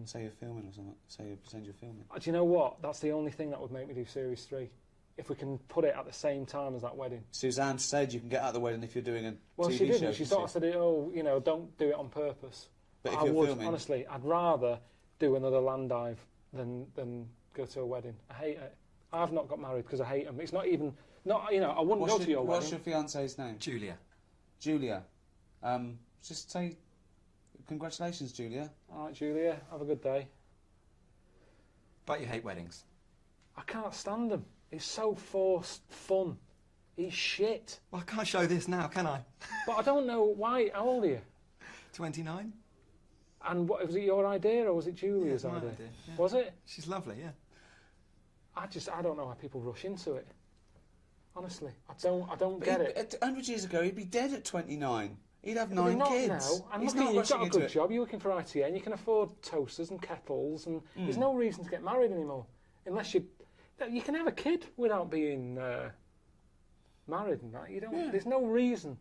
Say you're filming or something. Say you pretend you're filming. Do you know what? That's the only thing that would make me do Series 3. If we can put it at the same time as that wedding. Suzanne said you can get out of the wedding if you're doing a Well, TV she didn't. show. She sort of said, oh, you know, don't do it on purpose. But if I you're would, filming... honestly, I'd rather do another land dive than go to a wedding. I hate it. I've not got married because I hate them. It's not even... you know, I wouldn't go to your What's wedding. your fiance's name? Julia. Julia. Just say... Congratulations, Julia. All right, Julia, have a good day. But you hate weddings. I can't stand them. It's so forced fun. He's shit. Well, I can't show this now, can I? But I don't know why. How old are you? 29? And what, was it your idea or was it Julia's Yeah, it's my idea? idea, yeah. Was it? She's lovely, yeah. I don't know why people rush into it. Honestly, I don't get it. 100 years ago, he'd be dead at 29. He'd have But they're 9 not kids. now. And He's look at not you, you've got rushing a into good it. job. You're working for ITN. You can afford toasters and kettles, and there's no reason to get married anymore. Unless you can have a kid without being married and that. You don't. Yeah. There's no reason.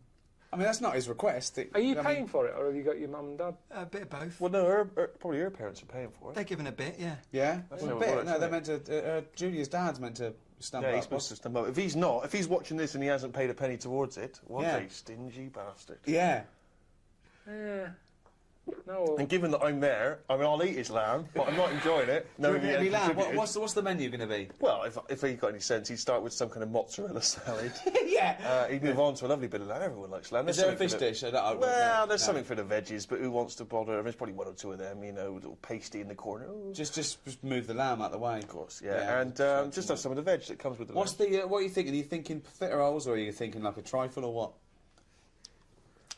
I mean, that's not his request. Are you paying for it, or have you got your mum and dad? A bit of both. Well, no, probably her parents are paying for it. They're giving a bit, yeah. Yeah? That's Well, how a it bit. works, No, they're isn't meant to... Julia's dad's meant to stump Yeah, up. he's supposed to stump up. If he's watching this and he hasn't paid a penny towards it, what a stingy bastard. Yeah. Yeah. No. And given that I'm there, I mean, I'll eat his lamb, but I'm not enjoying it. No, What's the menu going to be? Well, if he got any sense, he'd start with some kind of mozzarella salad. Yeah. He'd move on to a lovely bit of lamb. Everyone likes lamb. Is there a fish dish? Well, there's something for the veggies, but who wants to bother? There's probably one or two of them, you know, a little pasty in the corner. Oh. Just move the lamb out the way. Of course, yeah. And just have some of the veg that comes with the lamb. What are you thinking? Are you thinking profiteroles, or are you thinking like a trifle, or what?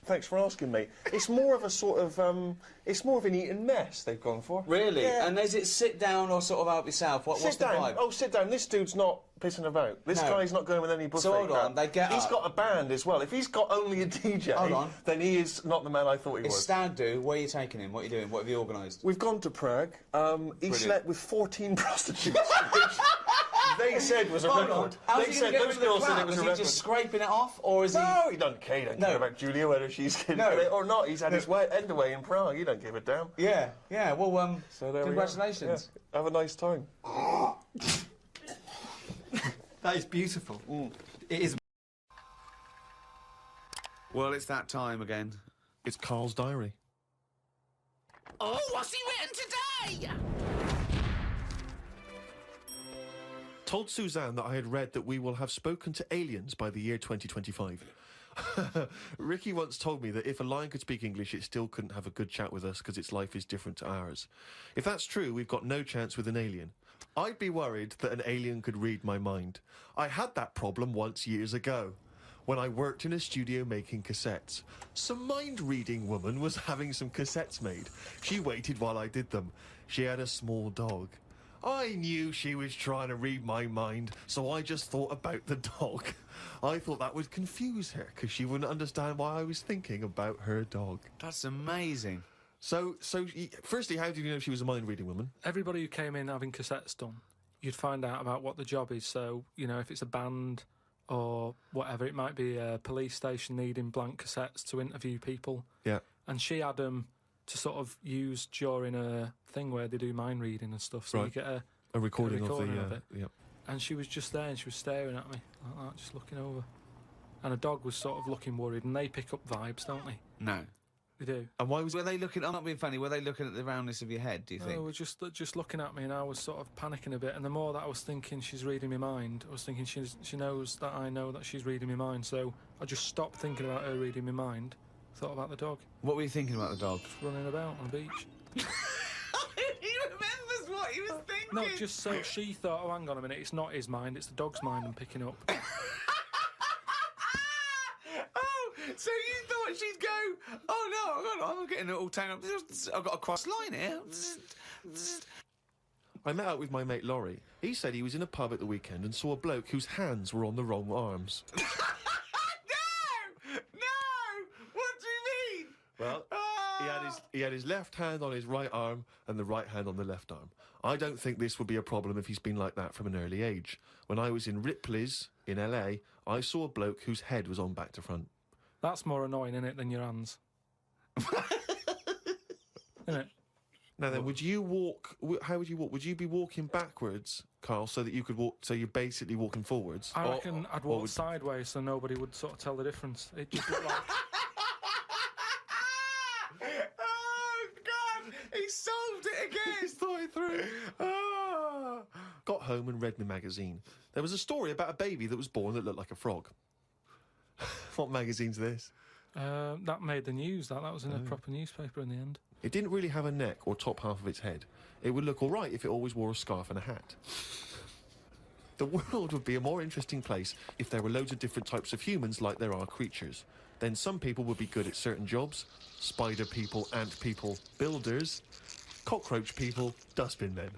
Thanks for asking, mate. It's more of a sort of, it's more of an eating mess they've gone for. Really? Yeah. And is it sit down or sort of help yourself? What's the vibe? Oh, sit down. This dude's not pissing about. This guy's not going with any buffet. So hold on, crap. He's got a band as well. If he's got only a DJ, then he is not the man I thought he was. It's stag do. Where are you taking him? What are you doing? What have you organised? We've gone to Prague. He slept with 14 prostitutes. They said was a record. They said those girls said it was a record. Is he just scraping it off, or is he? No, he doesn't care. He don't care about Julia, whether she's getting it or not. He's had his end away in Prague. He don't give a damn. Yeah, yeah. Well, so there congratulations. We go. Yeah. Have a nice time. That is beautiful. It is. Well, it's that time again. It's Karl's diary. Oh, what's he written today? Told Suzanne that I had read that we will have spoken to aliens by the year 2025. Ricky once told me that if a lion could speak English, it still couldn't have a good chat with us because its life is different to ours. If that's true, we've got no chance with an alien. I'd be worried that an alien could read my mind. I had that problem once years ago, when I worked in a studio making cassettes. Some mind-reading woman was having some cassettes made. She waited while I did them. She had a small dog. I knew she was trying to read my mind, so I just thought about the dog. I thought that would confuse her, because she wouldn't understand why I was thinking about her dog. That's amazing. So, firstly, how did you know she was a mind-reading woman? Everybody who came in having cassettes done, you'd find out about what the job is. So, you know, if it's a band or whatever, it might be a police station needing blank cassettes to interview people. Yeah. And she had them to sort of use during a thing where they do mind reading and stuff. So you get a recording of it. Yep. And she was just there and she was staring at me like that, just looking over. And a dog was sort of looking worried, and they pick up vibes, don't they? No. They do. And why were they looking? I'm not being funny. Were they looking at the roundness of your head? Do you think? No, were just looking at me, and I was sort of panicking a bit. And the more that I was thinking she's reading my mind, I was thinking she knows that I know that she's reading my mind. So I just stopped thinking about her reading my mind. Thought about the dog. What were you thinking about the dog? Just running about on the beach. He remembers what he was thinking. No, just so she thought, oh, hang on a minute, it's not his mind, it's the dog's mind I'm picking up. Oh, so you thought she'd go, oh no, I'm getting it all tangled up. I've got a cross line here. I met up with my mate Laurie. He said he was in a pub at the weekend and saw a bloke whose hands were on the wrong arms. Well, he had his left hand on his right arm and the right hand on the left arm. I don't think this would be a problem if he's been like that from an early age. When I was in Ripley's in LA, I saw a bloke whose head was on back to front. That's more annoying, isn't it, than your hands? Isn't it? Now then, would you walk? How would you walk? Would you be walking backwards, Karl, so that you could walk? So you're basically walking forwards. I reckon I'd walk sideways so nobody would sort of tell the difference. It just looked like. He solved it again! He's thought it through. Got home and read my magazine. There was a story about a baby that was born that looked like a frog. What magazine's this? That made the news, that was in a proper newspaper in the end. It didn't really have a neck or top half of its head. It would look all right if it always wore a scarf and a hat. The world would be a more interesting place if there were loads of different types of humans like there are creatures. Then some people would be good at certain jobs. Spider people, ant people, builders, cockroach people, dustbin men.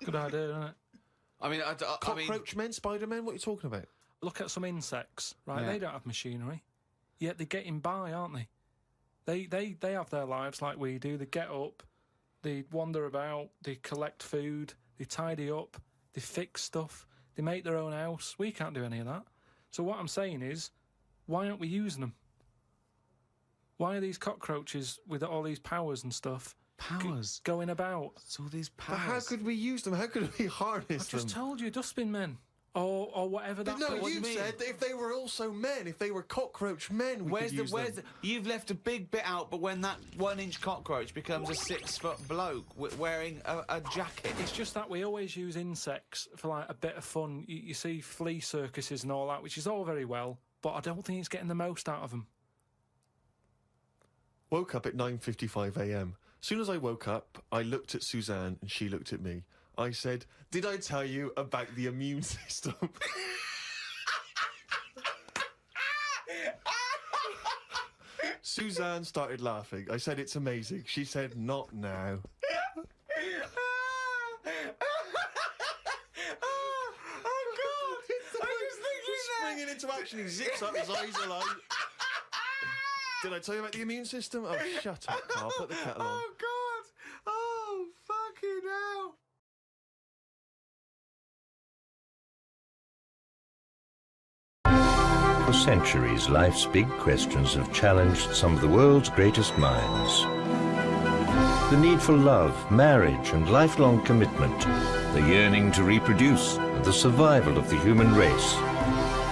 Good idea, isn't it? I mean, cockroach men, spider men, what are you talking about? Look at some insects, right? Yeah. They don't have machinery, yet they're getting by, aren't they? They have their lives like we do. They get up, They wander about, they collect food, they tidy up, they fix stuff, they make their own house. We can't do any of that. So what I'm saying is, why aren't we using them? Why are these cockroaches with all these powers and stuff going about? It's all these powers. But how could we use them? How could we harness I've just told you, dustbin men. Or whatever that. No, what you do you said that if they were also men, if they were cockroach men, we could use them. You've left a big bit out, but when that 1-inch cockroach becomes a 6-foot bloke wearing a jacket. It's just that we always use insects for like a bit of fun. You see flea circuses and all that, which is all very well, but I don't think it's getting the most out of them. Woke up at 9:55 a.m. Soon as I woke up, I looked at Suzanne and she looked at me. I said, "Did I tell you about the immune system?" Suzanne started laughing. I said, "It's amazing." She said, "Not now." Oh, God! He's springing into action. He zips up. His eyes are like. Did I tell you about the immune system? Oh, shut up, Carl. Put the kettle on. Oh, God! Oh, fucking hell! For centuries, life's big questions have challenged some of the world's greatest minds. The need for love, marriage, and lifelong commitment, the yearning to reproduce, and the survival of the human race,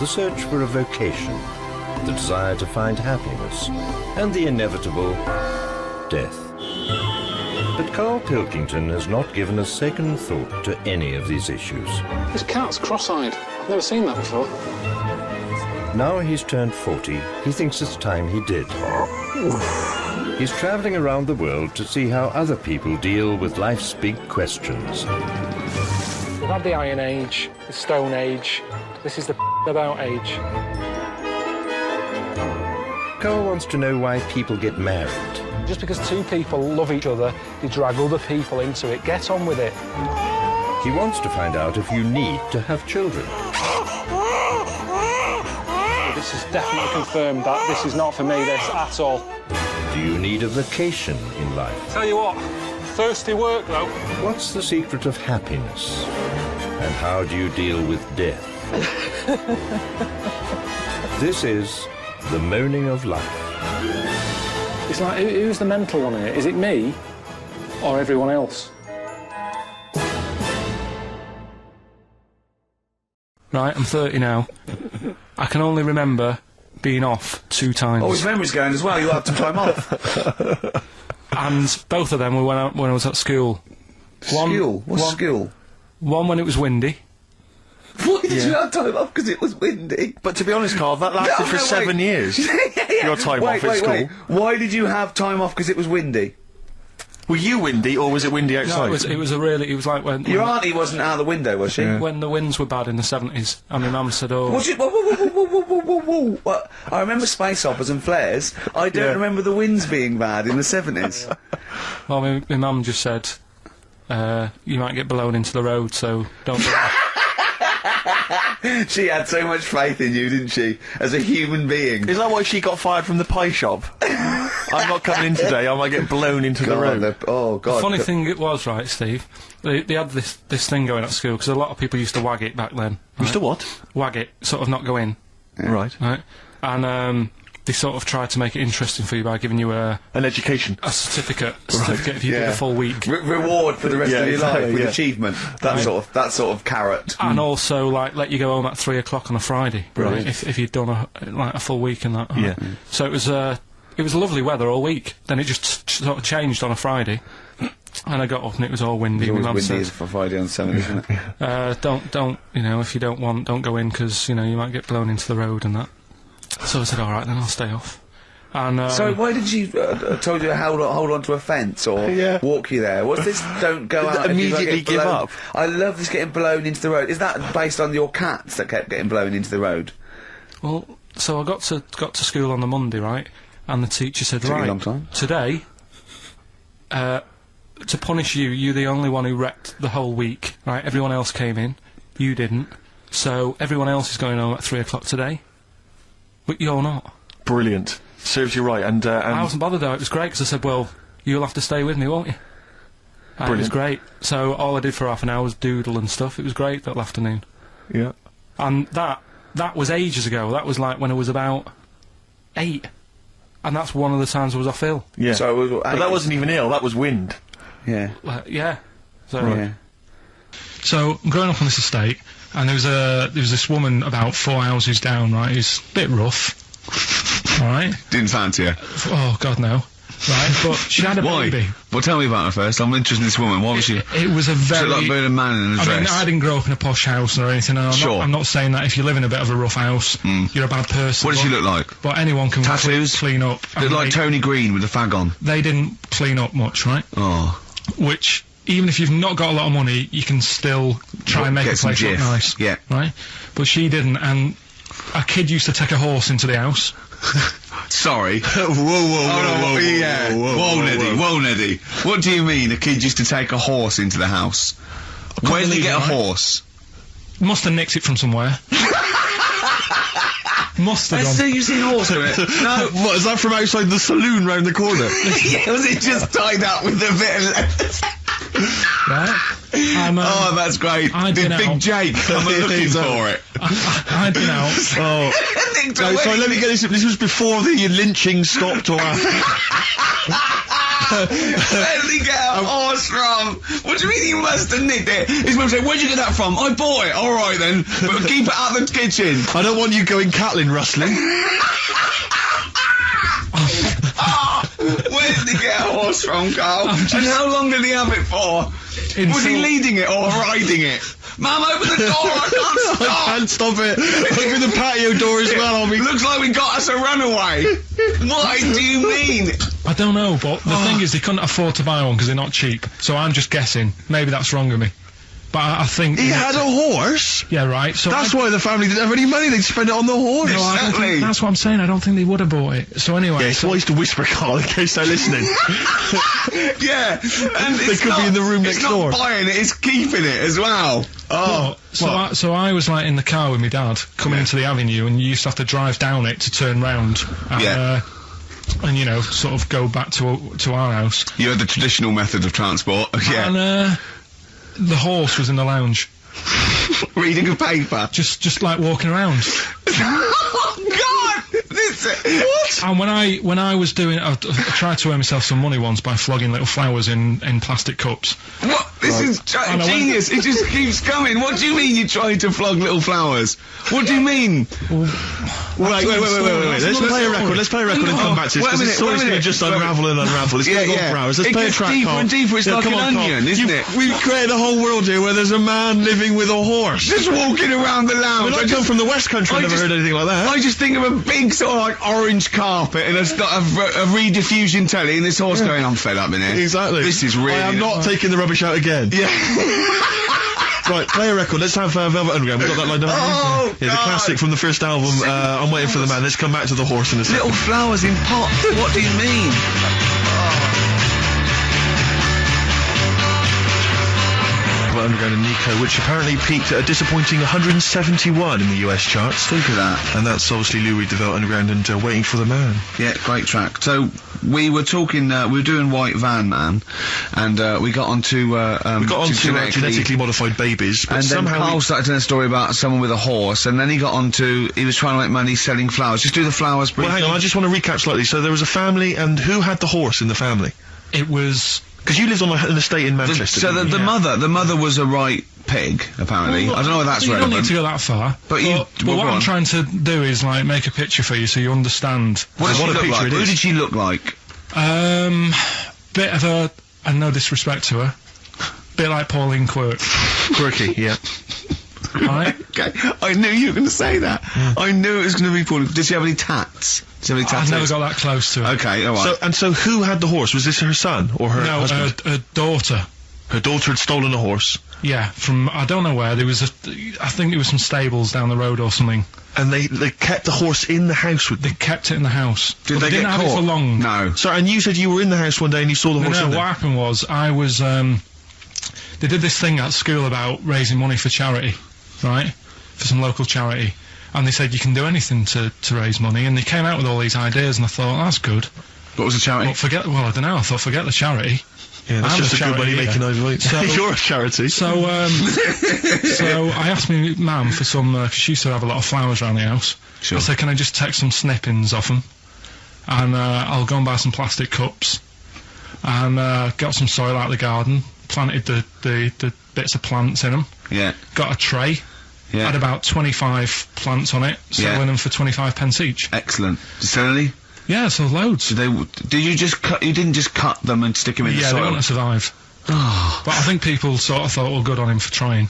the search for a vocation, the desire to find happiness, and the inevitable death. But Karl Pilkington has not given a second thought to any of these issues. This cat's cross-eyed. I've never seen that before. Now he's turned 40, he thinks it's time he did. He's travelling around the world to see how other people deal with life's big questions. We've had the Iron Age, the Stone Age. This is the about age. Karl wants to know why people get married. Just because two people love each other, they drag other people into it. Get on with it. He wants to find out if you need to have children. This is definitely confirmed that this is not for me, this, at all. Do you need a vacation in life? Tell you what, thirsty work, though. What's the secret of happiness? And how do you deal with death? This is the moaning of life. It's like, who's the mental one here? Is it me or everyone else? Right, I'm 30 now. I can only remember being off 2 times. Oh, his memory's going as well. You had some time off. And both of them were when I was at school. School? What's school? One when it was windy. Why did you have time off? Because it was windy. But to be honest, Carl, that lasted for 7 years. Your time off at school. Why did you have time off? Because it was windy. Were you windy, or was it windy outside? No, it was like when... Your auntie wasn't out of the window, was she? Yeah. When the winds were bad in the 70s, and my mum said, oh... Whoa. What? I remember space operas and flares. I don't remember the winds being bad in the 70s. Well, my mum just said, you might get blown into the road, so don't do that. She had so much faith in you, didn't she? As a human being. Is that why she got fired from the pie shop? I'm not coming in today, I might get blown into the road. Oh, God. The funny thing it was, right, Steve, they had this thing going at school, because a lot of people used to wag it back then. Right? Used to what? Wag it, sort of not go in. Yeah. Right. And, they sort of tried to make it interesting for you by giving you an education. A certificate if you did a full week. Reward for the rest of your life with achievement. That sort of carrot. And also, like, let you go home at 3 o'clock on a Friday. Right. If you'd done a full week and that. Yeah. So it was lovely weather all week. Then it just sort of changed on a Friday. And I got up and it was all windy. It was always windy for Friday on 7, isn't it? Don't, if you don't go in, because, you might get blown into the road and that. So I said, all right, then I'll stay off. And so why did you told you to hold on to a fence or walk you there? What's this? Don't go out immediately give up. I love this getting blown into the road. Is that based on your cats that kept getting blown into the road? Well, so I got to school on the Monday, right? And the teacher said, right, a long time. Today, to punish you, you're the only one who wrecked the whole week, right? Everyone else came in, you didn't. So everyone else is going home at 3 o'clock today. But you're not. Brilliant. Serves you right, and I wasn't bothered though, it was great, because I said, well, you'll have to stay with me, won't you? It was great. So all I did for half an hour was doodle and stuff. It was great that afternoon. Yeah. And that was ages ago. That was like when I was about 8. And that's one of the times I was off ill. Yeah. So it was, but that wasn't even ill, that was wind. Yeah. Yeah. So, Yeah. So, I'm growing up on this estate, and there was this woman about 4 houses down, right, who's a bit rough. Alright? Didn't fancy her. Oh, God, no. Right, but she had a baby. Well, tell me about her first. I'm interested in this woman. Why was she? It was a very... She looked like a man in a dress. I mean, I didn't grow up in a posh house or anything, and I'm not saying that if you live in a bit of a rough house, you're a bad person. What did she look like? But anyone can Tattoos? clean up. Looked like Tony Green with a fag on. They didn't clean up much, right? Oh. Which, even if you've not got a lot of money, you can still try and make a place look nice. Yeah. Right? But she didn't, and a kid used to take a horse into the house. Sorry. Whoa, Neddy. What do you mean a kid used to take a horse into the house? Where did he get a horse? Must have nicked it from somewhere. Must have gone. You've seen a horse to it? No. What, is that from outside the saloon round the corner? Yeah, was it just tied up with a bit of leather? Right? Oh, that's great. Did Big Jake come looking for it? I'd been out. Oh. No, sorry, let me get this. This was before the lynching stopped or after. Where did he get a horse from? What do you mean he must have nicked it? His mum said, where'd you get that from? I bought it. All right then, but keep it out of the kitchen. I don't want you going Catlin rustling. Where did he get a horse from, Carl? And how long did he have it for? Was he leading it or riding it? Mum, open the door, I can't stop! I can't stop it! Open the patio door as well, Looks like we got us a runaway! What do you mean? I don't know, but the thing is, they couldn't afford to buy one because they're not cheap, so I'm just guessing. Maybe that's wrong of me. But I think... He had a horse? Yeah, right, so... That's why the family didn't have any money, they'd spend it on the horse! No, I don't think, that's what I'm saying, I don't think they would have bought it. So anyway... Yeah, it's wise to whisper, Carl, in case they're listening. Yeah, and they could be in the room next door. It's not buying it, it's keeping it as well. Oh, so I was like in the car with my dad, coming into the avenue, and you used to have to drive down it to turn round. And, and you know, sort of go back to our house. You had the traditional method of transport, yeah. And, the horse was in the lounge. Reading a paper? Just like walking around. Oh, God! What? And when I was doing, I tried to earn myself some money once by flogging little flowers in plastic cups. What? This is genius. It just keeps coming. What do you mean you tried to flog little flowers? What do you mean? Wait. Let's play a record. Let's play a record and come back to this, because this story's going to just unravel and unravel. It's going to go for hours. Let's play a track, deeper and deeper. It's like an onion, isn't it? We've created a whole world here where there's a man living with a horse. Just walking around the lounge. I come from the West Country, I've never heard anything like that. I just think of a big sort of like orange carpet and a rediffusion telly and this horse going, I'm fed up in here. Exactly. This is really... I am not taking the rubbish out again. Yeah. Right, play a record. Let's have Velvet Underground. We've got that lined up. Oh, yeah, the classic from the first album, I'm Waiting for the Man. Let's come back to the horse in a second. Little flowers in pots. What do you mean? Underground and Nico, which apparently peaked at a disappointing 171 in the US charts. Think of that. And that's obviously Lou Reed, the Velvet Underground, and Waiting for the Man. Yeah, great track. So we were talking, we were doing White Van Man, and we got onto genetically modified babies, but and somehow then Carl started telling a story about someone with a horse, and then he got onto, he was trying to make money selling flowers. Just do the flowers briefly. Well, hang on, I just want to recap slightly. So there was a family, and who had the horse in the family? It was... Because you lived on an estate in Manchester. So the mother was a right pig, apparently. Well, I don't know if that's relevant. You don't need to go that far. But what I'm trying to do is like make a picture for you so you understand what a picture it is. Who did she look like? Bit of a, and no disrespect to her, bit like Pauline Quirky, yeah. Right? Okay, I knew you were going to say that. I knew it was going to be Pauline. Did she have any tats? I've never got that close to her. Okay, alright. So who had the horse? Was this her son or her husband? No, her daughter. Her daughter had stolen a horse? Yeah, from, I don't know where, there was I think it was some stables down the road or something. And they kept the horse in the house with them? They kept it in the house. Did they didn't get have caught? it for long. No. Sorry, and you said you were in the house one day and you saw the horse in there? No, what happened was, I was, they did this thing at school about raising money for charity, right? For some local charity. And they said you can do anything to raise money, and they came out with all these ideas, and I thought, that's good. What was the charity? Well, I don't know. I thought forget the charity. Yeah, that's I'm just a good money making overweight. So- You're a charity. So I asked my mum for some, 'cause she used to have a lot of flowers around the house. Sure. I said, can I just take some snippings off them? And I'll go and buy some plastic cups. And got some soil out of the garden, planted the bits of plants in them. Yeah. Got a tray. Yeah. Had about 25 plants on it, selling them for 25 pence each. Excellent. Did you sell any? Yeah, so loads. Did you just cut? You didn't just cut them and stick them in the Yeah, soil? they wouldn't have survived. But I think people sort of thought, well, good on him for trying.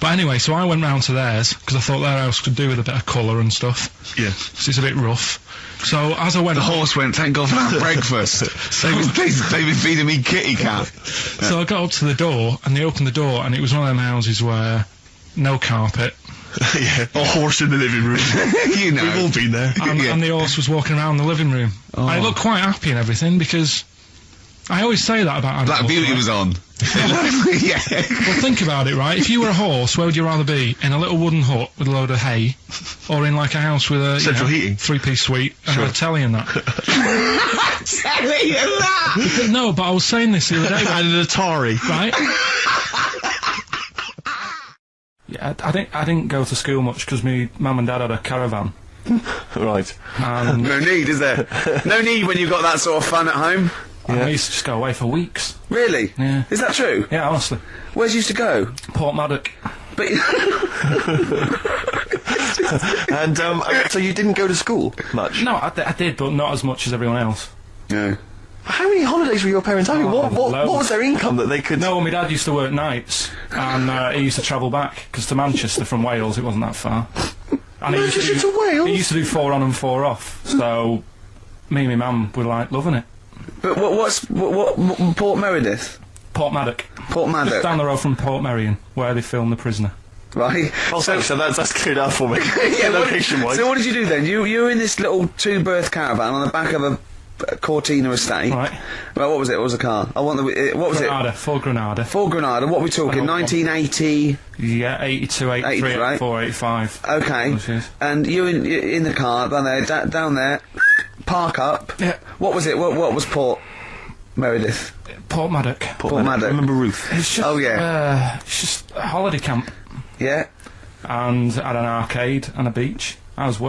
But anyway, so I went round to theirs, because I thought their house could do with a bit of colour and stuff. Yeah. 'Cause it's a bit rough. So as I went... The horse went, thank God for that breakfast. They've been feeding me kitty cat. So I got up to the door, and they opened the door, and it was one of them houses where no carpet. Yeah. A horse in the living room. You know. We've all been there. And the horse was walking around the living room. Oh. And it looked quite happy and everything, because I always say that about animals. Black Beauty right? was on. Yeah. Well, think about it, right? If you were a horse, where would you rather be? In a little wooden hut with a load of hay, or in like a house with a Central heating. 3-piece suite and a telly and that? Telly and that! No, but I was saying this the other day. And an Atari. Right? Yeah, I didn't go to school much because my mum and dad had a caravan. Right. And No need, is there? No need when you've got that sort of fun at home. I used to just go away for weeks. Really? Yeah. Is that true? Yeah, honestly. Where'd you used to go? Port Maddock. But And, so you didn't go to school much? No, I did, but not as much as everyone else. no. How many holidays were your parents having? What loads. was their income that they could... No, my dad used to work nights, and he used to travel back, because to Manchester from Wales it wasn't that far. And Manchester to Wales? He used to do 4 on and 4 off, so me and my mum were like loving it. But what's Port Meredith? Port Maddock. Port Maddock. Down the road from Port Merion, where they filmed The Prisoner. Right. Oh, so that's cleared up for me. Yeah, location-wise. So what did you do then? You were in this little 2-berth caravan on the back of a Cortina estate. Right. Well, what was it? What was the car? I want the. What was Granada, it? Ford Granada. Ford Granada. What are we talking? 1980. Yeah, 82, 83, 80, right? 84, 85. Okay. Which is- And you in the car down there, down there, park up. Yeah. What was it? What was Port Meredith? Port Maddock. Port Maddock. Remember Ruth? It's just, Oh, yeah. it's just a holiday camp, Yeah. and had an arcade and a beach. I was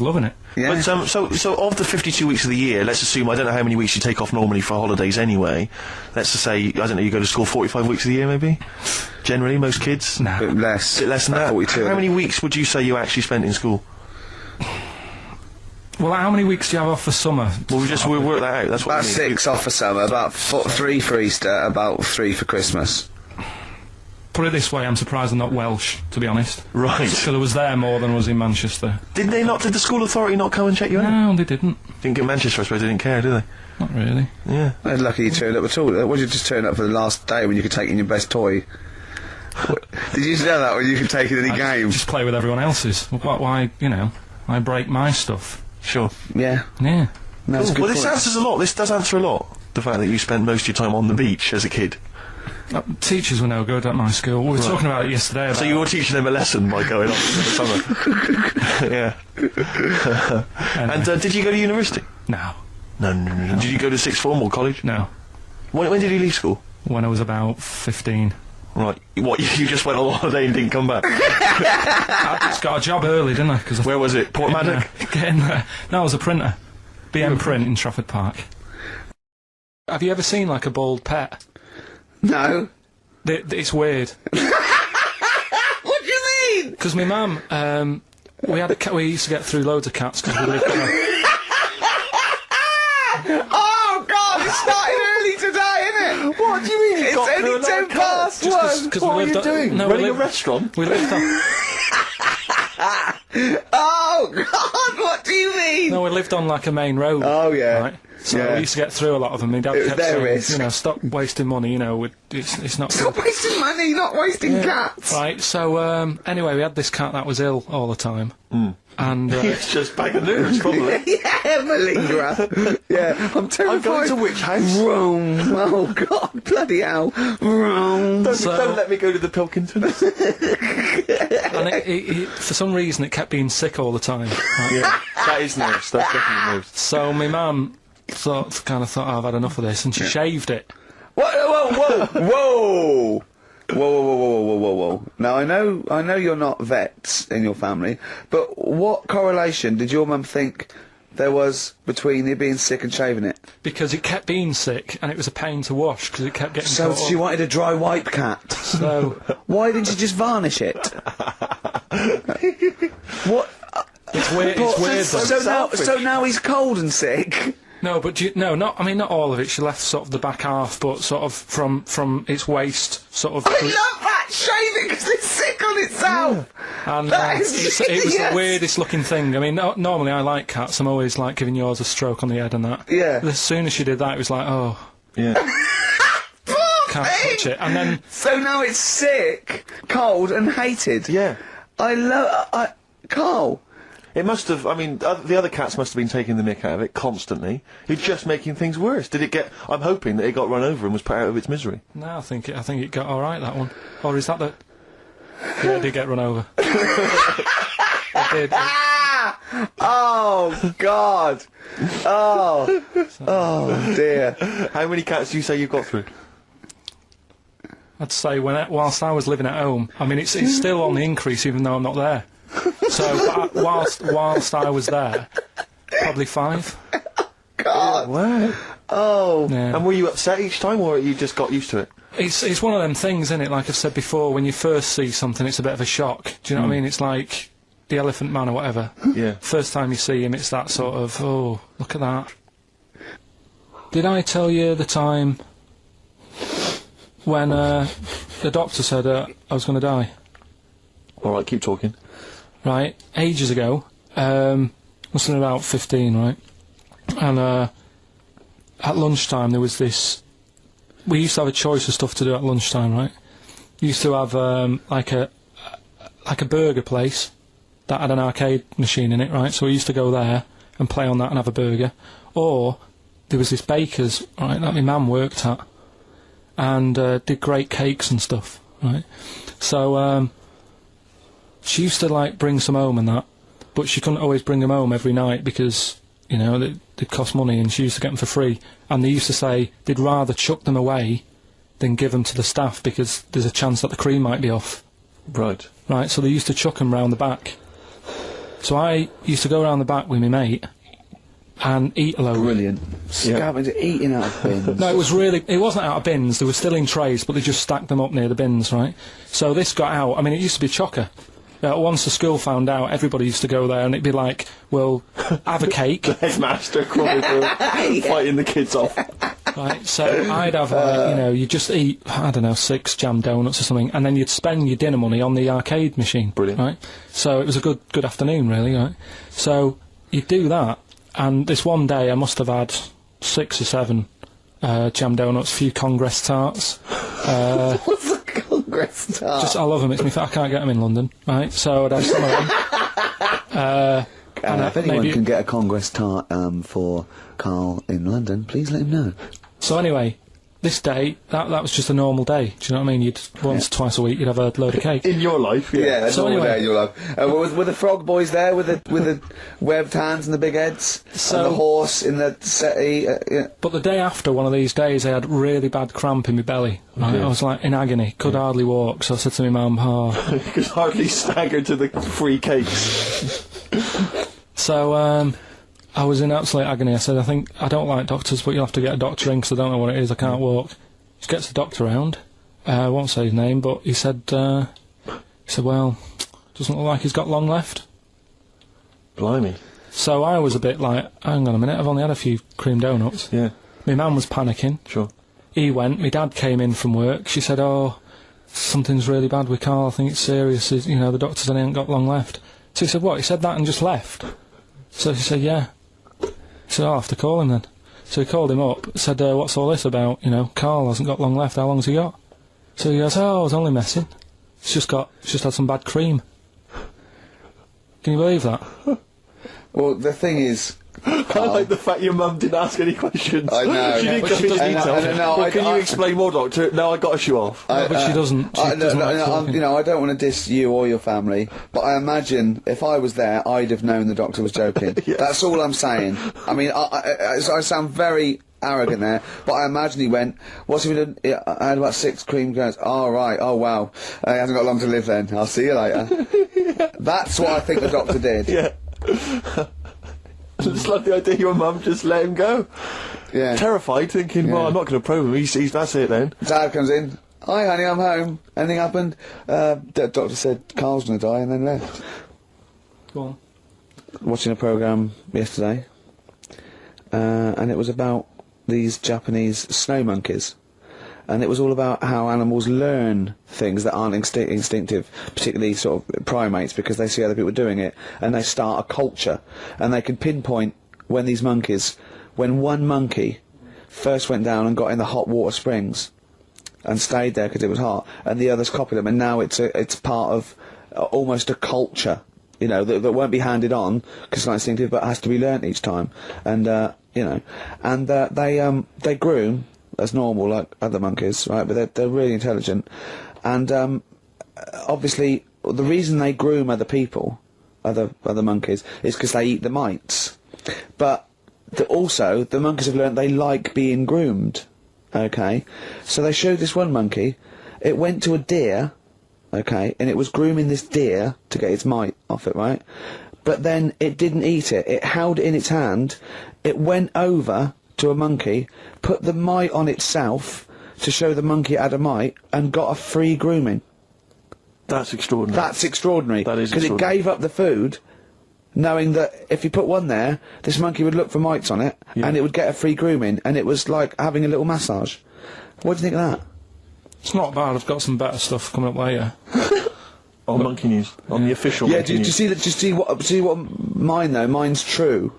loving it. Yeah. But so of the 52 weeks of the year, let's assume, I don't know how many weeks you take off normally for holidays anyway. Let's just say, I don't know, you go to school 45 weeks of the year maybe? Generally, most kids? No. Bit less. Bit less than About that. 42. How many weeks would you say you actually spent in school? Well, how many weeks do you have off for summer? Well, we'll work that out. That's what About we mean. 6 off for summer, about 3 for Easter, about 3 for Christmas. Put it this way, I'm surprised I'm not Welsh, to be honest. Right. Because I was there more than I was in Manchester. Did the school authority not come and check you out? No, they didn't. Didn't get Manchester, I suppose they didn't care, did they? Not really. Yeah. They're lucky you turned up at all. What did you just turn up for the last day when you could take in your best toy? Did you know that when you could take in any games? Just play with everyone else's. Why, I break my stuff. Sure. Yeah. Yeah. No, that's a good Well, this point. answers a lot. This does answer a lot. The fact that you spent most of your time on the beach as a kid. Teachers were no good at my school. We were talking about it yesterday. So you were teaching them a lesson by going off in the summer. Yeah. Anyway. And did you go to university? No. No. Did you go to sixth form or college? No. When did you leave school? When I was about 15. Right. What, you just went on holiday and didn't come back? I just got a job early, didn't I? Where was it? Port Maddock? Getting there. No, I was a printer. BM Print in Trafford Park. Have you ever seen, like, a bald pet? No. It's weird. What do you mean? Because my mum, we used to get through loads of cats because we lived there. Oh, God, it started early today, innit? What do you mean? It's only 10 past 1. Because What we are lived you doing? No, Running a restaurant? We lived on. Oh, God, what do you mean? No, we lived on like a main road. Oh, yeah. Right? So Yeah. we used to get through a lot of them. My dad It was kept their saying, risk. stop wasting money. It's not. Stop wasting money, not wasting cats. Right. So anyway, we had this cat that was ill all the time, and It's just bag of news, probably. Yeah, malingerer. Yeah, I'm terrified. I'm going to which house? Rome. Oh, God, bloody hell. Rome. Don't let me go to the Pilkingtons. and it, for some reason, it kept being sick all the time. Right? Yeah, that is nice. That's definitely nice. So my mum thought I've had enough of this, and she shaved it. Whoa! Whoa! Now I know you're not vets in your family, but what correlation did your mum think there was between you being sick and shaving it? Because it kept being sick, and it was a pain to wash because it kept getting So caught she up. wanted a dry wipe cat. So why didn't you just varnish it? What? it's weird. It's weird. though. So now he's cold and sick. No, but not all of it. She left sort of the back half, but sort of from its waist, sort of. I love that shaving because it's sick on itself. And That it is was genius. the weirdest looking thing. I mean, normally I like cats. I'm always like giving yours a stroke on the head and that. Yeah. But as soon as she did that, it was like, oh, Yeah. can't touch it. And then So now it's sick, cold, and hated. Yeah. Carl. It must have, I mean, the other cats must have been taking the mick out of it constantly. It's just making things worse. Did it get, I'm hoping that it got run over and was put out of its misery. no, I think it got all right, that one. Or is that the? Yeah, it did get run over. It did. Oh God. Oh dear. How many cats do you say you've got through? I'd say whilst I was living at home, I mean, it's still on the increase even though I'm not there. So whilst I was there, probably 5. God. Wow. Oh. Yeah. And were you upset each time, or you just got used to it? It's one of them things, isn't it? Like I've said before, when you first see something, it's a bit of a shock. Do you know what I mean? It's like the Elephant Man or whatever. Yeah. First time you see him, it's that sort of, oh, look at that. Did I tell you the time when the doctor said I was going to die? All right, keep talking. Right, ages ago, must have been about 15, right? And at lunchtime there was this. We used to have a choice of stuff to do at lunchtime, right? We used to have like a burger place that had an arcade machine in it, right? So we used to go there and play on that and have a burger. Or there was this baker's, right, that my mum worked at, and did great cakes and stuff, right? So she used to like bring some home and that, but she couldn't always bring them home every night because, you know, they'd cost money, and she used to get them for free. And they used to say they'd rather chuck them away than give them to the staff because there's a chance that the cream might be off. Right. Right, so they used to chuck them round the back. So I used to go round the back with my mate and eat a load. Brilliant. Scavenging, eating out of bins. No, it wasn't out of bins, they were still in trays, but they just stacked them up near the bins, right? So this got out, I mean, it used to be a chocker. Once the school found out, everybody used to go there, and it'd be like, well, have a cake. Headmaster crawling through, fighting the kids off. Right, so I'd have, you know, you'd just eat, I don't know, 6 jam donuts or something, and then you'd spend your dinner money on the arcade machine. Brilliant. Right? So it was a good afternoon, really, right? So you'd do that, and this one day I must have had 6 or 7 jam donuts, a few Congress tarts. What's a Congress tart? I love them, I can't get them in London, right? So I'd have some of them. If anyone can get a Congress tart for Carl in London, please let him know. So anyway, this day, that was just a normal day. Do you know what I mean? You'd twice a week, you'd have a load of cake. In your life, yeah. Yeah, that's So all anyway- day in your life. Were the frog boys there with the webbed hands and the big heads? So- and the horse in the settee? Yeah. But the day after one of these days, I had really bad cramp in my belly. Right? I was like in agony, could hardly walk. So I said to my mum, You could hardly stagger to the free cakes. So I was in absolute agony. I said, I don't like doctors, but you'll have to get a doctor in because I don't know what it is. I can't walk. Just gets the doctor round. I won't say his name, but he said, well, doesn't look like he's got long left. Blimey. So I was a bit like, hang on a minute, I've only had a few cream donuts. Yeah. My mum was panicking. Sure. He went. My dad came in from work. She said, oh, something's really bad with Carl. I think it's serious. You know, the doctor said he ain't got long left. So he said, what? He said that and just left? So she said, yeah. He said, I'll have to call him then. So he called him up, said, what's all this about? You know, Carl hasn't got long left. How long's he got? So he goes, oh, I was only messing. It's just had some bad cream. Can you believe that? Well, the thing is, I like the fact your mum didn't ask any questions. I know. She didn't but go she into doesn't- detail. no, Well, can you explain more, Doctor? No, I got to shoe off. but she doesn't. She doesn't like talking. you know, I don't want to diss you or your family, but I imagine if I was there, I'd have known the doctor was joking. That's all I'm saying. I mean, I sound very arrogant there, but I imagine he went, what's he been doing? I had about 6 cream cones. Oh, right. Oh, wow. He hasn't got long to live then. I'll see you later. That's what I think the doctor did. Yeah. I just love the idea your mum just let him go. Yeah. Terrified, thinking, well, I'm not going to probe him. He's that's it then. Dad comes in. Hi, honey, I'm home. Anything happened? The doctor said Carl's going to die and then left. Go on. Watching a programme yesterday, and it was about these Japanese snow monkeys. And it was all about how animals learn things that aren't instinctive, particularly sort of primates, because they see other people doing it, and they start a culture. And they can pinpoint when these monkeys, when one monkey first went down and got in the hot water springs and stayed there because it was hot, and the others copied them, and now it's part of almost a culture, you know, that won't be handed on because it's not instinctive, but has to be learnt each time. And you know, and they groom as normal like other monkeys, right? But they're really intelligent, and obviously the reason they groom other people, other monkeys, is because they eat the mites. But also the monkeys have learnt they like being groomed. Okay, so they showed this one monkey. It went to a deer, okay, and it was grooming this deer to get its mite off it, right? But then it didn't eat it. It held it in its hand. It went over to a monkey, put the mite on itself to show the monkey it had a mite, and got a free grooming. That's extraordinary. That's extraordinary. That is because it extraordinary. gave up the food, knowing that if you put one there, this monkey would look for mites on it, and it would get a free grooming, and it was like having a little massage. What do you think of that? It's not bad. I've got some better stuff coming up later. On Monkey News, on the official Yeah, Monkey do you News. see that? Just see what mine though. Mine's true.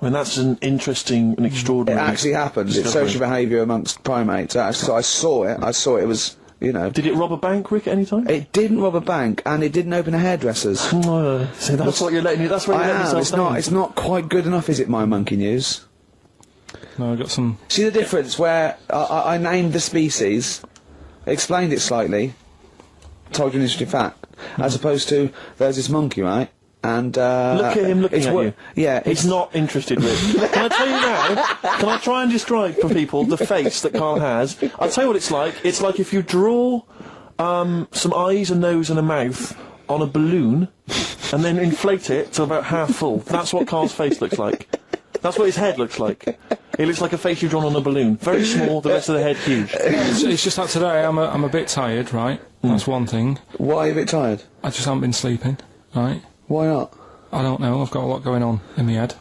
I mean, that's an interesting and It extraordinary... actually happened. It's discovery. social behaviour amongst primates. So I saw it. It was, you know. Did it rob a bank, Rick, at any time? It didn't rob a bank, and it didn't open a hairdresser's. See, that's what you're letting... That's what you're letting yourself down. It's not quite good enough, is it, my Monkey News? No, I got some. See the difference where I named the species, explained it slightly, told you an interesting fact, as opposed to there's this monkey, right? And Look at him looking at you. Yeah, He's not interested, Rick. Can I tell you now? Can I try and describe for people the face that Karl has? I'll tell you what it's like. It's like if you draw some eyes, a nose and a mouth on a balloon and then inflate it to about half full. That's what Karl's face looks like. That's what his head looks like. It looks like a face you've drawn on a balloon. Very small, the rest of the head huge. It's just that today I'm a bit tired, right? That's one thing. Why are you a bit tired? I just haven't been sleeping, right? Why not? I don't know. I've got a lot going on in my head.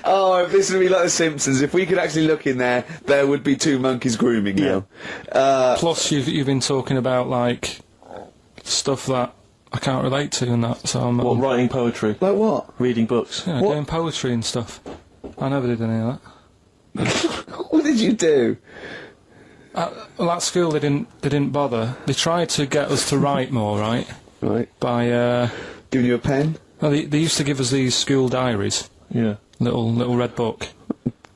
Oh, if this would be like The Simpsons, if we could actually look in there, there would be 2 monkeys grooming now. Plus, you've been talking about like stuff that I can't relate to and that. So I'm What, writing poetry? Like what? Reading books? yeah, doing poetry and stuff. I never did any of that. What did you do? Well, at school they didn't bother. They tried to get us to write more, right? Right. By Giving you a pen? well, they used to give us these school diaries, Yeah. little red book,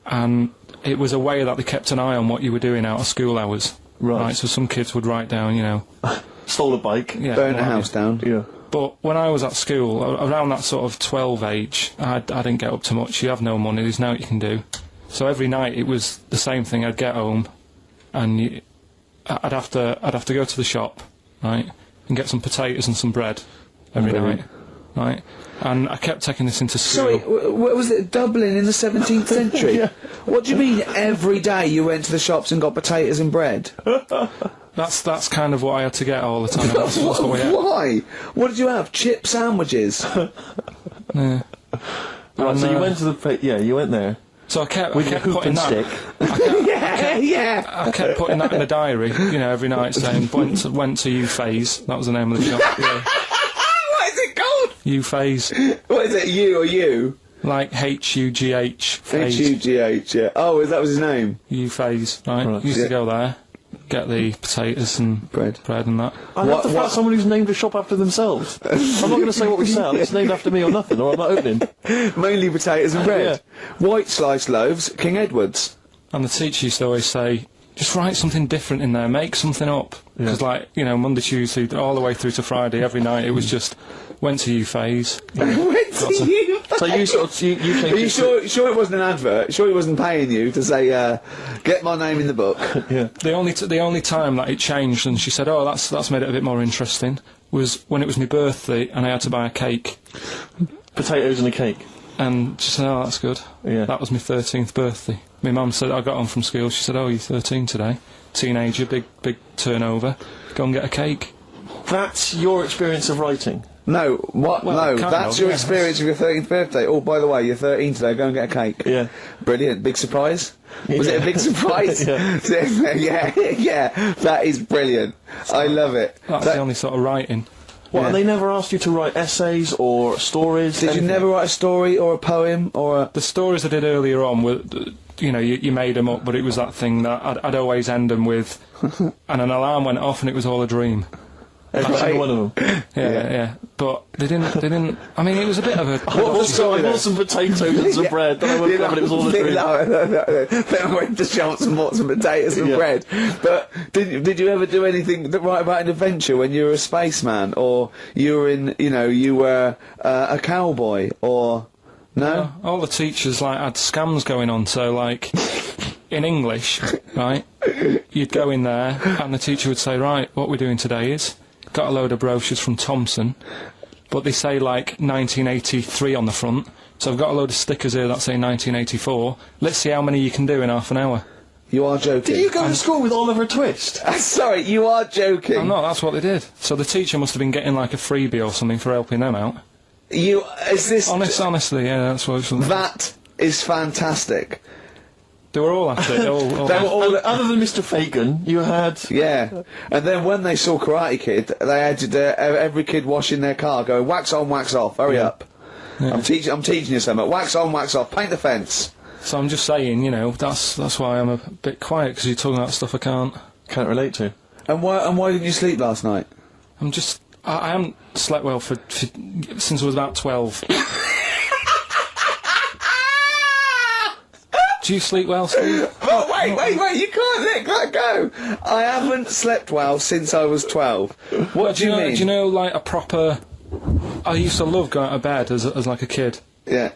and it was a way that they kept an eye on what you were doing out of school hours. Right. So some kids would write down, you know, Stole a bike. yeah, Burn what a have house you. down? Yeah. But when I was at school, around that sort of 12 age, I didn't get up to much. You have no money. There's nothing you can do. So every night it was the same thing. I'd get home, and I'd have to go to the shop, right, and get some potatoes and some bread every night, right. And I kept taking this into school. Sorry, what was it, Dublin in the 17th century? Yeah. What do you mean every day you went to the shops and got potatoes and bread? That's kind of what I had to get all the time. That's what we had. Why? What did you have? Chip sandwiches? Yeah. Right, And, so you went to the... you went there. So I kept With your hoop putting and that. stick. Yeah. I kept putting that in the diary, you know, every night, saying went to U-Phase. That was the name of the shop. Yeah. What is it called? U-Phase, What is it, you or you? like H-U-G-H. Phase. H-U-G-H, yeah. Oh, that was his name? U-Phase, right? Right. Used Yeah. to go there. get the potatoes and bread and that. I love the fact someone who's named a shop after themselves. I'm not going to say what we sell. It's named after me or nothing, or I'm not opening. Mainly potatoes and bread. White sliced loaves, King Edward's. And the teacher used to always say, just write something different in there, make something up. Because, like, you know, Monday, Tuesday, all the way through to Friday, every night, it was just, went to you phase. Went to you phase? So you sort of, you changed Are you sure it wasn't an advert? Sure he wasn't paying you to say, get my name in the book? Yeah. The only time that it changed, and she said, oh, that's made it a bit more interesting, was when it was my birthday, and I had to buy a cake. Potatoes and a cake. And she said, oh, that's good. Yeah. That was my 13th birthday. My mum said, I got home from school, she said, oh, you're 13 today. Teenager, big turnover. Go and get a cake. That's your experience of writing? No, what? Well, no, that's your experience of your 13th birthday. Oh, by the way, you're 13 today, go and get a cake. Yeah. Brilliant. Big surprise? Was it a big surprise? yeah, that is brilliant. I love it. That's the only sort of writing. What, and they never asked you to write essays or stories? Did you never write a story or a poem or The stories I did earlier on were, you know, you made them up, but it was that thing that I'd always end them with, and an alarm went off and it was all a dream. Every single one of them? Yeah. But they didn't, I mean, it was a bit of a... I bought some potatoes and some bread, then I woke up and it was all a dream. Then I went to shops and bought some potatoes and bread. But did you ever do anything that write about an adventure when you were a spaceman, or you were you were a cowboy, or... No? All the teachers, like, had scams going on, so, like, in English, right, you'd go in there, and the teacher would say, right, what we're doing today is, got a load of brochures from Thomson, but they say, like, 1983 on the front, so I've got a load of stickers here that say 1984, let's see how many you can do in half an hour. You are joking. Did you go to school with Oliver Twist? Sorry, you are joking. I'm not, that's what they did. So the teacher must have been getting, like, a freebie or something for helping them out. Honestly, yeah, that's what it was. That is fantastic. They were all at it. They were all other than Mr. Fagan, you had... Yeah. And then when they saw Karate Kid, they had every kid washing their car going, wax on, wax off, hurry up. Yeah. I'm teaching you something. Wax on, wax off, paint the fence. So I'm just saying, you know, that's why I'm a bit quiet, because you're talking about stuff I can't relate to. And why didn't you sleep last night? I haven't slept well since I was about 12. Do you sleep well, Steve? Oh, wait, you can't let that go! I haven't slept well since I was 12. What do you mean? Do you know, like, a proper... I used to love going to bed as like a kid. Yeah.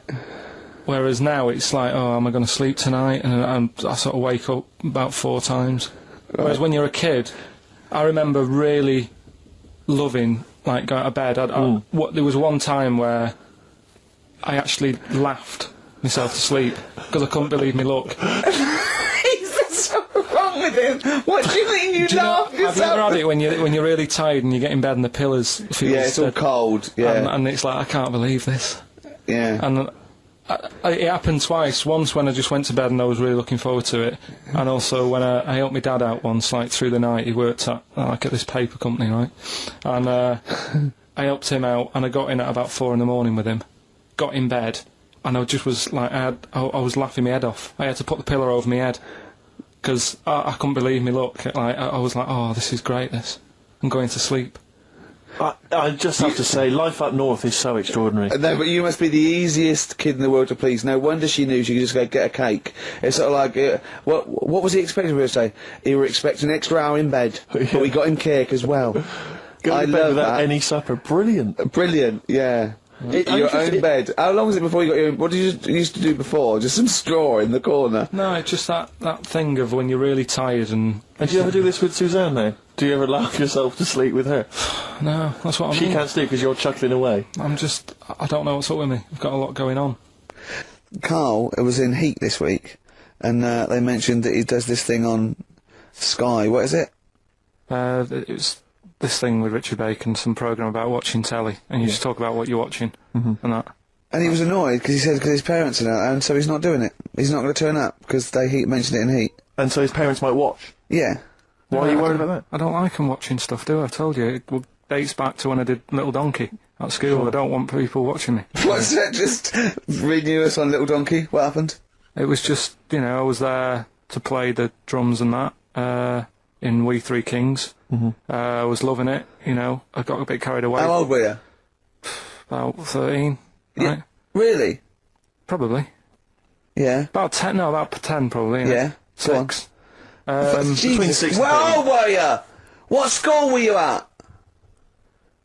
Whereas now it's like, oh, am I going to sleep tonight? And I sort of wake up about 4 times. Right. Whereas when you're a kid, I remember really... loving, like, going to bed. There was one time where I actually laughed myself to sleep because I couldn't believe me luck. What's wrong with him? What do you mean you laughed yourself? Have you ever had it when you're really tired and you get in bed and the pillows feel it's all cold, yeah. And it's like, I can't believe this. Yeah. And it happened twice. Once when I just went to bed and I was really looking forward to it, and also when I helped my dad out once, like, through the night. He worked at this paper company, right? And I helped him out, and I got in at about 4 in the morning with him. Got in bed, and I just was like, I was laughing my head off. I had to put the pillow over my head because I couldn't believe me luck. Like, I was like, oh, this is great. I'm going to sleep. I just have to say, life up north is so extraordinary. No, but you must be the easiest kid in the world to please. No wonder she knew she could just go get a cake. It's sort of like, what was he expecting her to say? He were expecting an extra hour in bed, but we got him cake as well. Go to bed without any supper. Brilliant. Brilliant, yeah. Your own bed. How long was it before you got your own... What did you used to do before? Just some straw in the corner? No, it's just that thing of when you're really tired and... And do you ever do this with Suzanne, though? Do you ever laugh yourself to sleep with her? No, that's what I mean. She can't sleep because you're chuckling away. I don't know what's up with me. I've got a lot going on. Carl was in Heat this week, and they mentioned that he does this thing on Sky. What is it? It was this thing with Richard Bacon, some programme about watching telly, and you just talk about what you're watching, and that. And he was annoyed because he said because his parents are out, and so he's not doing it. He's not going to turn up because they mentioned it in Heat. And so his parents might watch? Yeah. Why are you worried about that? I don't like them watching stuff, do I? I've told you. It dates back to when I did Little Donkey at school. I don't want people watching me. What's that? Just renew us on Little Donkey? What happened? It was just, I was there to play the drums and that. in We Three Kings. I was loving it, you know. I got a bit carried away. How old were you? About 13, Yeah. right? Really? Probably. Yeah. About 10 probably. Yeah. Go on. 6. Jesus. 6 Where old were you? What school were you at?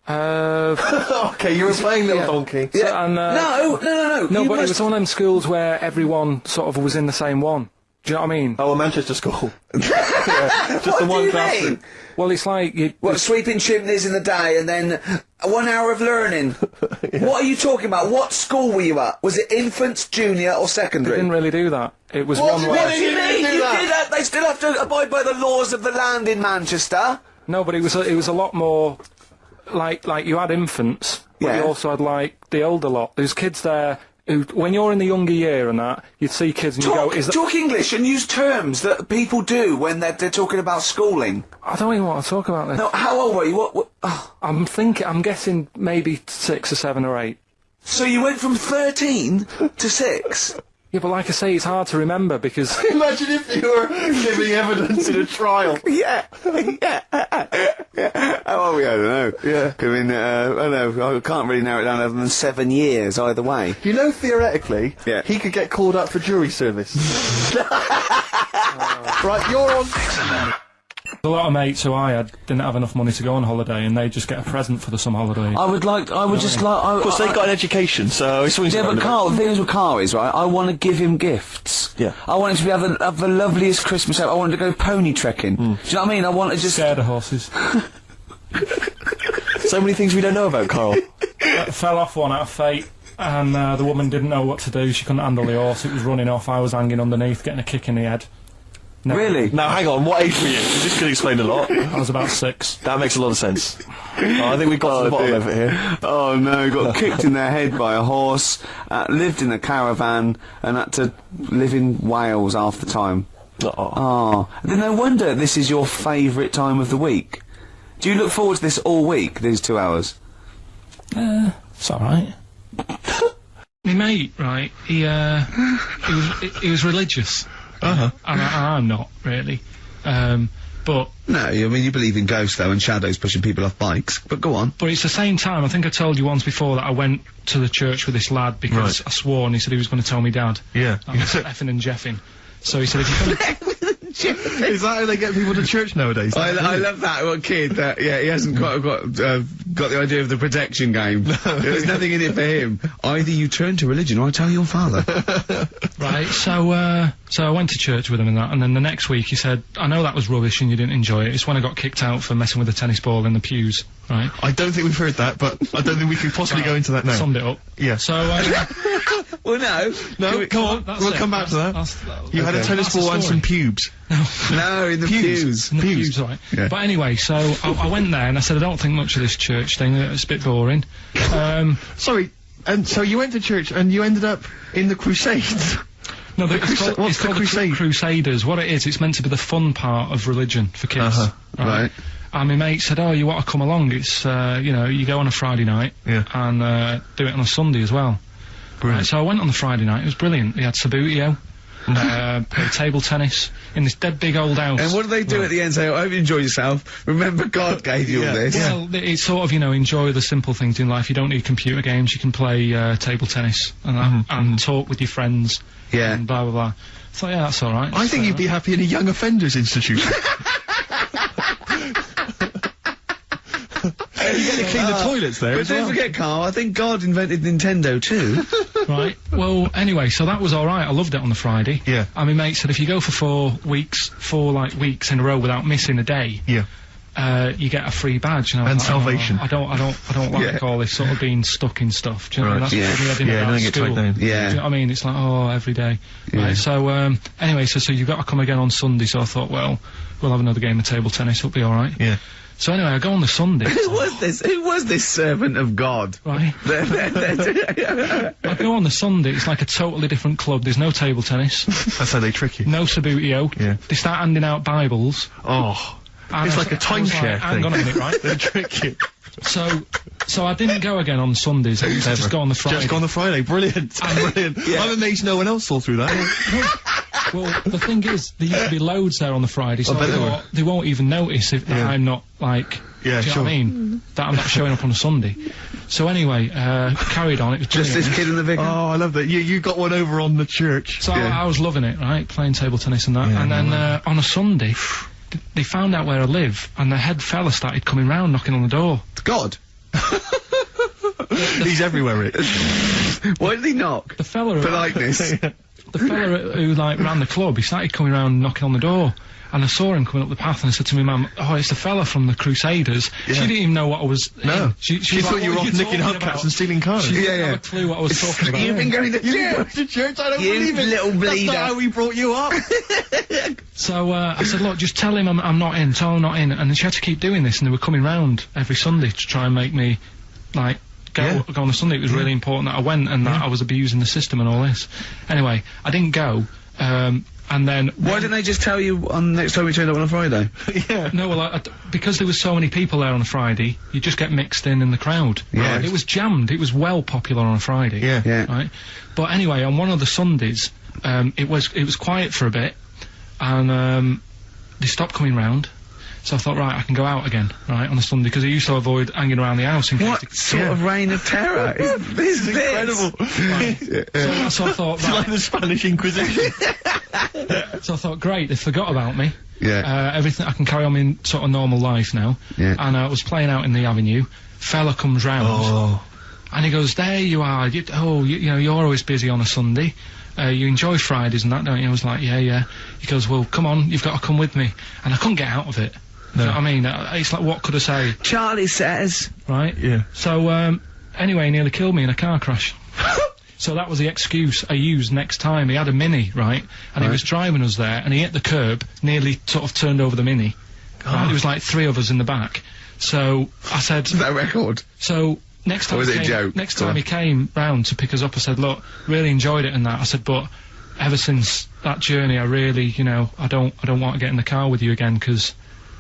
Okay, you were playing Little Donkey. So, and, No, No, you but it must- was one of them schools where everyone sort of was in the same one. Do you know what I mean? Oh, a Manchester school. Just What the do one you class. mean? Well, it's like you. What, sweeping chimneys in the day and then 1 hour of learning? What are you talking about? What school were you at? Was it infants, junior or They secondary? didn't really do that. It was What one do way. you mean? You did that? They still have to abide by the laws of the land in Manchester. No, but it was a lot more like you had infants, but Yeah. you also had like the older lot. There's kids there who, when you're in the younger year and that, you'd see kids and you go, "Is that?" Talk English and use terms that people do when they're talking about schooling. I don't even want to talk about this. No, how old were you? What oh. I'm guessing maybe 6 or 7 or 8. So you went from 13 to 6? Yeah, but like I say, it's hard to remember because Imagine if you were giving evidence in a trial. Yeah. How old were you? I don't know. Yeah. I mean, I don't know. I can't really narrow it down other than 7 years either way. You know, theoretically, Yeah. he could get called up for jury service. Right, you're on. a lot of mates who I had didn't have enough money to go on holiday, and they just get a present for the summer holiday. I would just like. Of course, they've got an education, so it swings Yeah, around but a bit. Carl, the thing is with Carl is, right, I want to give him gifts. Yeah. I want him to have the loveliest Christmas ever. I want him to go pony trekking. Do you know what I mean? I want to just... Scared of horses. So many things we don't know about Carl. Fell off one out of fate, and the woman didn't know what to do. She couldn't handle the horse. It was running off. I was hanging underneath, getting a kick in the head. No, Really? Now, hang on, what age were you? This could explain a lot. I was about 6. That makes a lot of sense. I think we've got to the bottom of it here. Oh no, got kicked in the head by a horse, lived in a caravan, and had to live in Wales half the time. Oh. Then no wonder this is your favourite time of the week. Do you look forward to this all week, these 2 hours? It's alright. My mate, right, he was religious. Uh-huh. And I'm not, really. But No, I mean, you believe in ghosts, though, and shadows pushing people off bikes, but go on. But it's the same time, I think I told you once before that I went to the church with this lad because I swore and he said he was going to tell me dad. Yeah. I was effing and jeffing. So he said, if you're going to... Is that how they get people to church nowadays? I love that one kid that, yeah, he hasn't quite got the idea of the protection game. There's nothing in it for him. Either you turn to religion or I tell your father. Right, so I went to church with him and that, and then the next week he said, I know that was rubbish and you didn't enjoy it. It's when I got kicked out for messing with a tennis ball in the pews, right? I don't think we've heard that, but I don't think we can possibly go into that now. Summed it up. Yeah. So, Well, no. No, come on, that's we'll it. come back to that. That's- You had a tennis That's the ball and story. some pubes. No, in the pews. In the pews, right. Yeah. But anyway, so I went there and I said, I don't think much of this church thing, it's a bit boring. Sorry, and so you went to church and you ended up in the Crusades? No, The it's Crusade- called, what's it's the called Crusade? Crusaders. What it is, it's meant to be the fun part of religion for kids. Uh-huh. Right. And my mate said, oh, you want to come along? It's, you know, you go on a Friday night Yeah. and do it on a Sunday as well. Brilliant. Right, so I went on the Friday night, it was brilliant. They had Sabutio, played table tennis in this dead big old house. And what do they do at the end? Say, I hope you enjoy yourself. Remember, God gave you all this. Well, it's sort of, you know, enjoy the simple things in life. You don't need computer games, you can play table tennis and that, and talk with your friends. Yeah. And blah, blah, blah. So, yeah, that's alright. I think you'd be happy in a young offenders institution. You get to clean the toilets there But as don't well. forget, Carl, I think God invented Nintendo too. Right. Well, anyway, so that was alright. I loved it on the Friday. Yeah. And my mate said if you go for 4 weeks in a row without missing a day, Yeah. you get a free badge. And, I was And like, salvation. Oh, I don't like all this sort of being stuck in stuff. Do you know what I mean? Right. That's Yeah. what we had in Yeah, about don't get school. tied down. Do you Yeah. know what I mean? It's like, oh, every day. Yeah. Right, so, anyway, so you've got to come again on Sunday, so I thought, well, we'll have another game of table tennis, it'll be alright. Yeah. So anyway, I go on the Sunday. Who was this servant of God? Right. I go on the Sunday, it's like a totally different club. There's no table tennis, That's how they trick you. no Sabutio. Yeah. They start handing out Bibles. Oh. And It's I like a I was timeshare like, hang thing. on a minute, right? They trick you. So I didn't go again on Sundays. I used to just go on the Friday. Just go on the Friday. Brilliant. Brilliant. Yeah. I'm amazed no one else saw through that. Well, the thing is, there used to be loads there on the Friday, so I thought they won't even notice if that I'm not, like... Yeah, do you know what I mean? That I'm not showing up on a Sunday. So anyway, carried on, it was Just brilliant. this kid in the vicar. Oh, I love that. You got one over on the church. So I was loving it, right? Playing table tennis and that. And then on a Sunday, they found out where I live, and the head fella started coming round, knocking on the door. God. He's everywhere, Rick. Why did he knock? The fella... Politeness. The fella who, like, ran the club, he started coming round knocking on the door. And I saw him coming up the path, and I said to my mum, "Oh, it's the fella from the Crusaders." Yeah. She didn't even know what I was... No. She thought like, you were "What off are nicking talking hubcaps about?" and stealing cars. She didn't have a clue what I was talking about. You've been going to church. to church, I don't You believe it. little bleeder. That's not how we brought you up. So, I said, "Look, just tell him I'm not in, tell him I'm not in." And she had to keep doing this, and they were coming round every Sunday to try and make me, like, go on a Sunday. It was really important that I went, and that I was abusing the system and all this. Anyway, I didn't go, and then... Why didn't they just tell you on next time we turned up on a Friday? Yeah. No, well, because there was so many people there on a Friday, you just get mixed in the crowd. Yeah. It was jammed. It was well popular on a Friday. Yeah. Yeah. Right? But anyway, on one of the Sundays, it was quiet for a bit, and they stopped coming round. So I thought, right, I can go out again, right, on a Sunday, because I used to avoid hanging around the house in case... What sort of reign of terror is this? Incredible. Right. So I thought, It's like the Spanish Inquisition. So I thought, great, they forgot about me. Yeah. Everything, I can carry on in sort of normal life now. Yeah. And I was playing out in the avenue. Fella comes round. And he goes, "There you are. You know, you're always busy on a Sunday. You enjoy Fridays and that, don't you?" I was like, yeah. He goes, "Well, come on, you've got to come with me." And I couldn't get out of it. Do you know what I mean? It's like, what could I say? Charlie says. Right? Yeah. So, anyway, he nearly killed me in a car crash. So that was the excuse I used next time. He had a Mini, right? And he was driving us there, and he hit the curb, nearly sort of turned over the Mini. Right? There was like 3 of us in the back. So I said... That record. So next time, Or was it a joke? Next time he came round to pick us up, I said, "Look, really enjoyed it and that." I said, "But ever since that journey, I really, you know, I don't want to get in the car with you again, because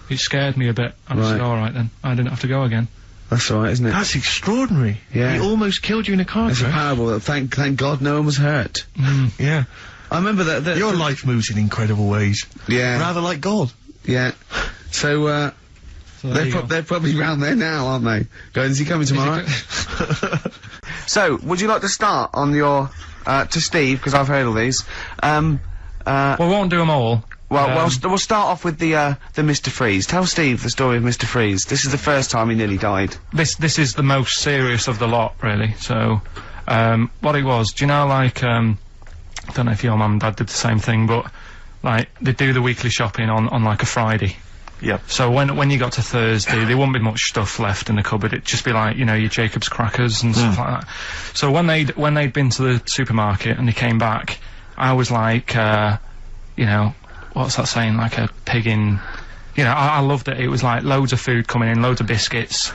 it scared me a bit." And I said, "All right then, I didn't have to go again." That's all right, isn't it? That's extraordinary. Yeah. He almost killed you in a car It's a crash. parable. Thank God no one was hurt. Yeah. I remember that. Your life moves in incredible ways. Yeah. Rather like God. Yeah. So, So there you go. they're probably round there now, aren't they? Going, is he coming tomorrow? So, would you like to start on your, to Steve, because I've heard all these. Well, we won't do them all. Well, we'll start off with the Mr. Freeze. Tell Steve the story of Mr. Freeze. This is the first time he nearly died. This is the most serious of the lot, really. So, what it was, do you know, like, I don't know if your mum and dad did the same thing, but, like, they do the weekly shopping on like, a Friday. Yeah. So when you got to Thursday, there wouldn't be much stuff left in the cupboard. It'd just be like, you know, your Jacob's crackers and stuff like that. So when they'd been to the supermarket and they came back, I was like, you know, what's that saying? Like a pig in... You know, I loved it. It was like loads of food coming in, loads of biscuits.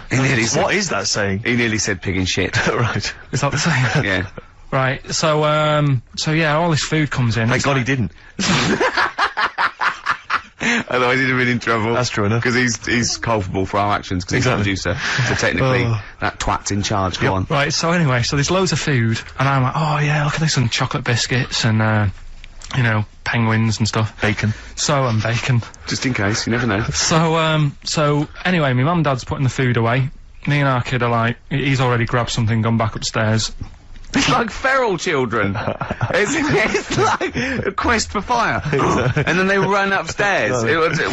What is that saying? He nearly said pig in shit. Right. Is that the saying? Yeah. Right. So yeah, all this food comes in. Thank God he didn't. Otherwise he'd have been in trouble. That's true enough. Because he's culpable for our actions, because he's the producer. So technically, that twat's in charge. Go on. Right, so anyway, so there's loads of food, and I'm like, oh yeah, look at this, and chocolate biscuits, and, you know, penguins and stuff. Bacon. And bacon. Just in case, you never know. So anyway, my mum and dad's putting the food away. Me and our kid are like, he's already grabbed something, gone back upstairs. It's like feral children. it's like a quest for fire. And then they run upstairs.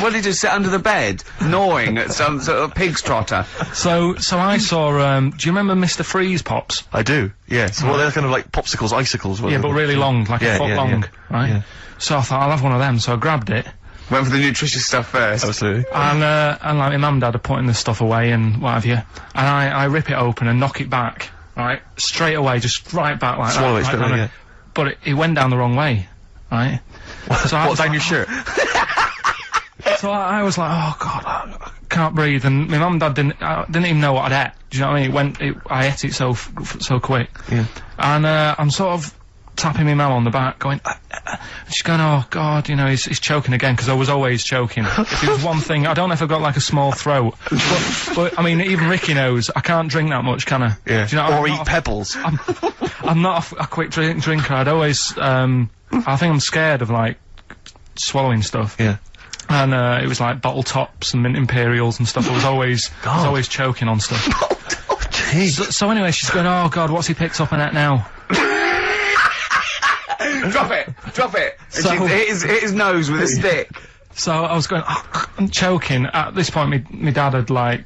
What did he just sit under the bed, gnawing at some sort of pig's trotter? So I saw, do you remember Mr. Freeze Pops? I do, yes. Well, they're kind of like popsicles, icicles. Yeah, but really long, like a foot long, right? Yeah. So I thought, I'll have one of them, so I grabbed it. Went for the nutritious stuff first. Absolutely. And like my mum and dad are putting this stuff away and what have you. And I rip it open and knock it back. Right, straight away, just right back like Swallow that. it, right, yeah. But it went down the wrong way, right? So what, down your shirt? So I was like, oh god, I can't breathe, and my mum and dad didn't even know what I'd ate. Do you know what I mean? I ate it so quick. Yeah. And I'm sort of tapping my mum on the back, going, she's going, oh god, you know, he's choking again, because I was always choking. If it was one thing, I don't know if I've got like a small throat, but I mean, even Ricky knows, I can't drink that much, can I? Yeah. Do you know, or eat pebbles. I'm not a quick drinker, I'd always, I think I'm scared of like, swallowing stuff. Yeah. And it was like bottle tops and mint imperials and stuff. I was always choking on stuff. So anyway, she's going, oh God, what's he picked up on that now? Drop it. So, and she hit his nose with a stick. So I was going, I'm choking. At this point, my dad had I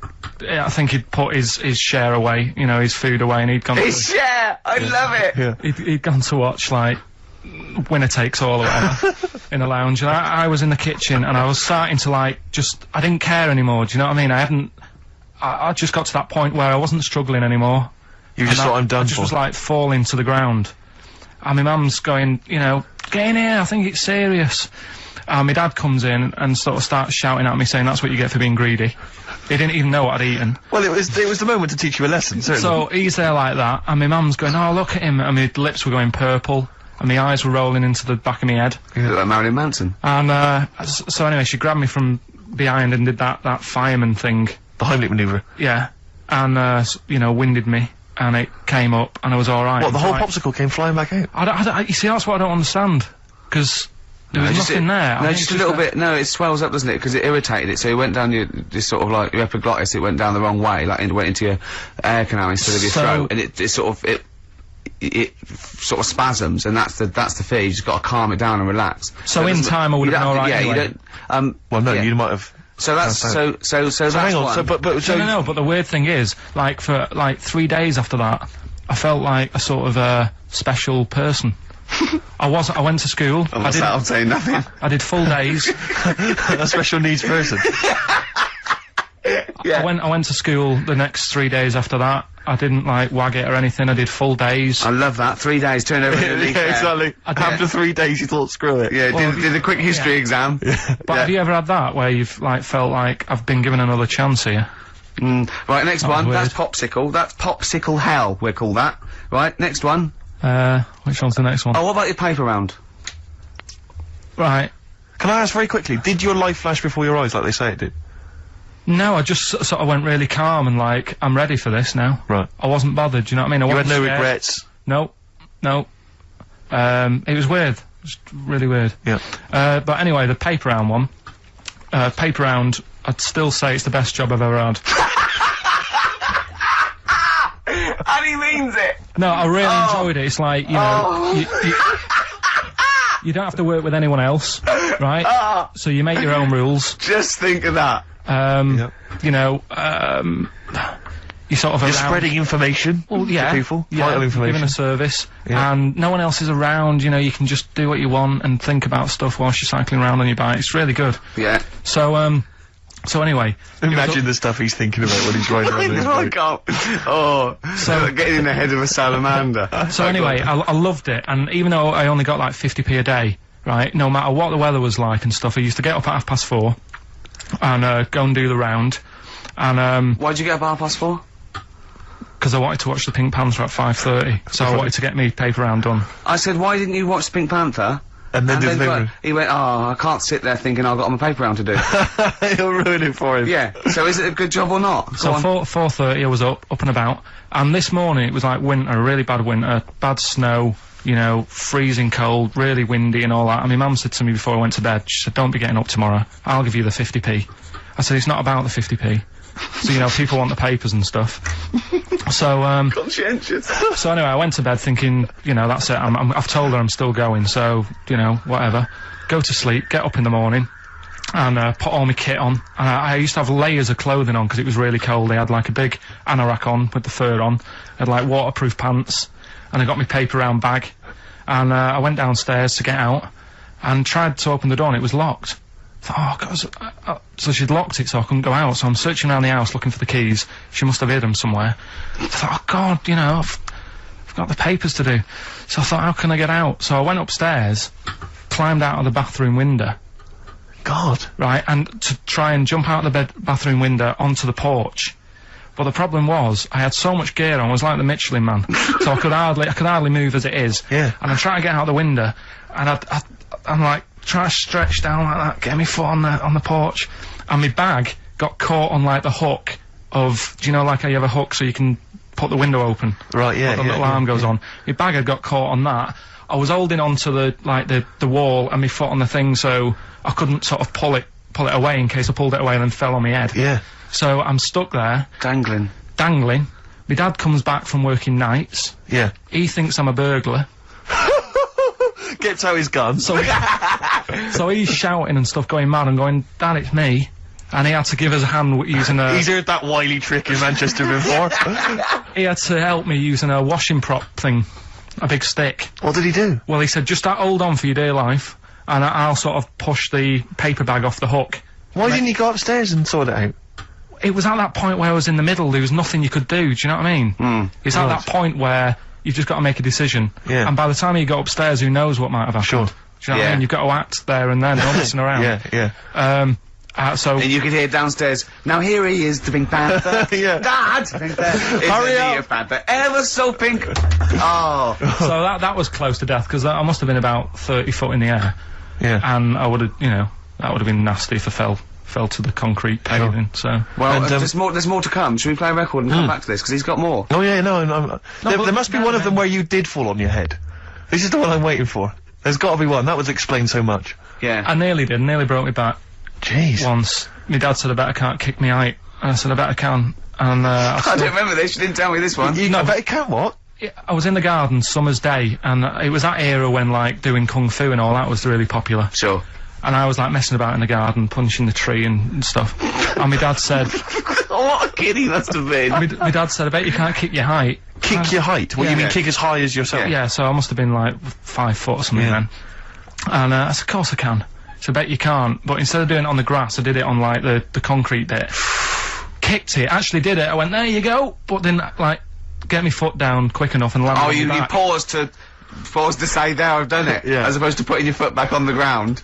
think he'd put his share away, you know, his food away, and he'd gone his share! I love it! Yeah. He'd gone to watch, Winner Takes All or whatever, in the lounge, and I was in the kitchen, and I was starting to, I didn't care anymore, do you know what I mean? I just got to that point where I wasn't struggling anymore. You just thought, I'm done for. I just was, falling to the ground. And my mum's going, you know, get in here, I think it's serious. And my dad comes in and sort of starts shouting at me, saying that's what you get for being greedy. He didn't even know what I'd eaten. Well, it was the moment to teach you a lesson, certainly. So he's there like that, and my mum's going, oh, look at him, and my lips were going purple, and my eyes were rolling into the back of my head. You look like Marilyn Manson. And, so anyway, she grabbed me from behind and did that fireman thing. The Heimlich manoeuvre. Yeah. And, you know, winded me, and it came up, and I was alright. What, the whole popsicle came flying back out? You see, that's what I don't understand, because there was nothing there. No, just a little bit. No, it swells up, doesn't it? Because it irritated it. So it went down this sort of your epiglottis. It went down the wrong way, it went into your air canal instead of your throat, and it sort of spasms, and that's the fear. You just got to calm it down and relax. So in time, I would have been alright. Yeah, anyway. you don't. Well, no, you might have. So that's so hang on. one. But the weird thing is, for 3 days after that, I felt like a sort of special person. I went to school. I'm saying nothing. I did full days. A special needs person. Yeah. I went to school the next 3 days after that. I didn't wag it or anything. I did full days. I love that. 3 days, turned over to the Yeah, exactly. After 3 days, you thought, screw it. Yeah, did a quick history exam. But have you ever had that where you've felt like I've been given another chance here? Right, next one. That's popsicle. That's popsicle hell. We'll call that. Right, next one. Which one's the next one? Oh, what about your paper round? Right. Can I ask very quickly? Did your life flash before your eyes like they say it did? No, I just sort of went really calm and I'm ready for this now. Right. I wasn't bothered, do you know what I mean? You had no regrets? No. It was weird. It was really weird. Yeah. But anyway, the paper round one. Paper round, I'd still say it's the best job I've ever had. And he means it! No, I really enjoyed it. It's like, you know, you don't have to work with anyone else, right? So you make your own rules. Just think of that. You know, you sort of You're spreading information to people, vital information. Giving a service, and no one else is around, you know, you can just do what you want and think about stuff whilst you're cycling around on your bike. It's really good. Yeah. So anyway. Imagine the stuff he's thinking about when he's riding around his bike. So getting in the head of a salamander. So anyway, I loved it, and even though I only got 50p a day, right, no matter what the weather was like and stuff, I used to get up at 4:30 and go and do the round. And why'd you get up at 4:30? Because I wanted to watch the Pink Panther at 5:30, so I wanted to get me paper round done. I said, why didn't you watch the Pink Panther? And then did the he went, oh, I can't sit there thinking I've got my paper round to do. You'll ruin it for him. Yeah. So is it a good job or not? So 4:30 I was up and about, and this morning it was winter, really bad winter, bad snow, you know, freezing cold, really windy and all that. And my mum said to me before I went to bed, she said, don't be getting up tomorrow, I'll give you the 50p. I said, it's not about the 50p. So, you know, people want the papers and stuff. So, conscientious. So anyway, I went to bed thinking, you know, that's it, I've told her I'm still going, so, you know, whatever. Go to sleep, get up in the morning, and, put all my kit on. And I used to have layers of clothing on because it was really cold. I had a big anorak on with the fur on. I had waterproof pants, and I got my paper round bag. And, I went downstairs to get out, and tried to open the door and it was locked. I thought, oh, God, so she'd locked it so I couldn't go out, so I'm searching around the house looking for the keys. She must have hid them somewhere. I thought, oh, God, you know, I've got the papers to do. So I thought, how can I get out? So I went upstairs, climbed out of the bathroom window. God. Right, and to try and jump out of the bathroom window onto the porch. But the problem was, I had so much gear on, I was like the Michelin Man. So I could hardly move as it is. Yeah. And I'm trying to get out the window, and I'm trying to stretch down like that, get my foot on the porch, and my bag got caught on the hook of, do you know how you have a hook so you can put the window open? Right, yeah. The little arm goes on. My bag had got caught on that. I was holding on to the wall and my foot on the thing, so I couldn't sort of pull it away in case I pulled it away and then fell on my head. Yeah. So I'm stuck there. Dangling. My dad comes back from working nights. Yeah. He thinks I'm a burglar. Gets out his gun. So he's shouting and stuff, going mad and going, Dad, it's me. And he had to give us a hand using a... He's heard that wily trick in Manchester before. He had to help me using a washing prop thing. A big stick. What did he do? Well, he said, just hold on for your dear life, and I'll sort of push the paper bag off the hook. Why didn't he go upstairs and sort it out? It was at that point where I was in the middle, there was nothing you could do, do you know what I mean? It's at that point where you've just got to make a decision. Yeah. And by the time you go upstairs, who knows what might have happened. Sure. Do you know what I mean? You've got to act there and then, not messing around. Yeah. So... And you could hear downstairs, now here he is, the Pink Panther. Yeah. Dad! Hurry up! Pink Panther, ever so pink! Oh. So that was close to death, because I must have been about 30 foot in the air. Yeah. And I would have, you know, that would have been nasty if I fell to the concrete paving, so... Well, And, there's more to come. Should we play a record and come back to this? Because he's got more. Oh yeah, no. There must be one of them where you did fall on your head. This is the one I'm waiting for. There's got to be one. That would explain so much. Yeah. I nearly broke my back. Jeez. Once. My dad said I bet I can't kick me height. And I said I bet I can. And I don't remember this. You didn't tell me this one. I bet you can what? I was in the garden, summer's day, and it was that era when, like, doing kung fu and all that was really popular. Sure. And I was, like, messing about in the garden, punching the tree and stuff. And my dad said... What a kid he must have been. My dad said, I bet you can't kick your height. Kick your height? What, you mean kick as high as yourself? Yeah, so I must have been, like, 5 foot or something then. And I said, of course I can. So I bet you can't. But instead of doing it on the grass, I did it on, like, the concrete bit. Kicked it, actually did it. I went, there you go. But then, like, get my foot down quick enough and land on my back. You paused to say, there, I've done it. Yeah. As opposed to putting your foot back on the ground.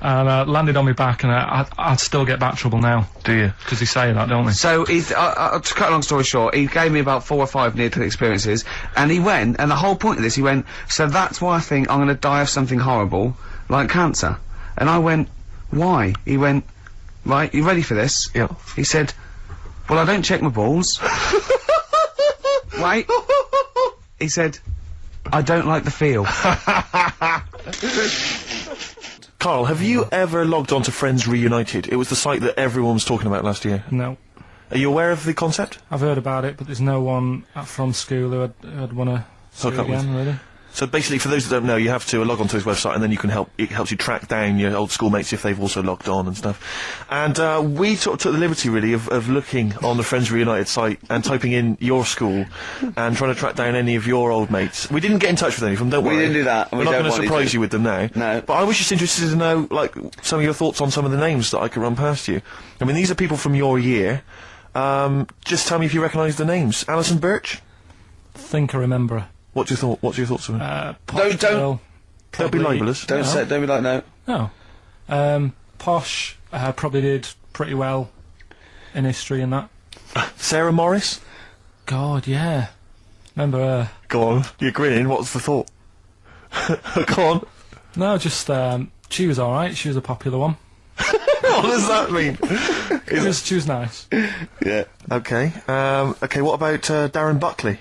And landed on my back, and I'd still get back trouble now. Do you? Because they say that, don't they? So, to cut a long story short, he gave me about 4 or 5 near-death experiences, and he went, and the whole point of this, he went, so that's why I think I'm gonna die of something horrible, like cancer. And I went, why? He went, right, you ready for this? Yeah. He said, well, I don't check my balls. Wait. He said, I don't like the feel. Karl, have you ever logged on to Friends Reunited? It was the site that everyone was talking about last year. No. Are you aware of the concept? I've heard about it, but there's no one from school who'd want to see it again, really. So basically, for those that don't know, you have to log onto his website, and then you can it helps you track down your old schoolmates if they've also logged on and stuff. And we took the liberty, really, of looking on the Friends Reunited site and typing in your school and trying to track down any of your old mates. We didn't get in touch with any of them, don't worry. We didn't do that. We're not going to surprise you with them now. No. But I was just interested to know, like, some of your thoughts on some of the names that I could run past you. I mean, these are people from your year. Just tell me if you recognise the names. Alison Birch? Think I remember her. What's your thoughts on her? Don't be libelous. Don't be like, no. No. Posh, probably did pretty well in history and that. Sarah Morris? God, yeah. Remember her. Go on, you're grinning, what's the thought? Go on. No, just, she was alright, she was a popular one. What does that mean? She was nice. Yeah. Okay. Okay, what about Darren Buckley?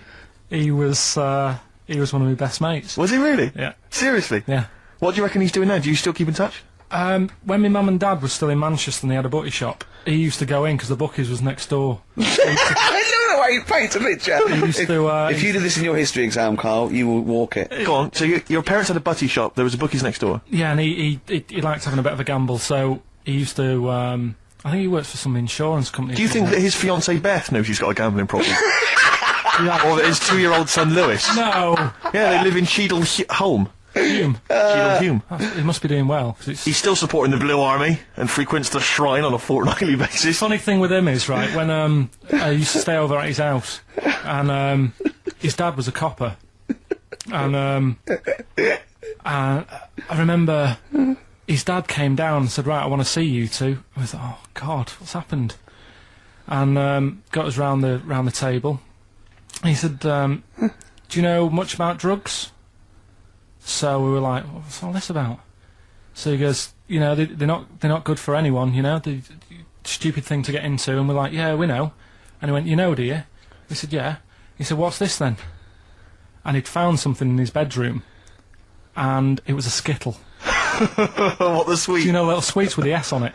He was one of my best mates. Was he really? Yeah. Seriously? Yeah. What do you reckon he's doing now? Do you still keep in touch? When my mum and dad were still in Manchester and they had a butty shop, he used to go in because the bookies was next door. I know the way you paint a picture. If you did this in your history exam, Karl, you will walk it. Go on, so your parents had a butty shop, there was a bookies next door? Yeah, and he liked having a bit of a gamble, so he used to, I think he works for some insurance company. Do you think that his fiancée Beth knows he's got a gambling problem? Or that his 2-year-old son Lewis? No! Yeah, they live in Cheadle Hume. Cheadle Hume. He must be doing well. He's still supporting the Blue Army and frequents the shrine on a fortnightly basis. Funny thing with him is, right, when I used to stay over at his house, and his dad was a copper, and I remember his dad came down and said, right, I want to see you two. I was like, oh God, what's happened? And got us round the table. He said, do you know much about drugs? So we were like, what's all this about? So he goes, you know, they're not good for anyone, you know, the stupid thing to get into. And we're like, yeah, we know. And he went, you know, do you? We said, yeah. He said, what's this then? And he'd found something in his bedroom. and it was a Skittle. What, the sweet? Do you know little sweets with the S on it?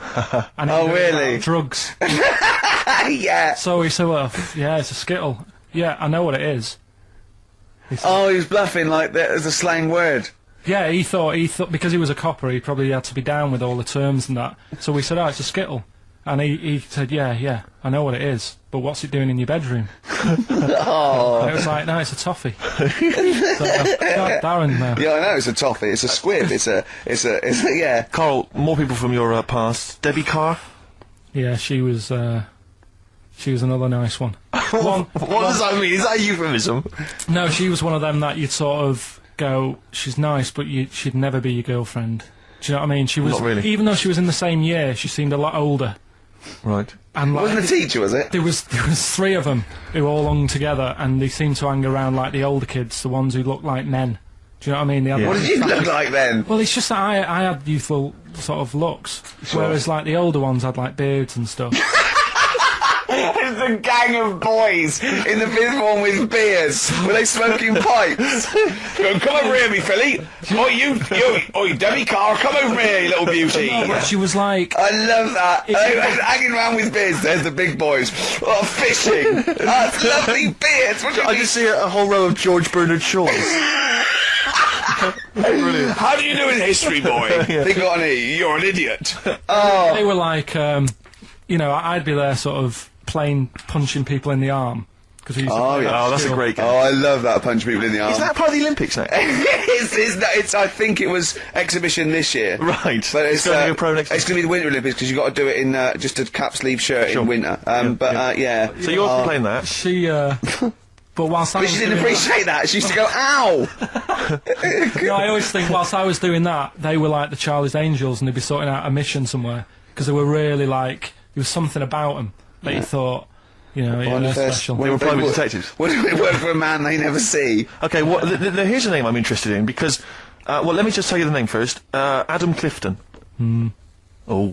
And Oh, really? Drugs. Yeah. So he said, well, yeah, it's a Skittle. Yeah, I know what it is. Oh, he was bluffing like that as a slang word. Yeah, he thought, because he was a copper, he probably had to be down with all the terms and that. So we said, oh, it's a Skittle. And he said, yeah, I know what it is, but what's it doing in your bedroom? Oh. And it was like, no, it's a toffee. So, Darren, Yeah, I know, it's a toffee, it's a squib, it's a, yeah. Carl, more people from your past. Debbie Carr? yeah, she was another nice one. What does that mean? Is that a euphemism? No, she was one of them that you'd sort of go, she's nice, but she'd never be your girlfriend. Do you know what I mean? She was, Not really. even though she was in the same year, she seemed a lot older. Right. And like, Wasn't a teacher, was it? There was 3 of them who all hung together, and they seemed to hang around like the older kids, the ones who looked like men. Do you know what I mean? They had What did you look like then? Well, it's just that I had youthful sort of looks, whereas like the older ones had like beards and stuff. It's a gang of boys in the 5th form with beers. Were they smoking pipes? Go, come over here, me filly. Oh, you Debbie Carr, come over here, you little beauty. No, but she was like, I love that. Hanging around with beers. There's the big boys. Oh, fishing. Oh, it's lovely beers. What do you I mean? just see a whole row of George Bernard Shaws. Brilliant. How do you do in history, boy? Think on it. You're an idiot. Oh. they were like, you know, I'd be there sort of playing punching people in the arm. Cause we used to play that Oh, at that's a school. great game. Oh, I love that, punch people in the arm. Is that part of the Olympics now? it's I think it was exhibition this year. Right. But it's going to be a pro next it's going to be the Winter Olympics because you've got to do it in just a cap sleeve shirt in winter. Yeah. So you're playing that? She, but whilst I But was she didn't doing appreciate that. She used to go, ow! that, you know, I always think whilst I was doing that, they were like the Charlie's Angels and they'd be sorting out a mission somewhere because they were really like, there was something about them that you thought, you know, yeah, they're special. They were private detectives. What do they work for a man they never see? Okay, well, here's a name I'm interested in because, well, let me just tell you the name first. Adam Clifton. Oh.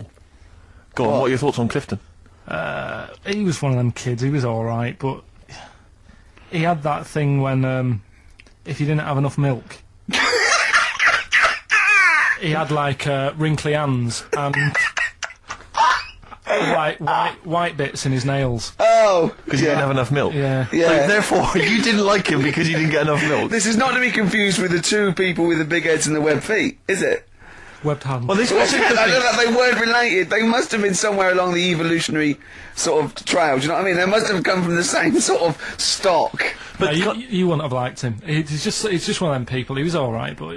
Go on, what are your thoughts on Clifton? He was one of them kids, he was alright, but he had that thing when, if you didn't have enough milk, he had like wrinkly hands and like white bits in his nails. Oh! Because he didn't have enough milk? Yeah. Yeah. So, therefore, you didn't like him because you didn't get enough milk? This is not to be confused with the 2 people with the big heads and the webbed feet, is it? Webbed hands. Well, this was I don't know, they weren't related. They must have been somewhere along the evolutionary sort of trail. Do you know what I mean? They must have come from the same sort of stock. But you wouldn't have liked him. He's just one of them people. He was all right, but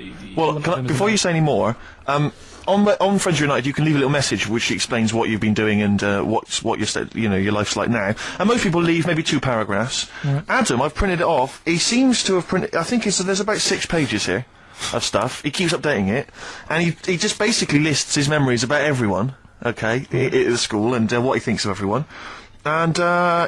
before you say any more, on Friends United, you can leave a little message which explains what you've been doing and what your life's like now. And most people leave maybe 2 paragraphs. Right. Adam, I've printed it off. He seems to have printed. I think there's about 6 pages here of stuff. He keeps updating it, and he just basically lists his memories about everyone. Okay, at the school and what he thinks of everyone. And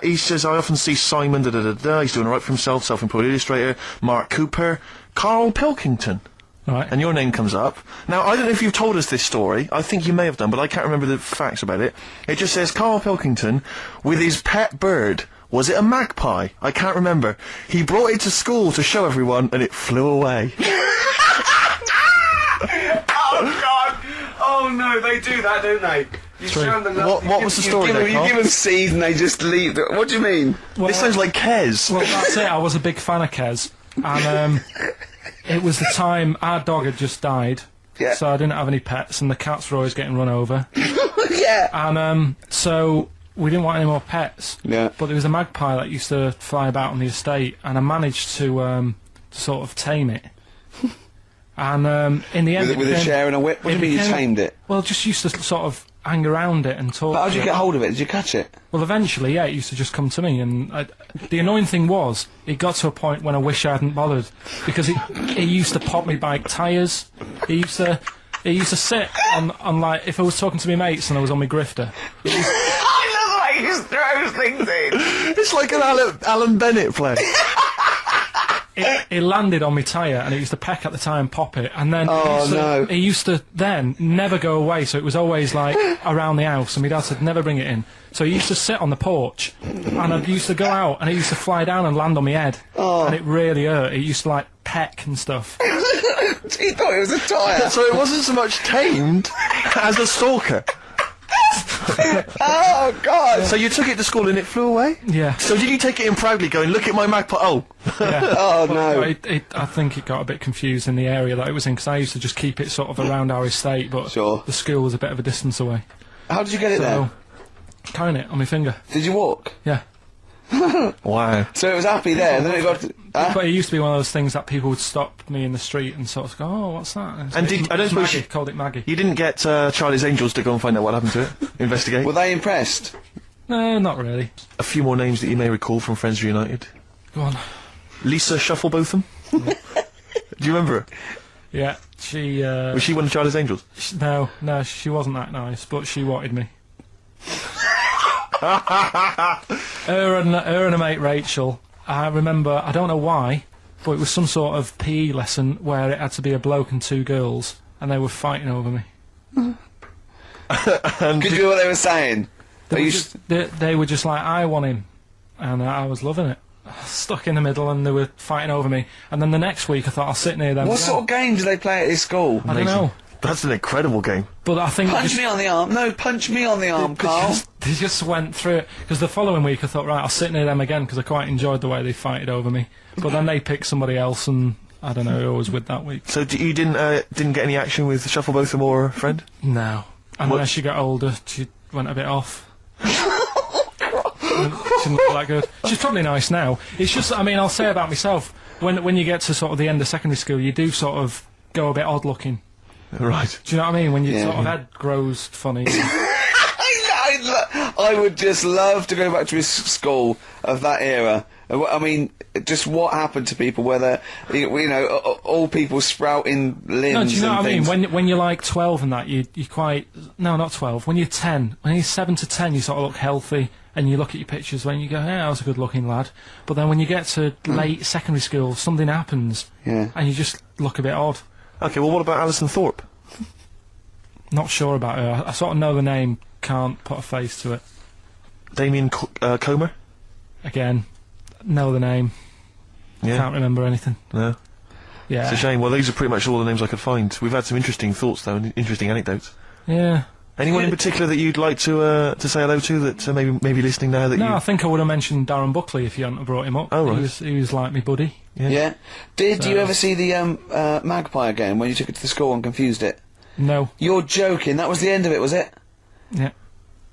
he says, I often see Simon, he's doing all right for himself, self-employed illustrator, Mark Cooper, Karl Pilkington. Right. And your name comes up. Now, I don't know if you've told us this story. I think you may have done, but I can't remember the facts about it. It just says, Karl Pilkington, with his pet bird. Was it a magpie? I can't remember. He brought it to school to show everyone, and it flew away. Oh, God! Oh, no, they do that, don't they? You show them What was the story there, You Carl? give them seeds and they just leave. What do you mean? Well, This sounds like Kez. Well, that's it. I was a big fan of Kez, and it was the time our dog had just died. Yeah. So I didn't have any pets, and the cats were always getting run over. Yeah. And so we didn't want any more pets. Yeah. But there was a magpie that used to fly about on the estate, and I managed to sort of tame it. And in the end, With a chair and a whip? What do you mean you tamed it? Well, just used to sort of hang around it and talk. But how did to you it. get hold of it? Did you catch it? Well, eventually, yeah, it used to just come to me, and the annoying thing was, it got to a point when I wish I hadn't bothered, because it used to pop me bike tyres. It used to sit on like, if I was talking to my mates and I was on my grifter. I love the way he just throws things in. It's like an Alan Bennett play. It landed on my tyre, and it used to peck at the tyre and pop it, and then no. it used to then never go away, so it was always like around the house, and my dad said never bring it in. So he used to sit on the porch, and I used to go out, and it used to fly down and land on my head, and it really hurt. It used to like peck and stuff. He thought it was a tyre. So it wasn't so much tamed as a stalker. Oh, God! So you took it to school and it flew away? Yeah. So did you take it in proudly going, look at my magpie? Oh. Yeah. Oh, no. I think it got a bit confused in the area that it was in, because I used to just keep it sort of around our estate, but Sure. the school was a bit of a distance away. How did you get it there? Carrying it on my finger. Did you walk? Yeah. Wow. So it was happy there, and then it got... But it used to be one of those things that people would stop me in the street and sort of go, oh, what's that? And I don't suppose Maggie, called it Maggie. you didn't get Charlie's Angels to go and find out what happened to it? Investigate? Were they impressed? No, not really. A few more names that you may recall from Friends Reunited. Go on. Lisa Shufflebotham? Do you remember her? Yeah, she... Was she one of Charlie's Angels? No, she wasn't that nice, but she wanted me. her and her mate Rachel, I remember, I don't know why, but it was some sort of PE lesson where it had to be a bloke and 2 girls, and they were fighting over me. Could you hear what they were saying? They were just like, I want him, and I was loving it. Stuck in the middle, and they were fighting over me. And then the next week, I thought I'll sit near them. What sort of game do they play at this school? I don't know. That's an incredible game. But I think Punch me on the arm. No, punch me on the arm, Carl. They just went through it. Because the following week I thought, right, I'll sit near them again, because I quite enjoyed the way they fighted over me. But then they picked somebody else, and I don't know who I was with that week. So you didn't get any action with Shufflebotham or a friend? No. And as she got older, she went a bit off. She didn't look that good. She's probably nice now. It's just, I mean, I'll say about myself, when you get to sort of the end of secondary school, you do sort of go a bit odd looking. Right. Do you know what I mean? When your sort of head grows funny. I would just love to go back to his school of that era. I mean, just what happened to people, whether, you know, all people sprouting limbs. No, do you know and what I things. mean? When you're like 12 and that, you quite... No, not 12. When you're 10. When you're 7 to 10, you sort of look healthy, and you look at your pictures when you go, yeah, I was a good-looking lad. But then when you get to late secondary school, something happens, and you just look a bit odd. Okay, well, what about Alison Thorpe? Not sure about her. I sort of know the name, can't put a face to it. Damien Comer? Again, know the name. Yeah. Can't remember anything. No. Yeah. It's a shame. Well, these are pretty much all the names I could find. We've had some interesting thoughts, though, and interesting anecdotes. Yeah. Anyone in particular that you'd like to say hello to that maybe listening now that No, I think I would have mentioned Darren Buckley if you hadn't have brought him up. Oh, right. He was like me buddy. Yeah. Did you ever see the magpie again when you took it to the school and confused it? No. You're joking. That was the end of it, was it? Yeah.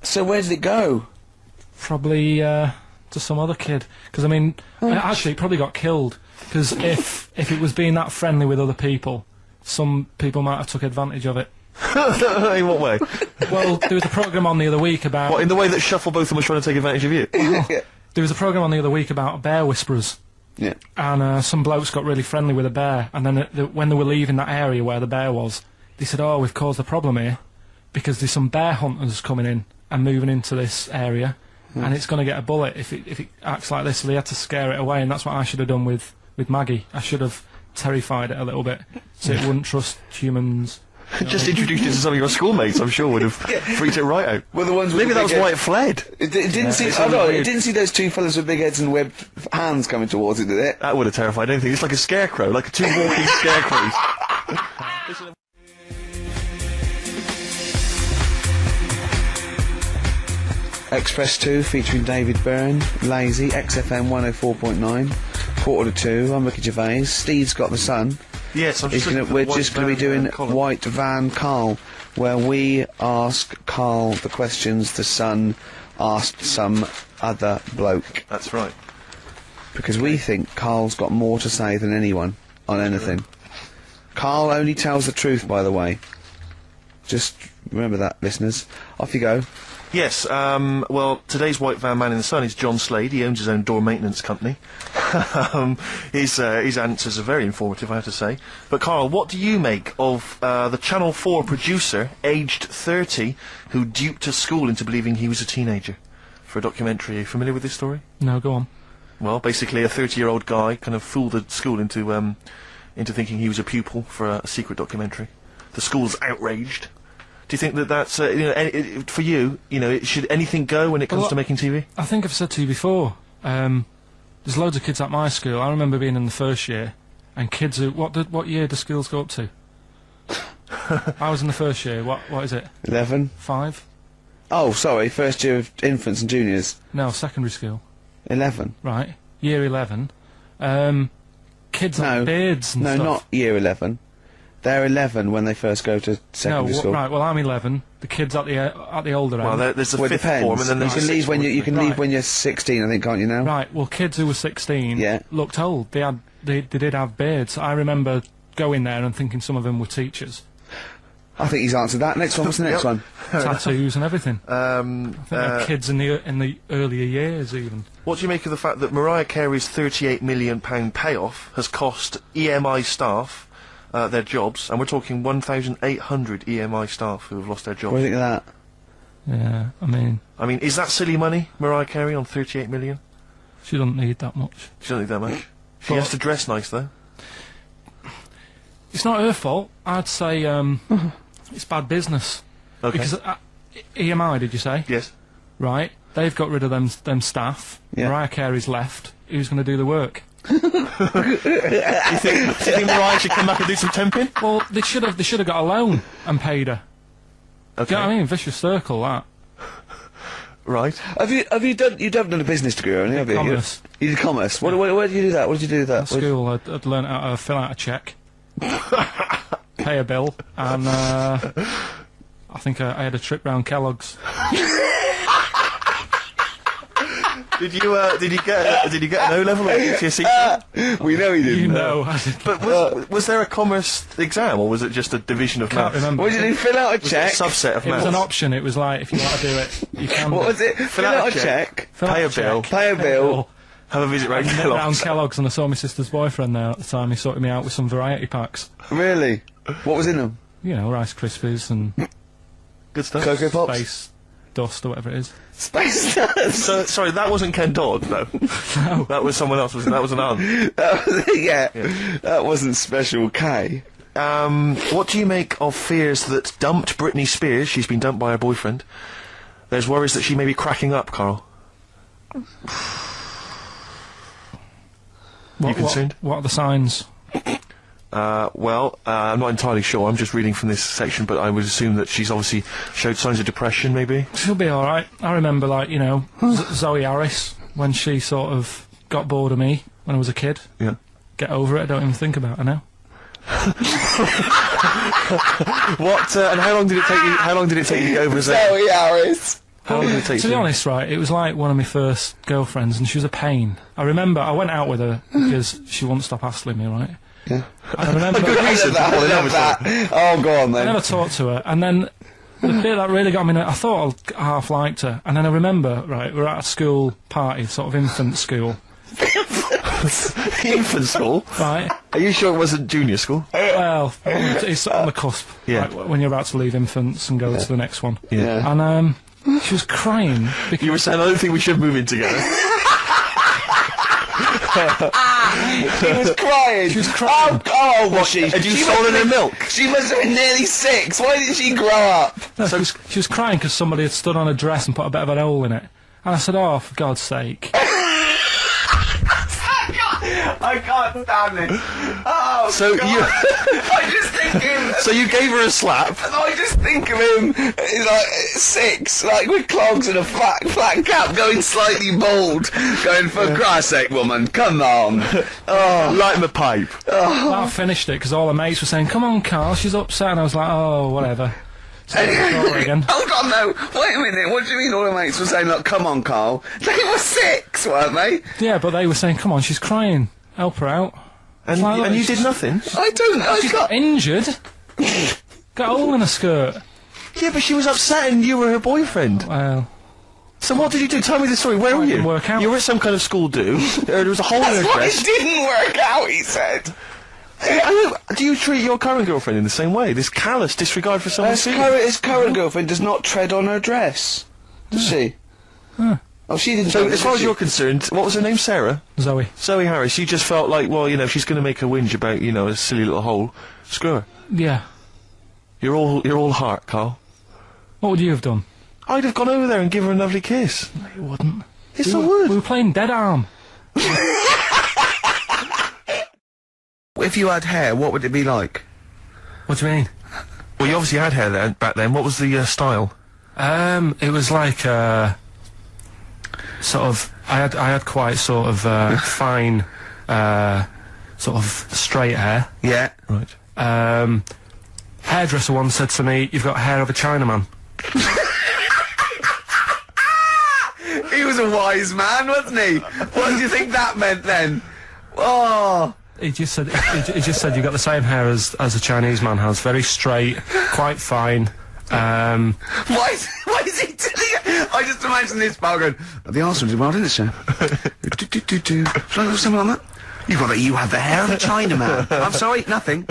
So where did it go? Probably to some other kid. Because I mean, actually, it probably got killed. Because if it was being that friendly with other people, some people might have took advantage of it. In what way? Well, there was a programme on the other week about... What, in the way that Shufflebotham was trying to take advantage of you? There was a programme on the other week about bear whisperers. Yeah. And some blokes got really friendly with a bear, and then when they were leaving that area where the bear was, they said, oh, we've caused a problem here, because there's some bear hunters coming in and moving into this area, and it's going to get a bullet if it acts like this, so they had to scare it away, and that's what I should have done with Maggie. I should have terrified it a little bit, so it wouldn't trust humans. Just introduced it to some of your schoolmates, I'm sure would have freaked it right out. Well, the ones with maybe the that was big why heads. it fled. It didn't see. Oh no! It didn't see those 2 fellas with big heads and webbed hands coming towards it, did it? That would have terrified anything. It's like a scarecrow, like 2 walking scarecrows. Express 2 featuring David Byrne, Lazy, XFM 104.9, 1:45. I'm Ricky Gervais. Steve's got the Sun. Yes, I'm just We're just going to be doing White Van Carl, where we ask Carl the questions the Sun asked some other bloke. That's right. Because we think Carl's got more to say than anyone on anything. Carl only tells the truth, by the way. Just remember that, listeners. Off you go. Yes, well, today's White Van Man in the Sun is John Slade. He owns his own door maintenance company. His answers are very informative, I have to say. But, Carl, what do you make of the Channel 4 producer, aged 30, who duped a school into believing he was a teenager for a documentary? Are you familiar with this story? No, go on. Well, basically a 30-year-old guy kind of fooled the school into thinking he was a pupil for a secret documentary. The school's outraged. Do you think that that's, for you, should anything go when it comes to making TV? I think I've said to you before, there's loads of kids at my school. I remember being in the first year, and kids who what year do schools go up to? I was in the first year. What is it? 11. 5? Oh, sorry, first year of infants and juniors. No, secondary school. 11. Right, year 11. Kids have beards and stuff. No, not year 11. They're 11 when they first go to secondary school. Right. Well, I'm 11. The kids at the older end. Well, there's the Well, it fifth depends. form, and then there's you can leave when you can leave when you're 16, I think, can't you now? Right. Well, kids who were 16 Yeah. looked old. They did have beards. I remember going there and thinking some of them were teachers. I think he's answered that. Next one. What's the next one? Tattoos and everything. I think they're kids in the earlier years even. What do you make of the fact that Mariah Carey's £38 million payoff has cost EMI staff their jobs, and we're talking 1,800 EMI staff who have lost their jobs? What do you think of that? Yeah, I mean, is that silly money, Mariah Carey, on 38 million? She doesn't need that much. She doesn't need that much. She has to dress nice, though. It's not her fault. I'd say it's bad business. Okay. Because EMI, did you say? Yes. Right. They've got rid of them staff. Yeah. Mariah Carey's left. Who's going to do the work? do you think Mariah should come back and do some temping? Well, they should have got a loan and paid her. Okay. Do you know what I mean? Vicious circle, that. Right. Have you done a business degree or anything? Have you? Commerce. You did commerce. Where did you do that? What did you do with that? At school, I'd learned how to fill out a cheque, pay a bill, and I think I had a trip round Kellogg's. Did you get an O level or GCSE? We know he didn't. You know. But was there a commerce exam, or was it just a division of Can't maths? remember. What did you do? Fill out a Was it check. a subset of It was maths? an option. It was like, if you want to do it, you can. What do was it? Fill out a check. Fill out Pay a check, bill. Pay a bill. Have a visit round and then round Kellogg's. Kellogg's, and I saw my sister's boyfriend there at the time. He sorted me out with some variety packs. Really? What was in them? You know, Rice Krispies and Good stuff. Cocoa Pops. Space Dust or whatever it is. Space Dust. So, sorry, that wasn't Ken Dodd, though. No. That was someone else. That was an aunt. Yeah. That wasn't Special K. What do you make of fears that dumped Britney Spears? She's been dumped by her boyfriend. There's worries that she may be cracking up, Carl. You concerned? What are the signs? Well, I'm not entirely sure. I'm just reading from this section, but I would assume that she's obviously showed signs of depression, maybe. She'll be alright. I remember, like, you know, Zoe Harris, when she sort of got bored of me when I was a kid. Yeah. Get over it, I don't even think about her now. What, and how long did it take you, to get over Zoe? Zoe Harris. How long did it take To you? be honest, right, it was like one of my first girlfriends, and she was a pain. I remember I went out with her because she wouldn't stop hassling me, right? Yeah. I remember I love that. Oh, go on I then. never talked to her, and then the bit that really got me, I thought I half liked her, and then I remember, right, we were at a school party, sort of infant school. Infant school? Right. Are you sure it wasn't junior school? Well, it's on the cusp. Yeah. Right, when you're about to leave infants and go to the next one. Yeah. And she was crying because You were saying, I don't think we should move in together. She was crying. She was crying. Oh, was she? Had you She stolen must her have- milk? She must have been nearly 6. Why didn't she grow up? no, she was crying because somebody had stood on her dress and put a bit of an hole in it. And I said, oh, for God's sake. I can't stand it. Oh, So God. you, I just think him. so you gave her a slap. I just think of him like 6, like with clogs and a flat cap, going slightly bald, going, for Christ's sake, woman, come on. Oh, Light him a pipe. I finished it because all her mates were saying, come on, Carl, she's upset. And I was like, oh, whatever. So again. hold on, no. Wait a minute. What do you mean all the mates were saying, like, come on, Carl? They were 6, weren't they? Yeah, but they were saying, come on, she's crying. Help her out. And, Well, and you it's did just- nothing? I don't know. She got injured. Got a hole in her skirt. Yeah, but she was upset and you were her boyfriend. Well, So what did you do? Tell me the story. Where were it you? didn't work out. You were at some kind of school do. There was a hole in her That's why dress. it didn't work out, he said. Do you treat your current girlfriend in the same way? This callous disregard for someone's feelings? His current girlfriend does not tread on her dress, does she? Oh, she didn't. So, as far as you're concerned, what was her name? Sarah? Zoe. Zoe Harris. You just felt like, well, you know, if she's going to make a whinge about, you know, a silly little hole, screw her. Yeah. You're all heart, Carl. What would you have done? I'd have gone over there and given her a lovely kiss. No, you wouldn't. Yes, I would. We were playing Dead Arm. if you had hair, what would it be like? What do you mean? Well, you obviously had hair then, back then. What was the style? It was like, sort of, I had quite sort of, fine, sort of straight hair. Yeah. Right. Hairdresser once said to me, "You've got hair of a Chinaman." He was a wise man, wasn't he? What do you think that meant then? Oh. He just said, he just said, "You've got the same hair as a Chinese man has. Very straight, quite fine." Why is he doing? I just imagine this pal going, "The Arsenal did well, didn't it, sir?" Something like that. You have the hair of a Chinaman. I'm sorry, nothing.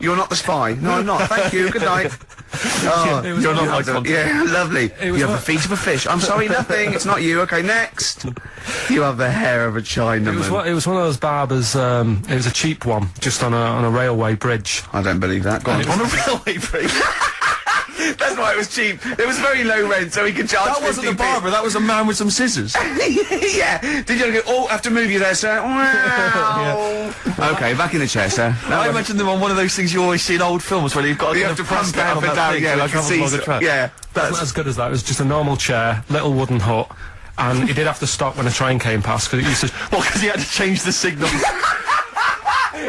You're not the spy. No, I'm not. Thank you. Good night. Oh, you're not my contact. Yeah, lovely. You have the feet of a fish. I'm sorry, nothing. It's not you. Okay, next. You have the hair of a Chinaman. It was one of those barbers. It was a cheap one, just on a railway bridge. I don't believe that. Go on. On a railway bridge? That's why it was cheap. It was very low rent, so he could charge. That wasn't the barber. That was a man with some scissors. Yeah. Did you go? Oh, have to move you there, sir. Wow. Okay, back in the chair, sir. I imagine them on one of those things you always see in old films where you've got you have to press down and down. Yeah, like a seesaw. Yeah, that's not as good as that. It was just a normal chair, little wooden hut, and he did have to stop when a train came past because it used to. Well, because he had to change the signal.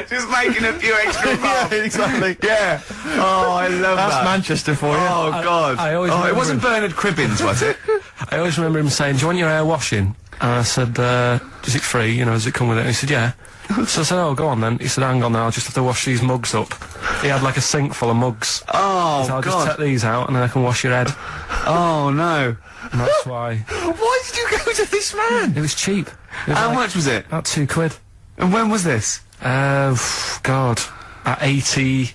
Just making a few extra bucks. Yeah, exactly. Yeah. Oh, I love that. That's Manchester for you. Oh, God. I always it wasn't Bernard Cribbins, was it? I always remember him saying, "Do you want your hair washing?" And I said, "Is it free? You know, does it come with it?" And he said, "Yeah." So I said, "Oh, go on then." He said, "Hang on now, I'll just have to wash these mugs up." He had like a sink full of mugs. Oh, so I'll just take these out and then I can wash your head. Oh, no. And that's why. Why did you go to this man? It was cheap. It was How much was it? About £2. And when was this? God, at 88,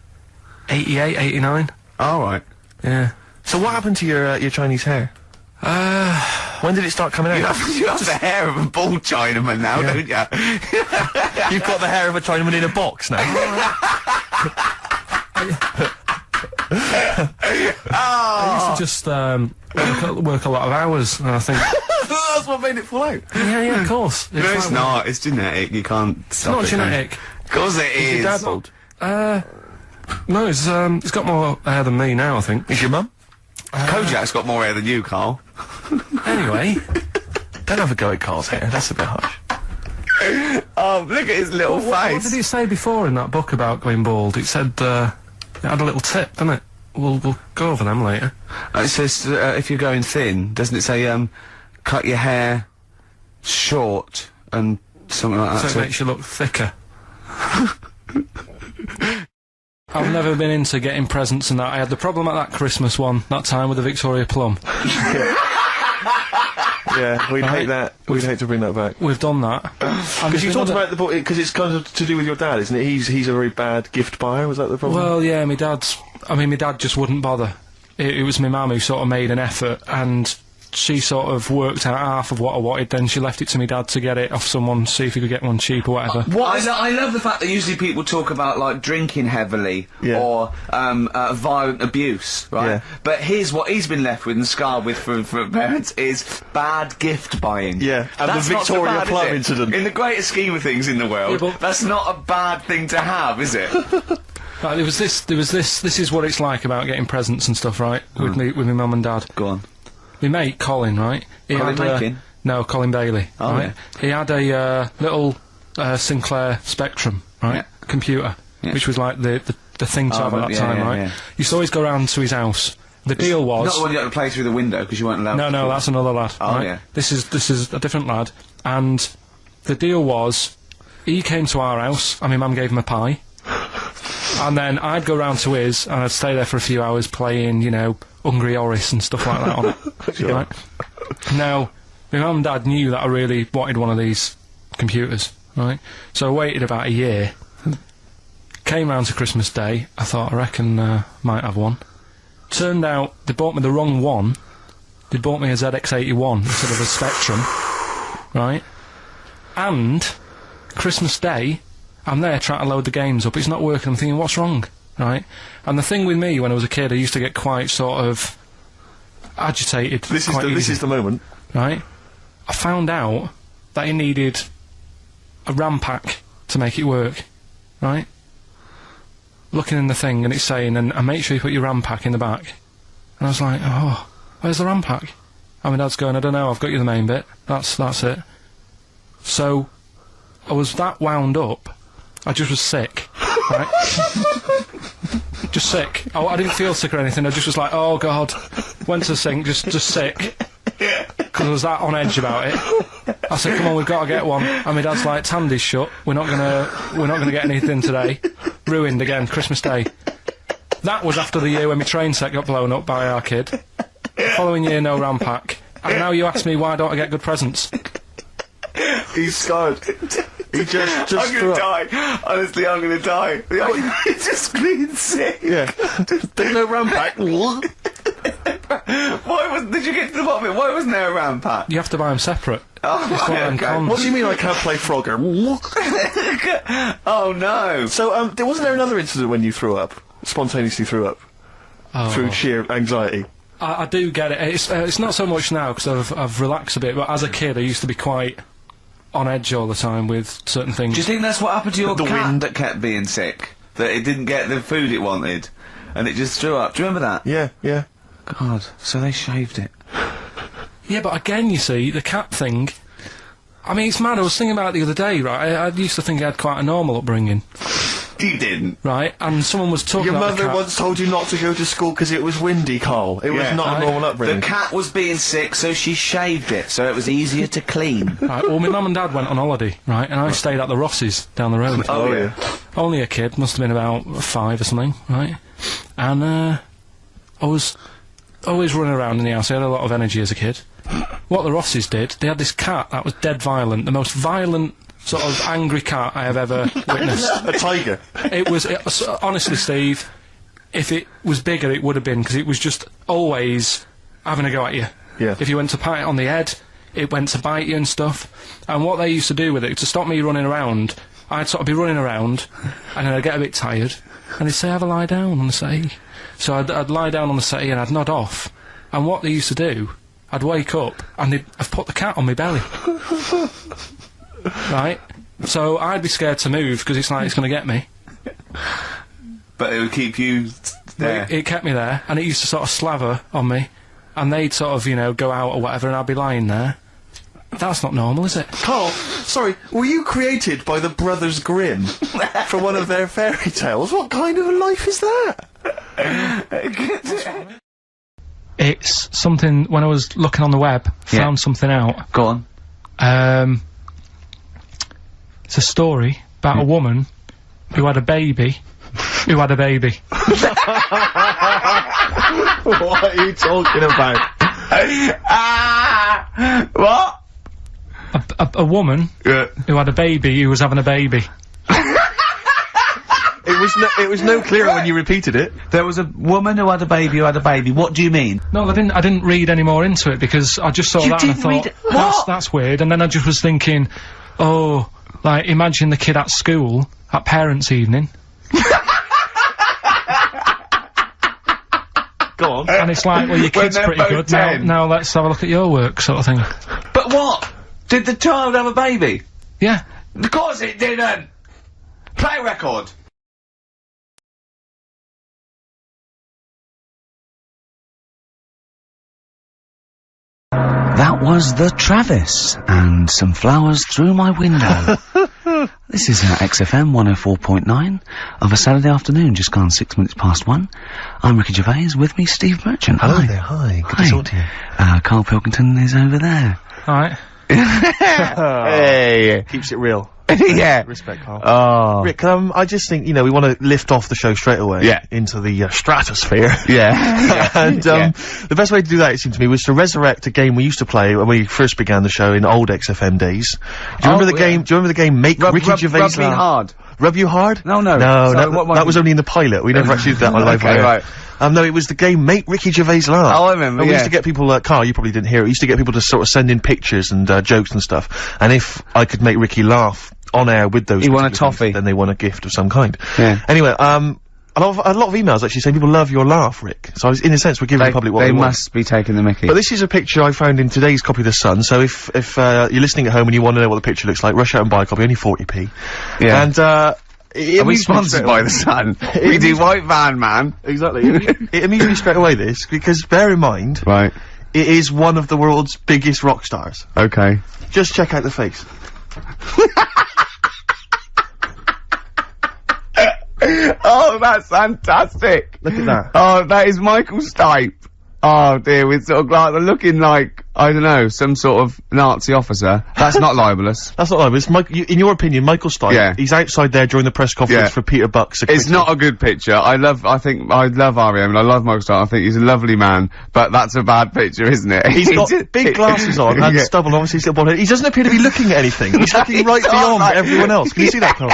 89. All right. Yeah. So what happened to your Chinese hair? When did it start coming out? You have the hair of a bald Chinaman now, don't you? You've got the hair of a Chinaman in a box now. I used to just work a lot of hours, and I think that's what made it fall out. Yeah, of course. No, it's not. It's genetic. You can't stop it. It's not genetic. Of course it is. Is your dad bald? No, he's got more hair than me now, I think. Is your mum? Kojak's got more hair than you, Carl. Anyway, don't have a go at Carl's hair. That's a bit harsh. Oh, look at his little face. What did he say before in that book about going bald? It said, it had a little tip, didn't it? We'll go over them later. It says, if you're going thin, doesn't it say, cut your hair short and something like that? So it makes you look thicker. I've never been into getting presents and that. I had the problem at that Christmas one, that time with the Victoria Plum. Yeah, we'd hate that. We'd hate to bring that back. We've done that. Because you talked about the book, because it's kind of to do with your dad, isn't it? He's a very bad gift buyer, was that the problem? Well, yeah, my dad just wouldn't bother. It was my mum who sort of made an effort, and she sort of worked out half of what I wanted, then she left it to me dad to get it off someone, see if he could get one cheap or whatever. I love the fact that usually people talk about, like, drinking heavily, or, violent abuse, right? Yeah. But here's what he's been left with and scarred with from parents is bad gift buying. Yeah, and that's the Victoria so Plum incident. In the greater scheme of things in the world, that's not a bad thing to have, is it? There was this is what it's like about getting presents and stuff, right? With my mum and dad. Go on. My mate, Colin, right? No, Colin Bailey. Oh, right? Yeah. He had a little Sinclair Spectrum, right? Computer, which was like the thing to have at that time, right? You used to always go round to his house. The deal was... Not the one you had to play through the window, because you weren't allowed to... No, that's another lad, oh, right? Yeah. This is a different lad, and the deal was, he came to our house, and my mum gave him a pie, and then I'd go round to his, and I'd stay there for a few hours playing, you know, Hungry Horace and stuff like that on it. Sure. Right? Now, my mum and dad knew that I really wanted one of these computers, right? So I waited about a year, came round to Christmas Day, I thought, I reckon might have one. Turned out, they bought me the wrong one. They bought me a ZX81 instead of a Spectrum, right? And, Christmas Day, I'm there trying to load the games up, it's not working, I'm thinking, what's wrong? Right? And the thing with me, when I was a kid, I used to get quite sort of agitated. This is the moment. Right? I found out that it needed a RAM pack to make it work. Right? looking in the thing, and it's saying, and make sure you put your RAM pack in the back. And I was like, oh, where's the RAM pack? And my dad's going, I don't know, I've got you the main bit. That's it. So, I was that wound up, I just was sick, right? Just sick. I didn't feel sick or anything, I just was like, oh god. Went to the sink, just sick. Because I was that on edge about it. I said, come on, we've got to get one. And my dad's like, Tandy's shut, we're not gonna get anything today. Ruined again, Christmas Day. That was after the year when my train set got blown up by our kid. Following year, no RAM pack. And now you ask me why don't I get good presents? He's scarred. He just I'm gonna die. Honestly, I'm gonna die. It's just being sick. Yeah. There's no RAM pack. Did you get to the bottom of it? Why wasn't there a RAM pack? You have to buy them separate. Oh, okay. What do you mean I can't play Frogger? Oh no. So, wasn't there another incident when you threw up? Spontaneously threw up? Through sheer anxiety? I do get it. It's not so much now, because I've relaxed a bit, but as a kid I used to be quite on edge all the time with certain things. Do you think that's what happened to your cat that kept being sick? That it didn't get the food it wanted, and it just threw up? Do you remember that? Yeah, yeah. God, so they shaved it. Yeah, but again, you see, the cat thing, I mean, it's mad. I was thinking about it the other day, right? I used to think I had quite a normal upbringing. You didn't. Right, and someone was talking about Your mother once told you not to go to school because it was windy, Carl. It was not a normal upbringing. The cat was being sick, so she shaved it, so it was easier to clean. Right, well, my mum and dad went on holiday, right, and I stayed at the Rosses down the road. Oh, yeah. Only a kid, must have been about 5 or something, right? And, I was always running around in the house. I had a lot of energy as a kid. What the Rosses did, they had this cat that was dead violent, the most violent sort of angry cat I have ever witnessed. A tiger? It was honestly, Steve, if it was bigger it would have been, because it was just always having a go at you. Yeah. If you went to pat it on the head, it went to bite you and stuff. And what they used to do with it, to stop me running around, I'd sort of be running around, and then I'd get a bit tired, and they'd say, have a lie down on the settee. So I'd lie down on the settee and I'd nod off. And what they used to do, I'd wake up, and I'd put the cat on my belly. Right? So I'd be scared to move, because it's like it's going to get me. But it would keep you there. It kept me there, and it used to sort of slaver on me, and they'd sort of, you know, go out or whatever, and I'd be lying there. That's not normal, is it? Carl, sorry, were you created by the Brothers Grimm for one of their fairy tales? What kind of a life is that? It's something, when I was looking on the web, found something out. Go on. It's a story about a woman who had a baby. Who had a baby. What are you talking about? What? A woman who had a baby who was having a baby. It was no clearer when you repeated it. There was a woman who had a baby who had a baby. What do you mean? No, I didn't read any more into it, because I just saw that and I thought, that's weird, and then I just was thinking, oh, like, imagine the kid at school, at parents' evening. Go on. And it's like, well, your kid's pretty good, now let's have a look at your work, sort of thing. But what? Did the child have a baby? Yeah. Of course it didn't! Play record! That was the Travis, and some flowers through my window. This is XFM 104.9 of a Saturday afternoon, just gone 6 minutes past 1. I'm Ricky Gervais, with me Steve Merchant. Hello there, hi, good to talk to you. Karl Pilkington is over there. Alright. Hey! Keeps it real. Yeah. Respect, Carl. Oh. Rick, I just think, you know, we want to lift off the show straight away. Yeah. Into the, stratosphere. Yeah. And, the best way to do that, it seemed to me, was to resurrect a game we used to play when we first began the show in old XFM days. Do you remember the game? Do you remember the game Make Ricky Gervais Rub me hard. Rub you hard? No. No, that was only in the pilot. We never actually did that on live. Okay, right. No, it was the game Make Ricky Gervais Laugh. Oh, I remember, We used to get people, Carl, you probably didn't hear it, we used to get people to sort of send in pictures and, jokes and stuff, and if I could make Ricky laugh on air with those he won a particular toffee. things, then they won a gift of some kind. Yeah. Anyway, a lot of emails actually saying people love your laugh, Rick. So in a sense we're giving the public what they want. They must be taking the mickey. But this is a picture I found in today's copy of The Sun, so if you're listening at home and you want to know what the picture looks like, rush out and buy a copy, only 40p. Yeah. And, It Are we amused me sponsored straight by away. the Sun? We do White Van Man. Exactly. It amused me straight away, this, because bear in mind, Right. it is one of the world's biggest rock stars. Okay. Just check out the face. Oh, that's fantastic. Look at that. Oh, that is Michael Stipe. Oh dear, with sort of like looking like, I don't know, some sort of Nazi officer. That's not libelous. That's not like, it's in your opinion, Michael Stipe, Yeah. he's outside there during the press conference Yeah. for Peter Buck's It's not a good picture. I love R.E.M. and I love Michael Stipe. I think he's a lovely man, but that's a bad picture, isn't it? He's got big glasses on and Yeah. stubble, obviously he's got bald head. He doesn't appear to be looking at anything. He's looking right He's beyond not, like- everyone else. Can you see that, Carl?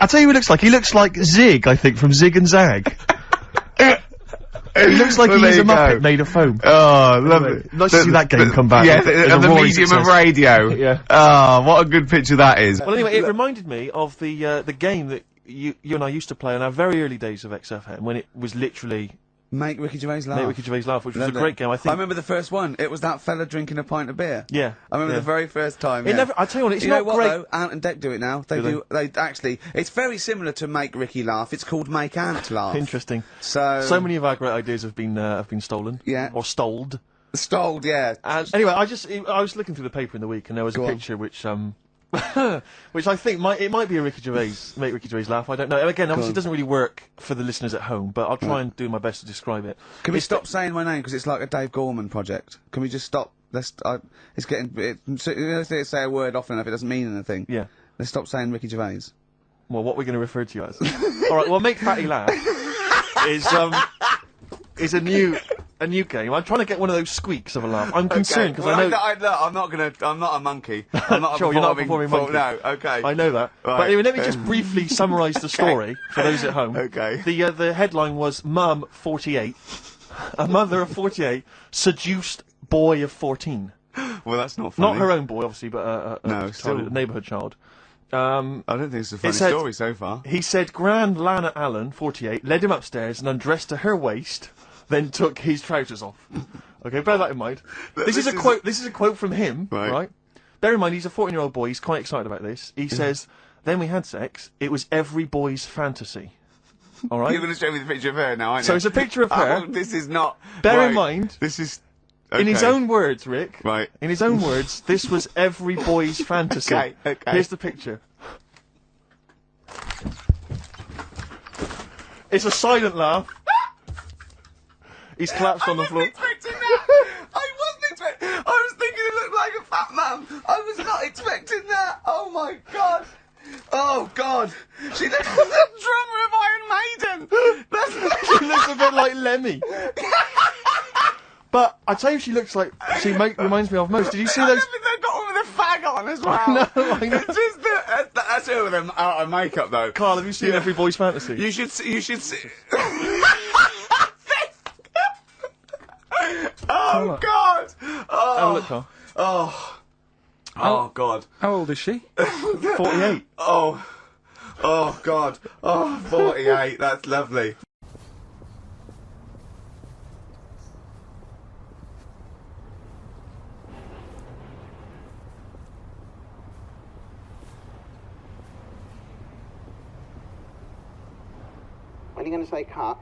I'll tell you what he looks like. He looks like Zig, I think, from Zig and Zag. He looks like Well, he's there a you Muppet go. made of foam. Oh, lovely. Nice to see that game come back. Yeah, with a the roaring medium of success. radio. Yeah. Oh, what a good picture that is. Well, anyway, it reminded me of the game that you and I used to play in our very early days of XFM, when it was literally Make Ricky Gervais laugh. Make Ricky Gervais Laugh, which was a Loved great it. game. I think. I remember the first one. It was that fella drinking a pint of beer. Yeah. I remember yeah. the very first time. It yeah. never. I tell you what, it's you not know what great. though? Ant and Dec do it now. Do They actually. It's very similar to Make Ricky Laugh. It's called Make Ant Laugh. Interesting. So many of our great ideas have been stolen. Yeah. Or stoled. Stoled, yeah. And anyway, I was looking through the paper in the week, and there was a picture which which I think might be a Ricky Gervais, Make Ricky Gervais Laugh. I don't know. Again, obviously, it doesn't really work for the listeners at home, but I'll try and do my best to describe it. Can we stop saying my name because it's like a Dave Gorman project? Can we just stop? It's getting. They say a word often enough, it doesn't mean anything. Yeah. Let's stop saying Ricky Gervais. Well, what we're going to refer to you as. All right. Well, Make Fatty Laugh is a new game. I'm trying to get one of those squeaks of a laugh. I'm concerned because I know. I'm not a monkey. I'm not Sure, you're not a performing monkey. No, okay. I know that. Right. But anyway, let me just briefly summarise the story for those at home. Okay. The headline was Mum 48, a mother of 48 seduced boy of 14. Well, that's not funny. Not her own boy, obviously, but No, still. a neighbourhood child. I don't think it's a funny said- story so far. He said Grand Lana Allen, 48, led him upstairs and undressed to her waist, then took his trousers off. Okay, bear that in mind. This is a quote from him, right? Bear in mind, he's a 14-year-old boy. He's quite excited about this. He says, "Then we had sex. It was every boy's fantasy." All right. You're going to show me the picture of her now, aren't you? So it's a picture of her. Oh, this is not. Bear in right. mind, This is. in his okay. own words, Rick. Right. In his own words, this was every boy's fantasy. Okay. Here's the picture. It's a silent laugh. He's collapsed on the floor. I wasn't expecting. I was thinking it looked like a fat man. I was not expecting that. Oh my god. Oh god. She looks like the drummer of Iron Maiden. She looks a bit like Lemmy. But I tell you, she looks like reminds me of most. Did you see those? They've got one with a fag on as well. I know. It's just that's her with them out of makeup though. Carl, have you seen Every Boy's Fantasy? You should see. Oh god! Have a Oh, look, Carl. oh god! How old is she? 48. Oh god! Oh, 48. That's lovely. When are you going to say cut?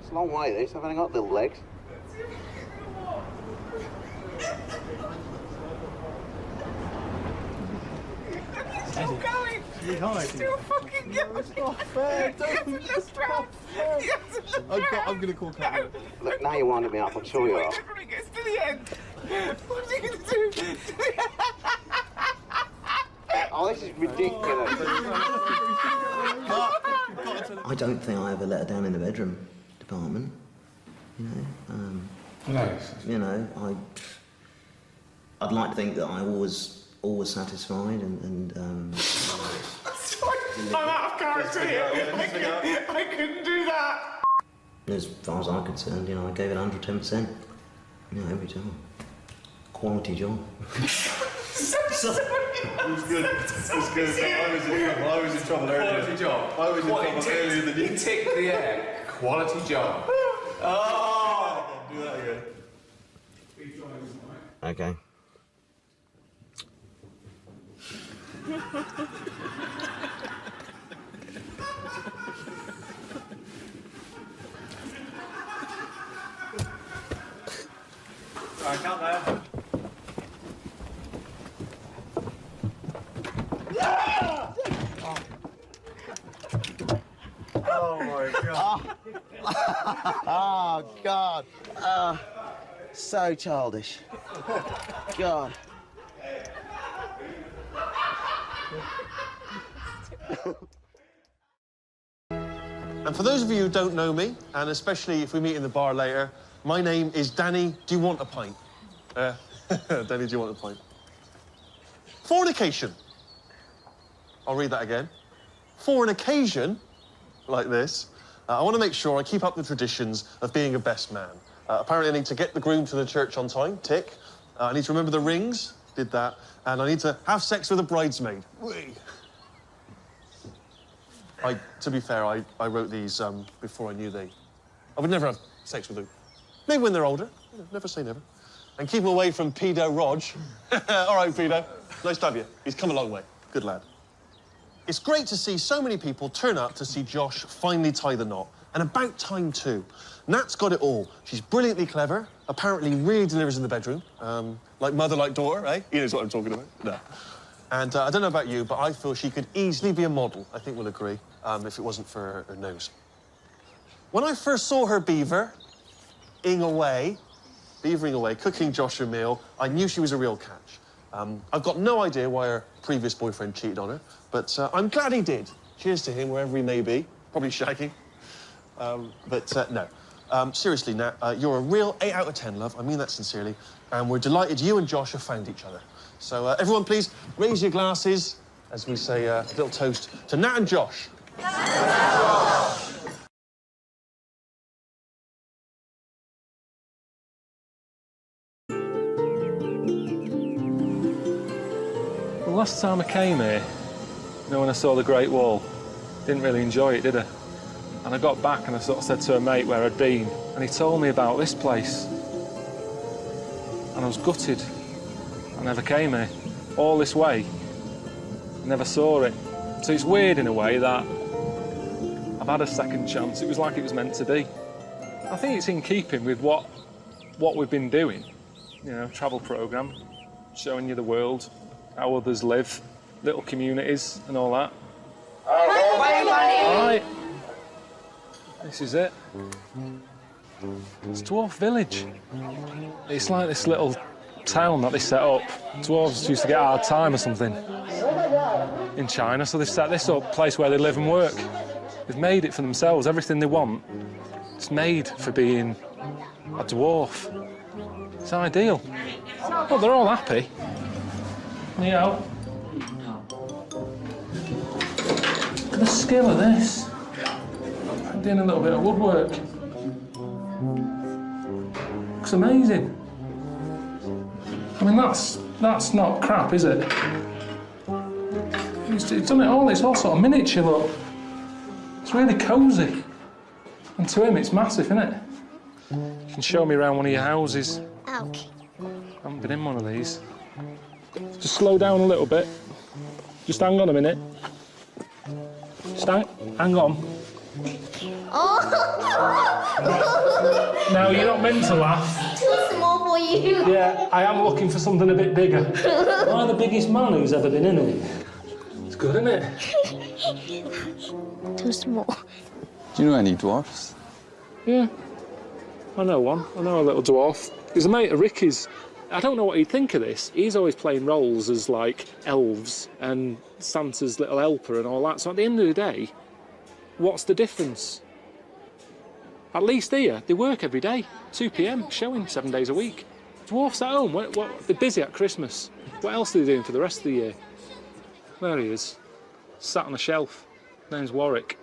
It's a long way this, I've only got little legs. Still going! Still fucking going! It's not fair! Don't just stop! I'm gonna call Cat. Look, now you're winding me up, I'm sure you are. When it gets to the end! What are you going to do? Oh, this is ridiculous. I don't think I ever let her down in the bedroom department. You know, I'd like to think that I always satisfied and I'm out of character here! I couldn't do that! as far as I'm concerned, you know, I gave it 110%. You know, every time. Quality job. It was good. It was good. I was in trouble earlier. Quality job. I was in trouble earlier than you. Tick the air. Quality job. Oh! Do that again. Okay. Alright, count there. Oh my God. Oh, God. So childish. God. And for those of you who don't know me, and especially if we meet in the bar later, my name is Danny. Do you want a pint? Danny, do you want a pint? Fornication. I'll read that again. For an occasion like this, I want to make sure I keep up the traditions of being a best man. Apparently, I need to get the groom to the church on time. Tick. I need to remember the rings. Did that. And I need to have sex with a bridesmaid. Whee! To be fair, I wrote these before I knew I would never have sex with them. Maybe when they're older. You know, never say never. And keep away from pedo Rog. All right, pedo. Nice to have you. He's come a long way. Good lad. It's great to see so many people turn up to see Josh finally tie the knot. And about time, too. Nat's got it all. She's brilliantly clever, apparently really delivers in the bedroom. Like mother, like daughter, eh? He knows what I'm talking about. No. And I don't know about you, but I feel she could easily be a model. I think we'll agree, if it wasn't for her nose. When I first saw her beavering away, cooking Josh a meal, I knew she was a real catch. I've got no idea why her previous boyfriend cheated on her, but I'm glad he did. Cheers to him, wherever he may be. Probably shagging. No. Seriously, Nat, you're a real 8 out of 10, love. I mean that sincerely. And we're delighted you and Josh have found each other. So, everyone, please raise your glasses as we say a little toast to Nat and Josh. The last time I came here, you know, when I saw the Great Wall, didn't really enjoy it, did I? And I got back and I sort of said to a mate where I'd been, and he told me about this place. And I was gutted. I never came here. All this way. I never saw it. So it's weird in a way that I've had a second chance. It was like it was meant to be. I think it's in keeping with what we've been doing. You know, travel programme, showing you the world, how others live, little communities and all that. All right. This is it. It's Dwarf Village. It's like this little town that they set up. Dwarves used to get a hard time or something in China, so they've set this up, a place where they live and work. They've made it for themselves, everything they want. It's made for being a dwarf. It's ideal. Well, they're all happy. Yeah. Look at the skill of this. I'm doing a little bit of woodwork. Looks amazing. I mean, that's not crap, is it? He's done it all. It's all sort of miniature, look. It's really cosy. And to him, it's massive, isn't it? You can show me around one of your houses. Okay. I haven't been in one of these. Just slow down a little bit. Just hang on a minute. Just hang on. Oh! No, you're not meant to laugh. Too small for you. Yeah, I am looking for something a bit bigger. Am I the biggest man who's ever been in it? It's good, isn't it? Too small. Do you know any dwarfs? Yeah. I know one. I know a little dwarf. He's a mate of Ricky's. I don't know what he'd think of this. He's always playing roles as, like, elves and Santa's little helper and all that. So at the end of the day, what's the difference? At least here, they work every day. 2 p.m, showing 7 days a week. Dwarfs at home. They're busy at Christmas. What else are they doing for the rest of the year? There he is. Sat on a shelf. Name's Warwick.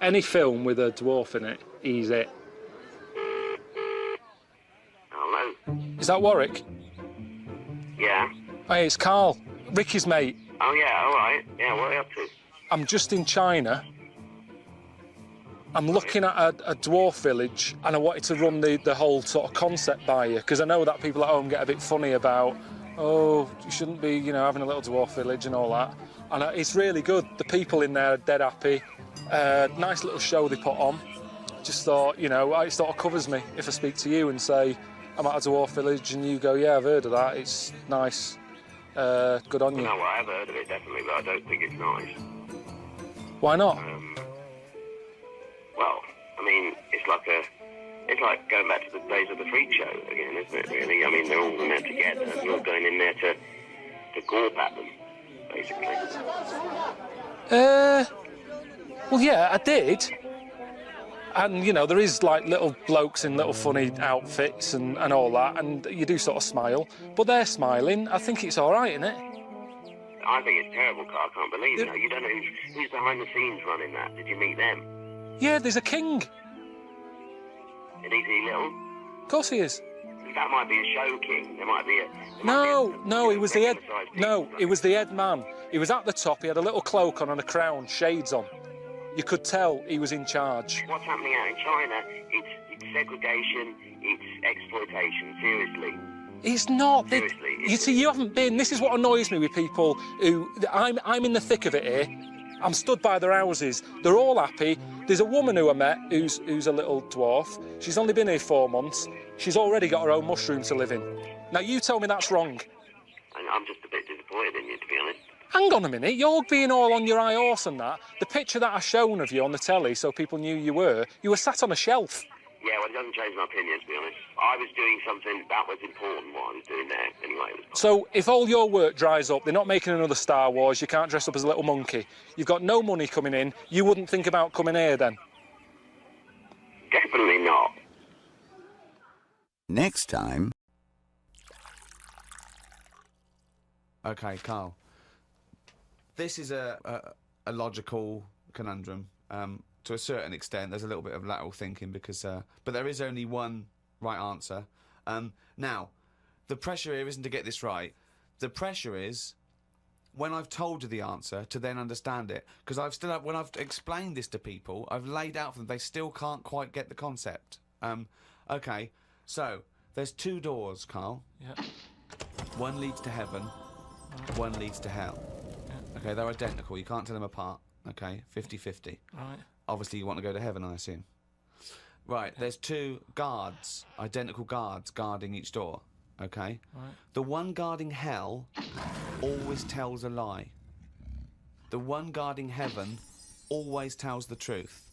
Any film with a dwarf in it, he's it. Hello? Is that Warwick? Yeah. Hey, it's Karl, Ricky's mate. Oh, yeah, all right. Yeah, what are you up to? I'm just in China. I'm looking at a dwarf village, and I wanted to run the whole sort of concept by you, because I know that people at home get a bit funny about, oh, you shouldn't be, you know, having a little dwarf village and all that. And it's really good. The people in there are dead happy. Nice little show they put on. Just thought, you know, it sort of covers me if I speak to you and say, I'm at a dwarf village and you go, yeah, I've heard of that, it's nice, good on you. No, I have heard of it, definitely, but I don't think it's nice. Why not? Well, I mean, it's like going back to the days of the freak show again, isn't it, really? I mean, they're all in there together, and you're going in there to gawp at them, basically. Well, yeah, I did. And, you know, there is, like, little blokes in little funny outfits and all that, and you do sort of smile. But they're smiling. I think it's all right, isn't it? I think it's terrible, Carl. I can't believe it. You don't know who's behind the scenes running that. Did you meet them? Yeah, there's a king. And is he little? Of course he is. That might be a show king. There might be a... No, he was the head... No, he was the head man. He was at the top, he had a little cloak on and a crown, shades on. You could tell he was in charge. What's happening out in China, it's segregation, it's exploitation, seriously. It's not. Seriously. You see, you haven't been... This is what annoys me with people who... I'm in the thick of it here. I'm stood by their houses. They're all happy. There's a woman who I met who's a little dwarf. She's only been here 4 months. She's already got her own mushroom to live in. Now, you tell me that's wrong. I'm just a bit disappointed in you, to be honest. Hang on a minute, you're being all on your high horse and that. The picture that I shown of you on the telly so people knew you were sat on a shelf. Yeah, well, it doesn't change my opinion, to be honest. I was doing something that was important, what I was doing there, anyway. So, if all your work dries up, they're not making another Star Wars, you can't dress up as a little monkey, you've got no money coming in, you wouldn't think about coming here then? Definitely not. Next time... Okay, Carl. This is a logical conundrum. To a certain extent, there's a little bit of lateral thinking because, but there is only one right answer. Now, the pressure here isn't to get this right. The pressure is, when I've told you the answer, to then understand it. Because when I've explained this to people, I've laid out for them, they still can't quite get the concept. Okay, so, there's 2 doors, Carl. Yeah. One leads to heaven, one leads to hell. Yeah. Okay, they're identical, you can't tell them apart. Okay, 50-50. Right. Obviously you want to go to heaven, I assume. Right, there's 2 guards, identical guards, guarding each door. Okay? Right. The one guarding hell always tells a lie. The one guarding heaven always tells the truth.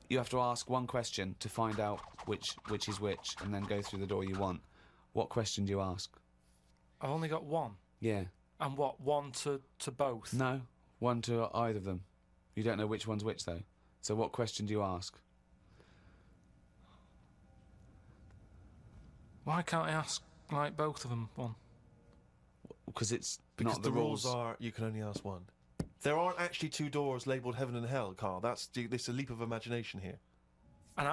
You have to ask one question to find out which is which, and then go through the door you want. What question do you ask? I've only got one. Yeah. And what, one to both? No, one to either of them. You don't know which one's which, though. So what question do you ask? Why can't I ask, like, both of them one? Because it's because not the rules. Are you can only ask one. There aren't actually 2 doors labelled heaven and hell, Carl. It's a leap of imagination here. And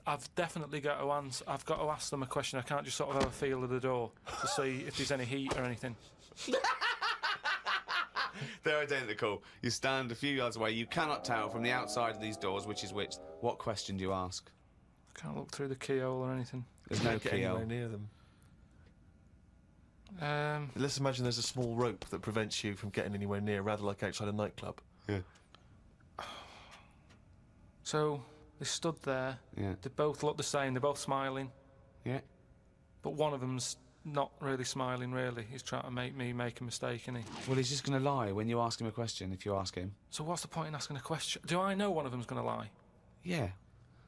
I've definitely got to answer. I've got to ask them a question. I can't just sort of have a feel of the door to see if there's any heat or anything. They're identical. You stand a few yards away. You cannot tell from the outside of these doors which is which. What question do you ask? I can't look through the keyhole or anything. There's no get keyhole. anywhere near them. Let's imagine there's a small rope that prevents you from getting anywhere near, rather like outside a nightclub. Yeah. So they stood there. Yeah. They both look the same. They're both smiling. Yeah. But one of them's not really smiling, really. He's trying to make me make a mistake, isn't he? Well, he's just going to lie when you ask him a question, if you ask him. So what's the point in asking a question? Do I know one of them's going to lie? Yeah.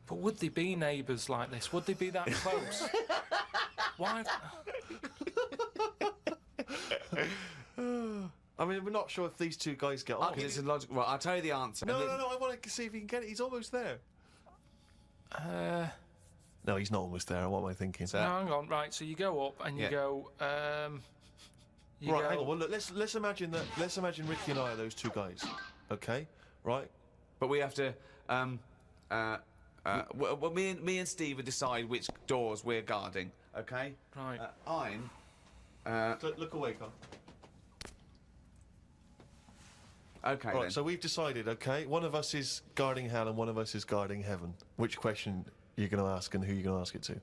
But would they be neighbours like this? Would they be that close? Why? I mean, we're not sure if these 2 guys get on. Because it's a logical... Well, I'll tell you the answer. No, I want to see if he can get it. He's almost there. No, he's not almost there. What am I thinking? No, hang on. Right, so you go up and you go. Hang on. Well, look. Let's imagine that. Let's imagine Ricky and I are those 2 guys. Okay, right? But we have to. Well, me and Steve will decide which doors we're guarding. Okay. Right. I'm. Look away, Carl. Okay. Right. Then. So we've decided. Okay, one of us is guarding hell and one of us is guarding heaven. Which question you're going to ask and who you're going to ask it to?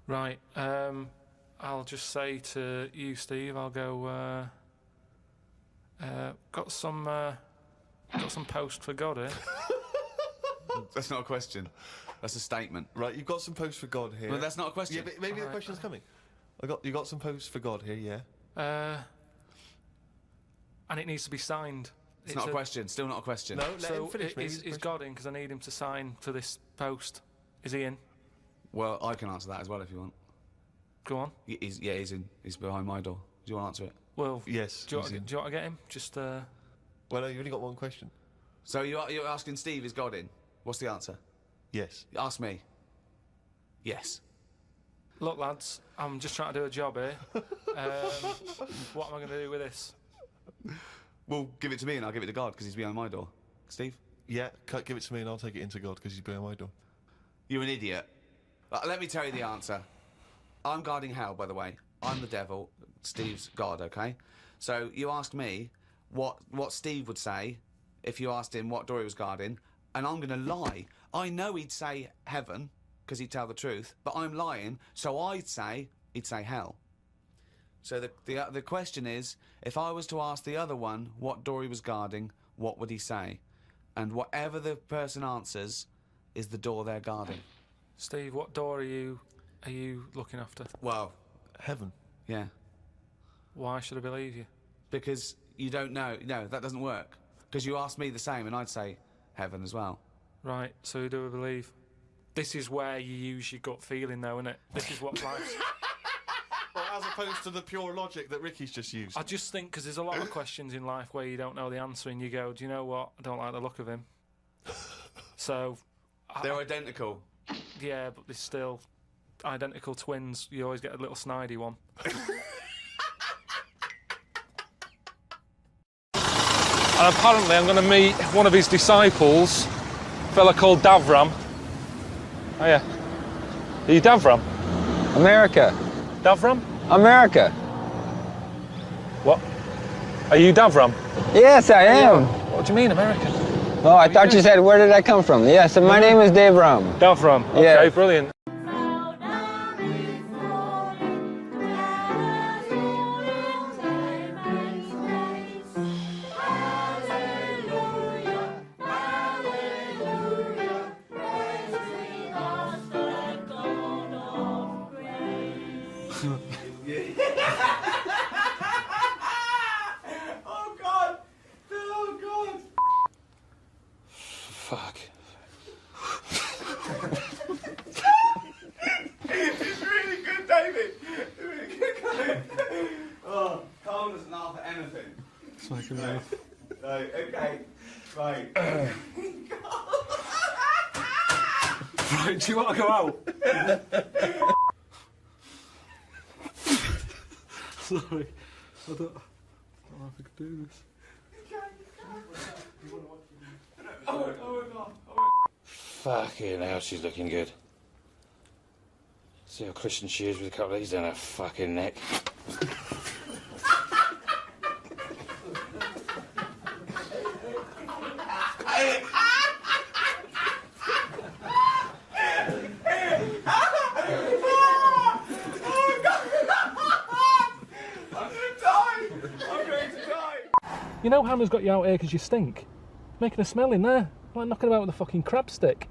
Right. I'll just say to you, Steve. I'll go. Got some post for God here. That's not a question. That's a statement. Right, you've got some posts for God here. Well, that's not a question. Yeah, but maybe the question's coming. You got some posts for God here, yeah? And it needs to be signed. It's not a question. Still not a question. No, let him finish. Is God in? Because I need him to sign for this post. Is he in? Well, I can answer that as well if you want. Go on. He's in. He's behind my door. Do you want to answer it? Well, yes. Do you want to get him? Just. Well, no, you've only got one question. So you're asking Steve, is God in? What's the answer? Yes. Ask me. Yes. Look, lads, I'm just trying to do a job here. What am I going to do with this? Well, give it to me and I'll give it to God because he's behind my door. Steve? Yeah, give it to me and I'll take it into God because he's behind my door. You're an idiot. Let me tell you the answer. I'm guarding hell, by the way. I'm the devil. Steve's God, okay? So you asked me what Steve would say if you asked him what door he was guarding, and I'm going to lie. I know he'd say heaven because he'd tell the truth, but I'm lying, so I'd say he'd say hell. So the question is, if I was to ask the other one what door he was guarding, what would he say? And whatever the person answers is the door they're guarding. Steve, what door are you looking after? Well, heaven. Yeah. Why should I believe you? Because you don't know. No, that doesn't work. Because you asked me the same, and I'd say heaven as well. Right. So who do I believe? This is where you use your gut feeling, though, isn't it? This is what life's. Well, as opposed to the pure logic that Ricky's just used. I just think because there's a lot of questions in life where you don't know the answer, and you go, "Do you know what? I don't like the look of him." So. They're identical. Yeah, but they're still identical twins. You always get a little snidey one. And apparently I'm going to meet one of his disciples, a fella called Davram. Oh yeah. Are you Davram? America. Davram? America. What? Are you Davram? Yes, I am. What do you mean, America? Oh, I thought you said, where did I come from? Yes, my name is Dave Ram. Davram. Okay, Yeah. brilliant. Oh God! Oh God! Fuck. It's really good, David. It's really good. Oh, Carl doesn't laugh at anything. It's making me. Right, okay. Right. Right, do you want to go out? Sorry. I don't know if I could do this. Fucking hell, she's looking good. See how Christian she is with a couple of these down her fucking neck. You know Hannah's got you out here because you stink? Making a smell in there. Like knocking about with a fucking crab stick.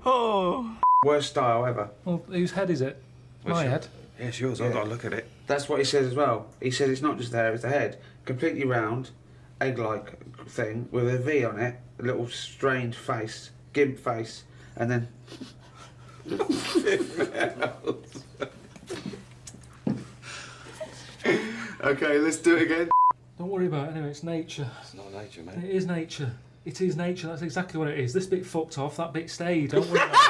Oh. Worst style ever. Well, whose head is it? My head. Yeah, it's yours. I've got to look at it. That's what he says as well. He says it's not just the hair, it's the head. Completely round, egg-like thing with a V on it, a little strange face, gimp face, and then... Okay, let's do it again. Don't worry about it anyway, it's nature. It's not nature, mate. It is nature. It is nature, that's exactly what it is. This bit fucked off, that bit stayed, don't worry about it.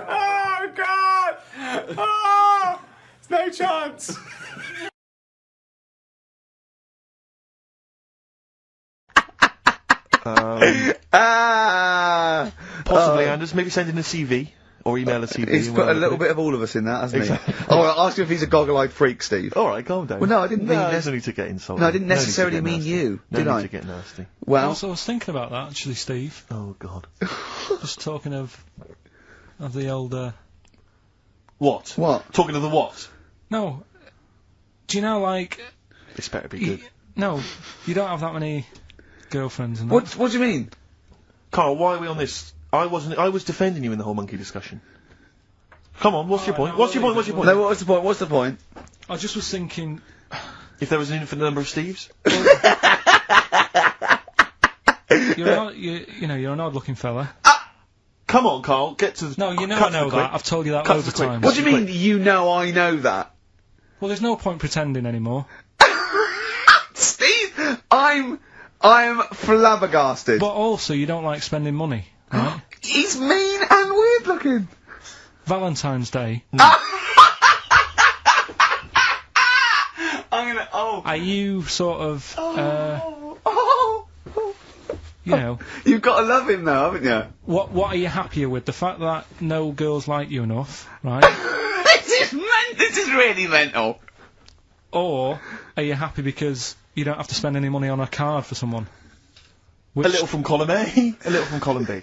Oh, God! Oh! There's no chance! Possibly, Anders. Maybe send in a CV. Or email a CV. He's and put a whatever. little bit of all of us in that, hasn't Exactly. he? Oh, I'll ask you if he's a goggle-eyed freak, Steve. Alright, calm down. Well, no, I didn't mean there's no need to get insulted. No, I didn't No need to necessarily get mean nasty. you, No did need I? to get nasty. Well, Also, I was thinking about that, actually, Steve. Oh, God. Just talking of the old, What? What? Talking of the what? No. Do you know, like... This better be good. No, you don't have that many girlfriends and that. What do you mean? Carl, why are we on this? I was defending you in the whole monkey discussion. Come on, what's your point? What's your point? What's your point? No, what's the point? What's the point? I just was thinking... If there was an infinite number of Steves? You're an odd-looking fella. Come on, Carl, get to the... No, you know cut I know to the quick. that. I've told you that Cut loads to of the quick. times. What do you mean, you know I know that? Well, there's no point pretending anymore. Steve, I'm flabbergasted. But also, you don't like spending money, right? He's mean and weird looking. Valentine's Day. I'm gonna. Oh. Are you sort of, you know... You've got to love him though, haven't you? What are you happier with? The fact that no girls like you enough, right? This is really mental. Or are you happy because you don't have to spend any money on a card for someone? A little from column A, a little from column B.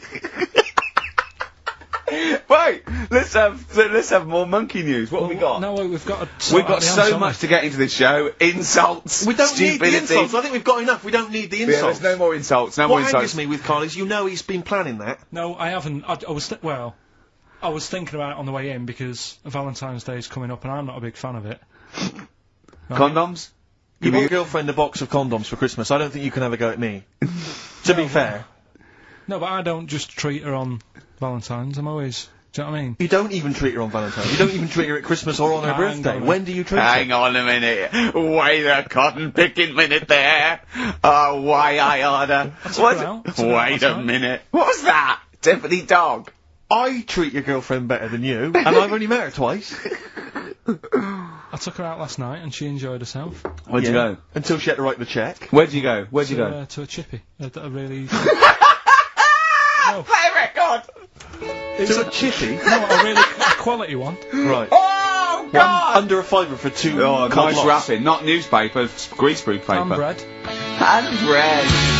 Right, let's have more monkey news. What have we got? No, we've got We've got so much to get into this show. Insults, We don't need stupidity. the insults. I think we've got enough. We don't need the Yeah, insults. there's no more insults. No more What insults. angers me with Carl is, you know, he's been planning that. No, I haven't. I was thinking about it on the way in because Valentine's Day is coming up and I'm not a big fan of it. Right? Condoms? You bought your girlfriend a box of condoms for Christmas. I don't think you can have a go at me. To be fair. No, but I don't just treat her on Valentine's. I'm always... Do you know what I mean? You don't even treat her on Valentine's. You don't even treat her at Christmas or on her Hang birthday. on. When do you treat her? Hang on a minute. Wait a cotton picking minute there. Oh, why I order. Wait a minute. What was that? Tiffany Dog. I treat your girlfriend better than you, and I've only met her twice. I took her out last night and she enjoyed herself. Where'd you go? Until she had to write the check. Where'd you go? Where'd you go? To a chippy. A really... Play a record! To a chippy? No, a really quality one. Right. Oh, God! Under a fiver for two. Oh, cod nice lots. wrapping. Not newspaper, greaseproof paper. And bread. And bread.